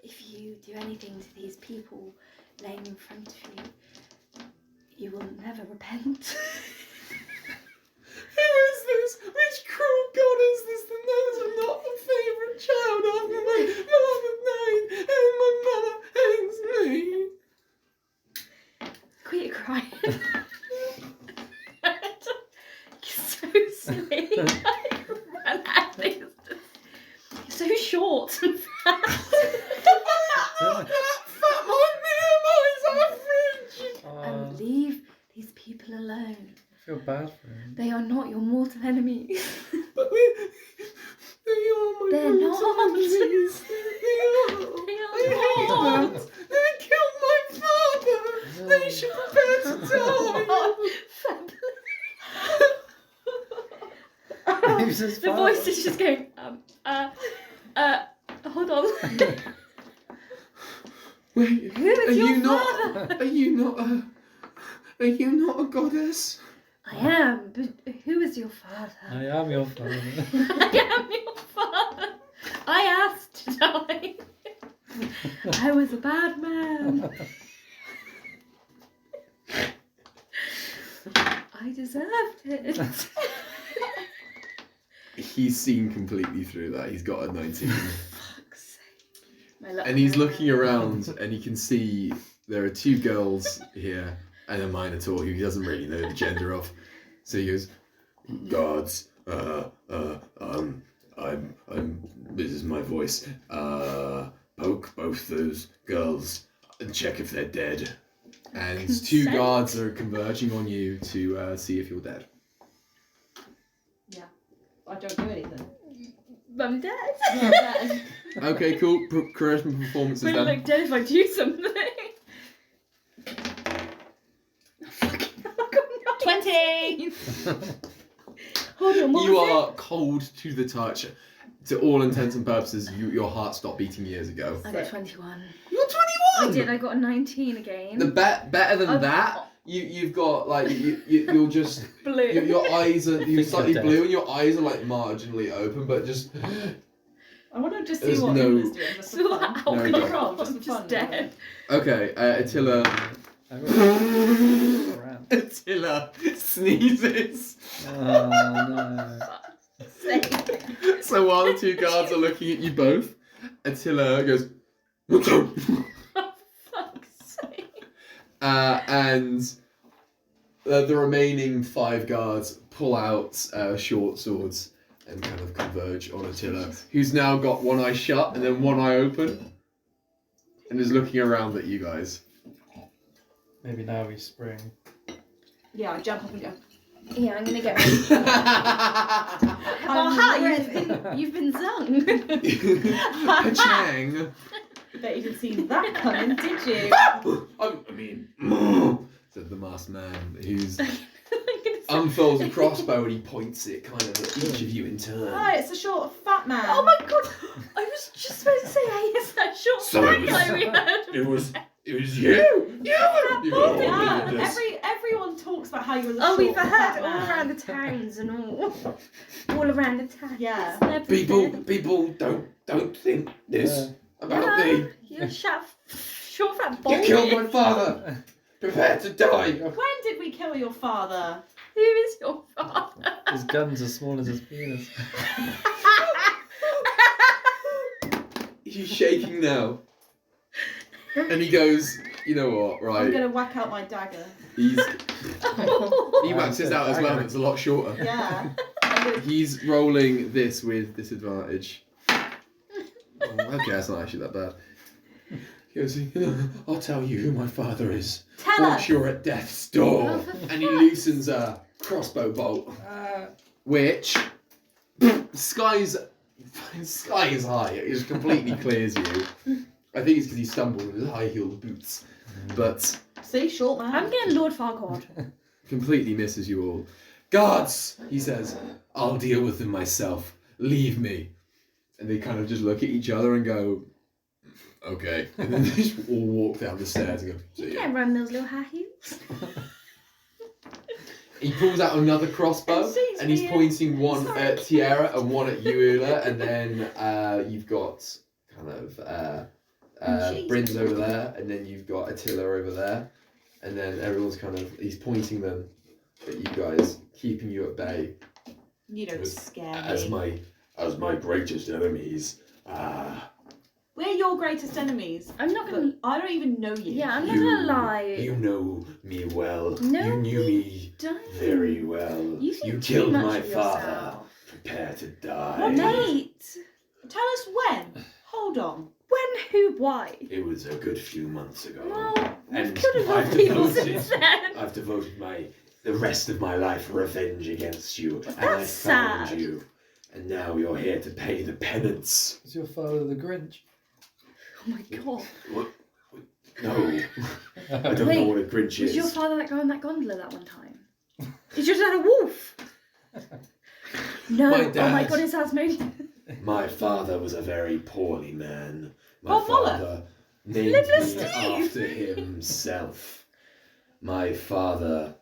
If you do anything to these people laying in front of you, you will never repent. Who is this? Which cruel god is this that knows I'm not the favourite child of my mother died and my mother hates me? Quit crying. You're so silly. Run out of things. You're so short and fat. That fat might be my average. And leave these people alone. I feel bad for him. They are not your mortal enemies. But they are my They're mortal not. enemies. They are. They are I hate not. them. They killed my father. They should prepare to die. Who's his The father? voice is just going, hold on. Wait, Who is are your you not? father? Are you not a goddess? I am, but who is your father? I am your father. I am your father. I asked to die. I was a bad man. I deserved it. He's seen completely through that. He's got a 19. Fuck's sake. My luck And he's ran looking out. around and he can see there are 2 girls here and a minotaur who he doesn't really know the gender of. So he goes, Gods, This is my voice. Poke both those girls and check if they're dead. And two guards are converging on you to see if you're dead. I don't do anything. I'm dead. I'm dead. Okay, cool. Charisma performances Would it then. look dead if I do something? I got 20! Hold on, what You was are cold to the touch. To all intents and purposes, your heart stopped beating years ago. it? I got 21. You're 21. I did. I got a 19 again. The better than I've- that. You've got like you're just Blue. your eyes are you're slightly dead. blue and your eyes are like marginally open, but just I want to just see There's what no- Uma's doing. Just for So fun. how No, can you I don't. roll? Just I'm for just fun, dead. okay. Attila Around. Attila sneezes. Oh no. So while the two guards are looking at you both, Attila goes, Fuck's sake. and the remaining 5 guards pull out short swords and kind of converge on Attila, who's now got one eye shut and then one eye open, and is looking around at you guys. Maybe now we spring. Yeah, I jump up and go. Yeah, I'm gonna get. I'm hi, ready. you've been zung. Pachang. Bet you didn't see that coming, did you? I mean, said the masked man, who's I'm gonna say- unfurls a crossbow and he points it kind of at each of you in turn. Hi, it's a short, fat man. Oh my god! I was just supposed to say, hey, it's that short So fat it guy we heard. It was you. Yeah, Yes. everyone talks about how you're the Oh, short, we've fat heard all man. around the towns and all around the town. Yeah. People don't think this about Yeah, me. you're short fat You bald. killed my father. Prepare to die. When did we kill your father? Who is your father? His guns as small as his penis. He's shaking now. And he goes, you know what, I'm right? gonna whack out my dagger. He whacks his out as well, it's a lot shorter. Yeah. He's rolling this with disadvantage. Okay, that's not actually that bad. He goes, I'll tell you who my father is. Tell Once us. you're at death's door. Oh, for And he fuck's loosens a crossbow bolt, which sky is high. It just completely clears you. I think it's because he stumbled with his high-heeled boots, but See, short man. I'm getting Lord Farquaad. completely misses you all. Guards, he says, I'll deal with them myself. Leave me. And they kind of just look at each other and go, okay. And then they just all walk down the stairs and go, You see ya. can't run those little high heels. He pulls out another crossbow And sees and he's me, pointing one sorry. at Tiara and one at Eula, and then you've got kind of Jesus. Bryn's over there, and then you've got Attila over there, and then everyone's kind of, he's pointing them at you guys, keeping you at bay You don't scare As me. my greatest enemies. We're your greatest enemies. I'm not But gonna. I don't even know you. Yeah, I'm not gonna lie. You know me well. No, you knew me Don't. very well. You think too killed much my of father. yourself. Prepare to die. What Mate, Tell us when. Hold on. when, who, why? It was a good few months ago. Well, we've And killed a lot I've of people devoted- since then. I've devoted the rest of my life revenge against you, and I That's found sad. you, and now you're here to pay the penance. Is your father the Grinch? Oh my god. What? No, I don't know Wait, what a Grinch Was is. your father that guy on that gondola that one time? He just had a wolf. No. My Oh my dad. god, it sounds amazing. My father was a very poorly man. My Bob Muller. father named Little me Steve. after himself. My father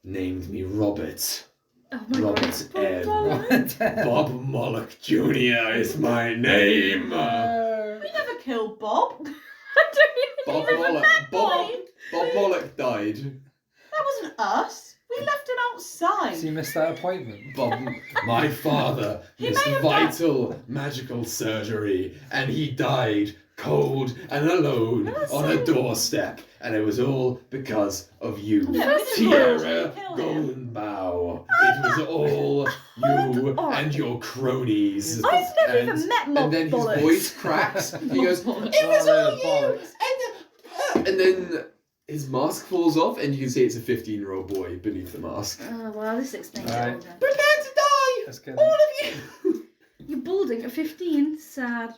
named me Robert. Oh my god, Robert it's Bob M. Muller. Bob Moloch Jr. is my name. We never killed Bob. I don't Bob even remember Moloch. that Bob, boy. Bob Moloch died. That wasn't us. We left him outside. So you missed that appointment. Bob, my father He missed may have vital magical surgery, and he died cold and alone That's on a so- doorstep, and it was all because of you, First of all, Tierra kill him. Goldenbow. It was all you and your cronies. I've never And- even met Mob And then his Bollocks. voice cracks. He goes, "It Mob was all Bollocks. you!" And then his mask falls off, and you can see it's a 15-year-old boy beneath the mask. Oh, well, this explains it Alright. all then. Prepare to die, That's good. all of you. You're balding at 15, sad.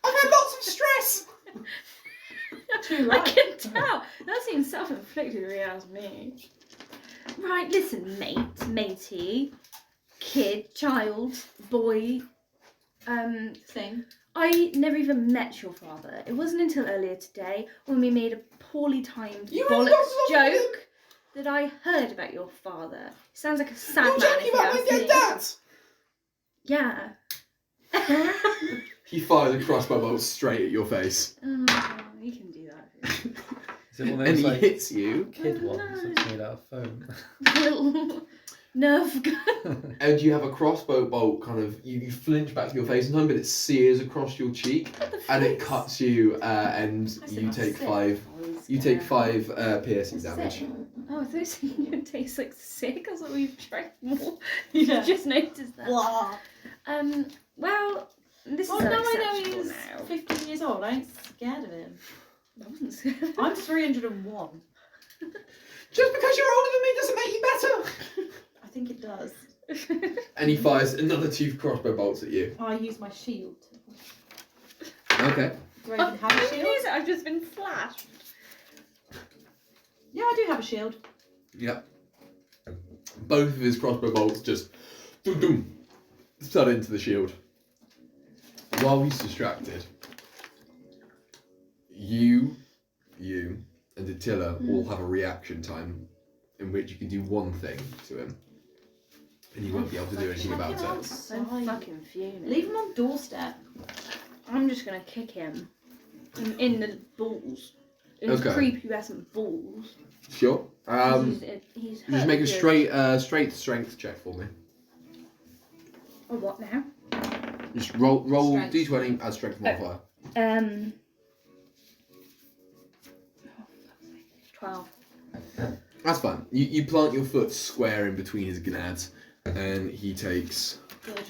I've had lots of stress. Too I right. can tell. That seems self-inflicted if you ask me. Right, listen, matey, kid, child, boy. Thing. I never even met your father. It wasn't until earlier today when we made a poorly timed You really bollocks got to joke that I heard about your father. He sounds like a sad You're man talking if you about my ask dead me. dad. Yeah. He fired a crossbow bolt straight at your face, Oh, you can do that. Is it one of and those he like hits you. kid Oh, ones no. that's made out of foam? Little nerve gun. And you have a crossbow bolt kind of, you flinch back to your face in time, but it sears across your cheek, and it cuts you, and I said you I'm take sick. 5. You take 5 piercing damage. Sick. Oh, I thought you taste like sick. I thought we've tried more. Yeah. Just noticed that. Blah. Well, this Well, is now I know unacceptable he's now. 15 years old. I ain't scared of him. I wasn't scared. I'm 301. Just because you're older than me doesn't make you better. I think it does. And he fires another 2 crossbow bolts at you. I use my shield. Okay. Do I even have a shield? Use it, I've just been flashed. Yeah, I do have a shield. Yep. Both of his crossbow bolts just doom doom stud into the shield. While he's distracted, you and Attila all have a reaction time in which you can do one thing to him. And you won't be able to do anything about Check him it. outside. I'm fucking fuming. Leave him on doorstep. I'm just gonna kick him in the balls. In his Okay. prepubescent balls. Sure. He's Just make a hurt straight strength check for me. Oh, what now? Just roll Strength. d20 as strength modifier. 12. That's fine. You plant your foot square in between his gonads, and he takes Good.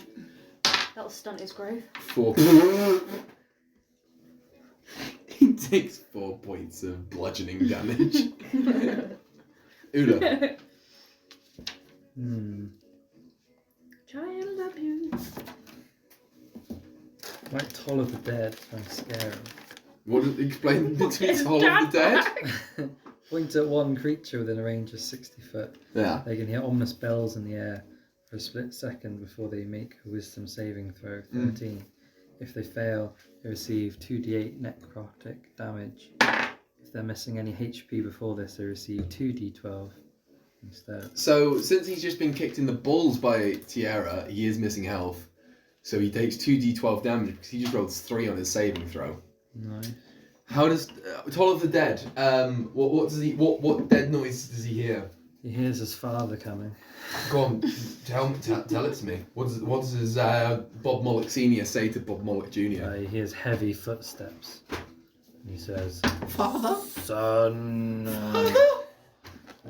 That'll stunt his growth. 4. He takes 4 points of bludgeoning damage. Ula. Child abuse. Like Toll of the Dead, trying to scare him. What did explain between His Toll of the dad Dead? Point at one creature within a range of 60 foot. Yeah. They can hear ominous bells in the air for a split second before they make a wisdom saving throw. 13. If they fail, they receive 2d8 necrotic damage. If they're missing any HP before this, they receive 2d12 instead. So since he's just been kicked in the balls by Tierra, he is missing health. So he takes 2d12 damage because he just rolled 3 on his saving throw. Nice. How does Toll of the Dead? What dead noise does he hear? He hears his father coming. Go on, tell it to me. What does Bob Mollock Senior say to Bob Mollock Junior? He hears heavy footsteps. And he says, Father, "Son,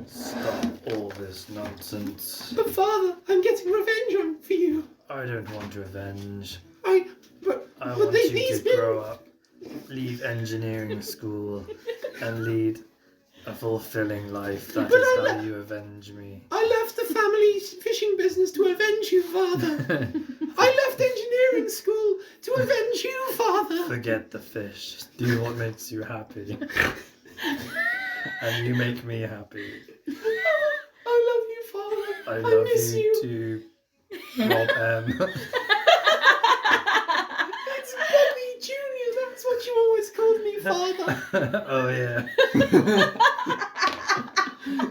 stop all this nonsense. but father, I'm getting revenge for you. I don't want revenge. But I want you to grow up, leave engineering school, and lead a fulfilling life. That is how you avenge me." I left the family fishing business to avenge you, father. I left engineering school to avenge you, father. Forget the fish. Just do what makes you happy. And you make me happy. I love you, father. I love miss you you. too, Rob M. It's Bobby Junior. That's what you always called me, father. Oh yeah.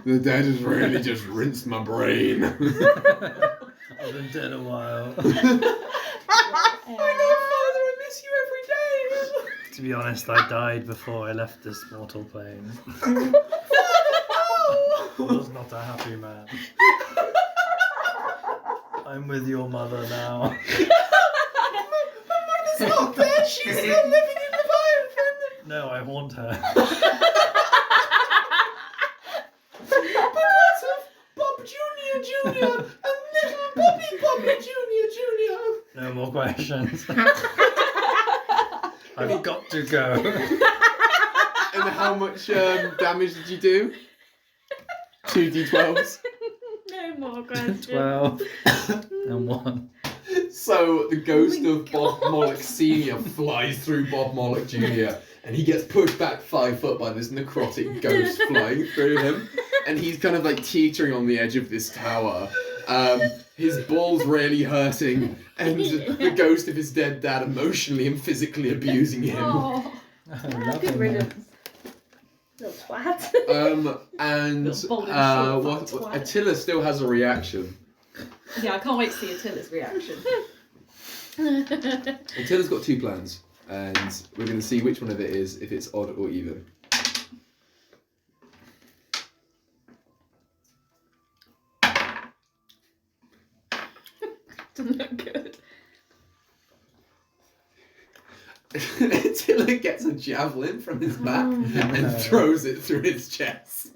The dead has really just rinsed my brain. I've been dead a while. I know, father. I miss you every day. To be honest, I died before I left this mortal plane. I was not a happy man. I'm with your mother now. Mother's not there. She's still living in the No, I want her. Bob Jr. Jr. and little Bobby Jr. No more questions. I've got to go. And how much damage did you do? 2d12s. No more questions. 12 and 1. So the ghost Oh my of Bob Mollock Sr. flies through Bob Mollock Jr. and he gets pushed back 5 foot by this necrotic ghost flying through him. And he's kind of like teetering on the edge of this tower. His balls really hurting, and the ghost of his dead dad emotionally and physically abusing him. Oh. I Ah, love good him. riddance. Little twat. And Little bold and what short fat twat. Attila still has a reaction. Yeah, I can't wait to see Attila's reaction. Attila's got 2 plans, and we're going to see which one of it is, if it's odd or even. Doesn't look good. Attila gets a javelin from his back and throws it through his chest.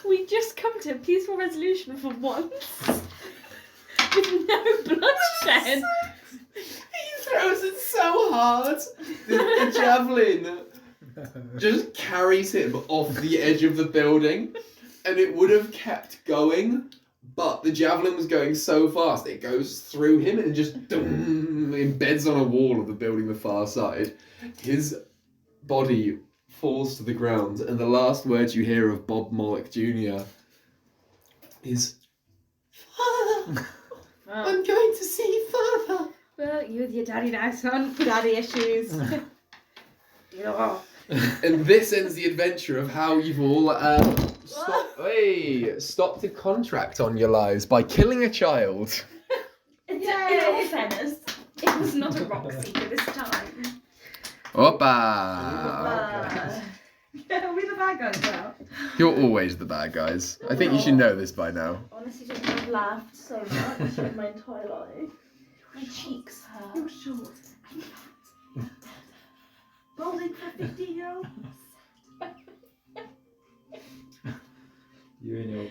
We just come to a peaceful resolution for once. With no bloodshed. He throws it so hard. The javelin just carries him off the edge of the building, and it would have kept going, but the javelin was going so fast it goes through him and just embeds on a wall of the building the far side. His body falls to the ground, and the last words you hear of Bob Mollock Jr. is, "Father, I'm going to see Father." Well, you with your daddy now, son. Daddy issues. Yeah. And this ends the adventure of how you've all stopped a contract on your lives by killing a child. In all fairness, it was not a rock seeker this time. Opa! Are we the bad guys now? You're always the bad guys. I think you should know this by now. Honestly, just I've laughed so much in my entire life. My cheeks hurt. You're short. Bowling for 15-year-olds. You and your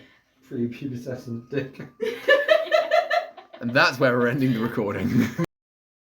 prepubescent dick. And that's where we're ending the recording.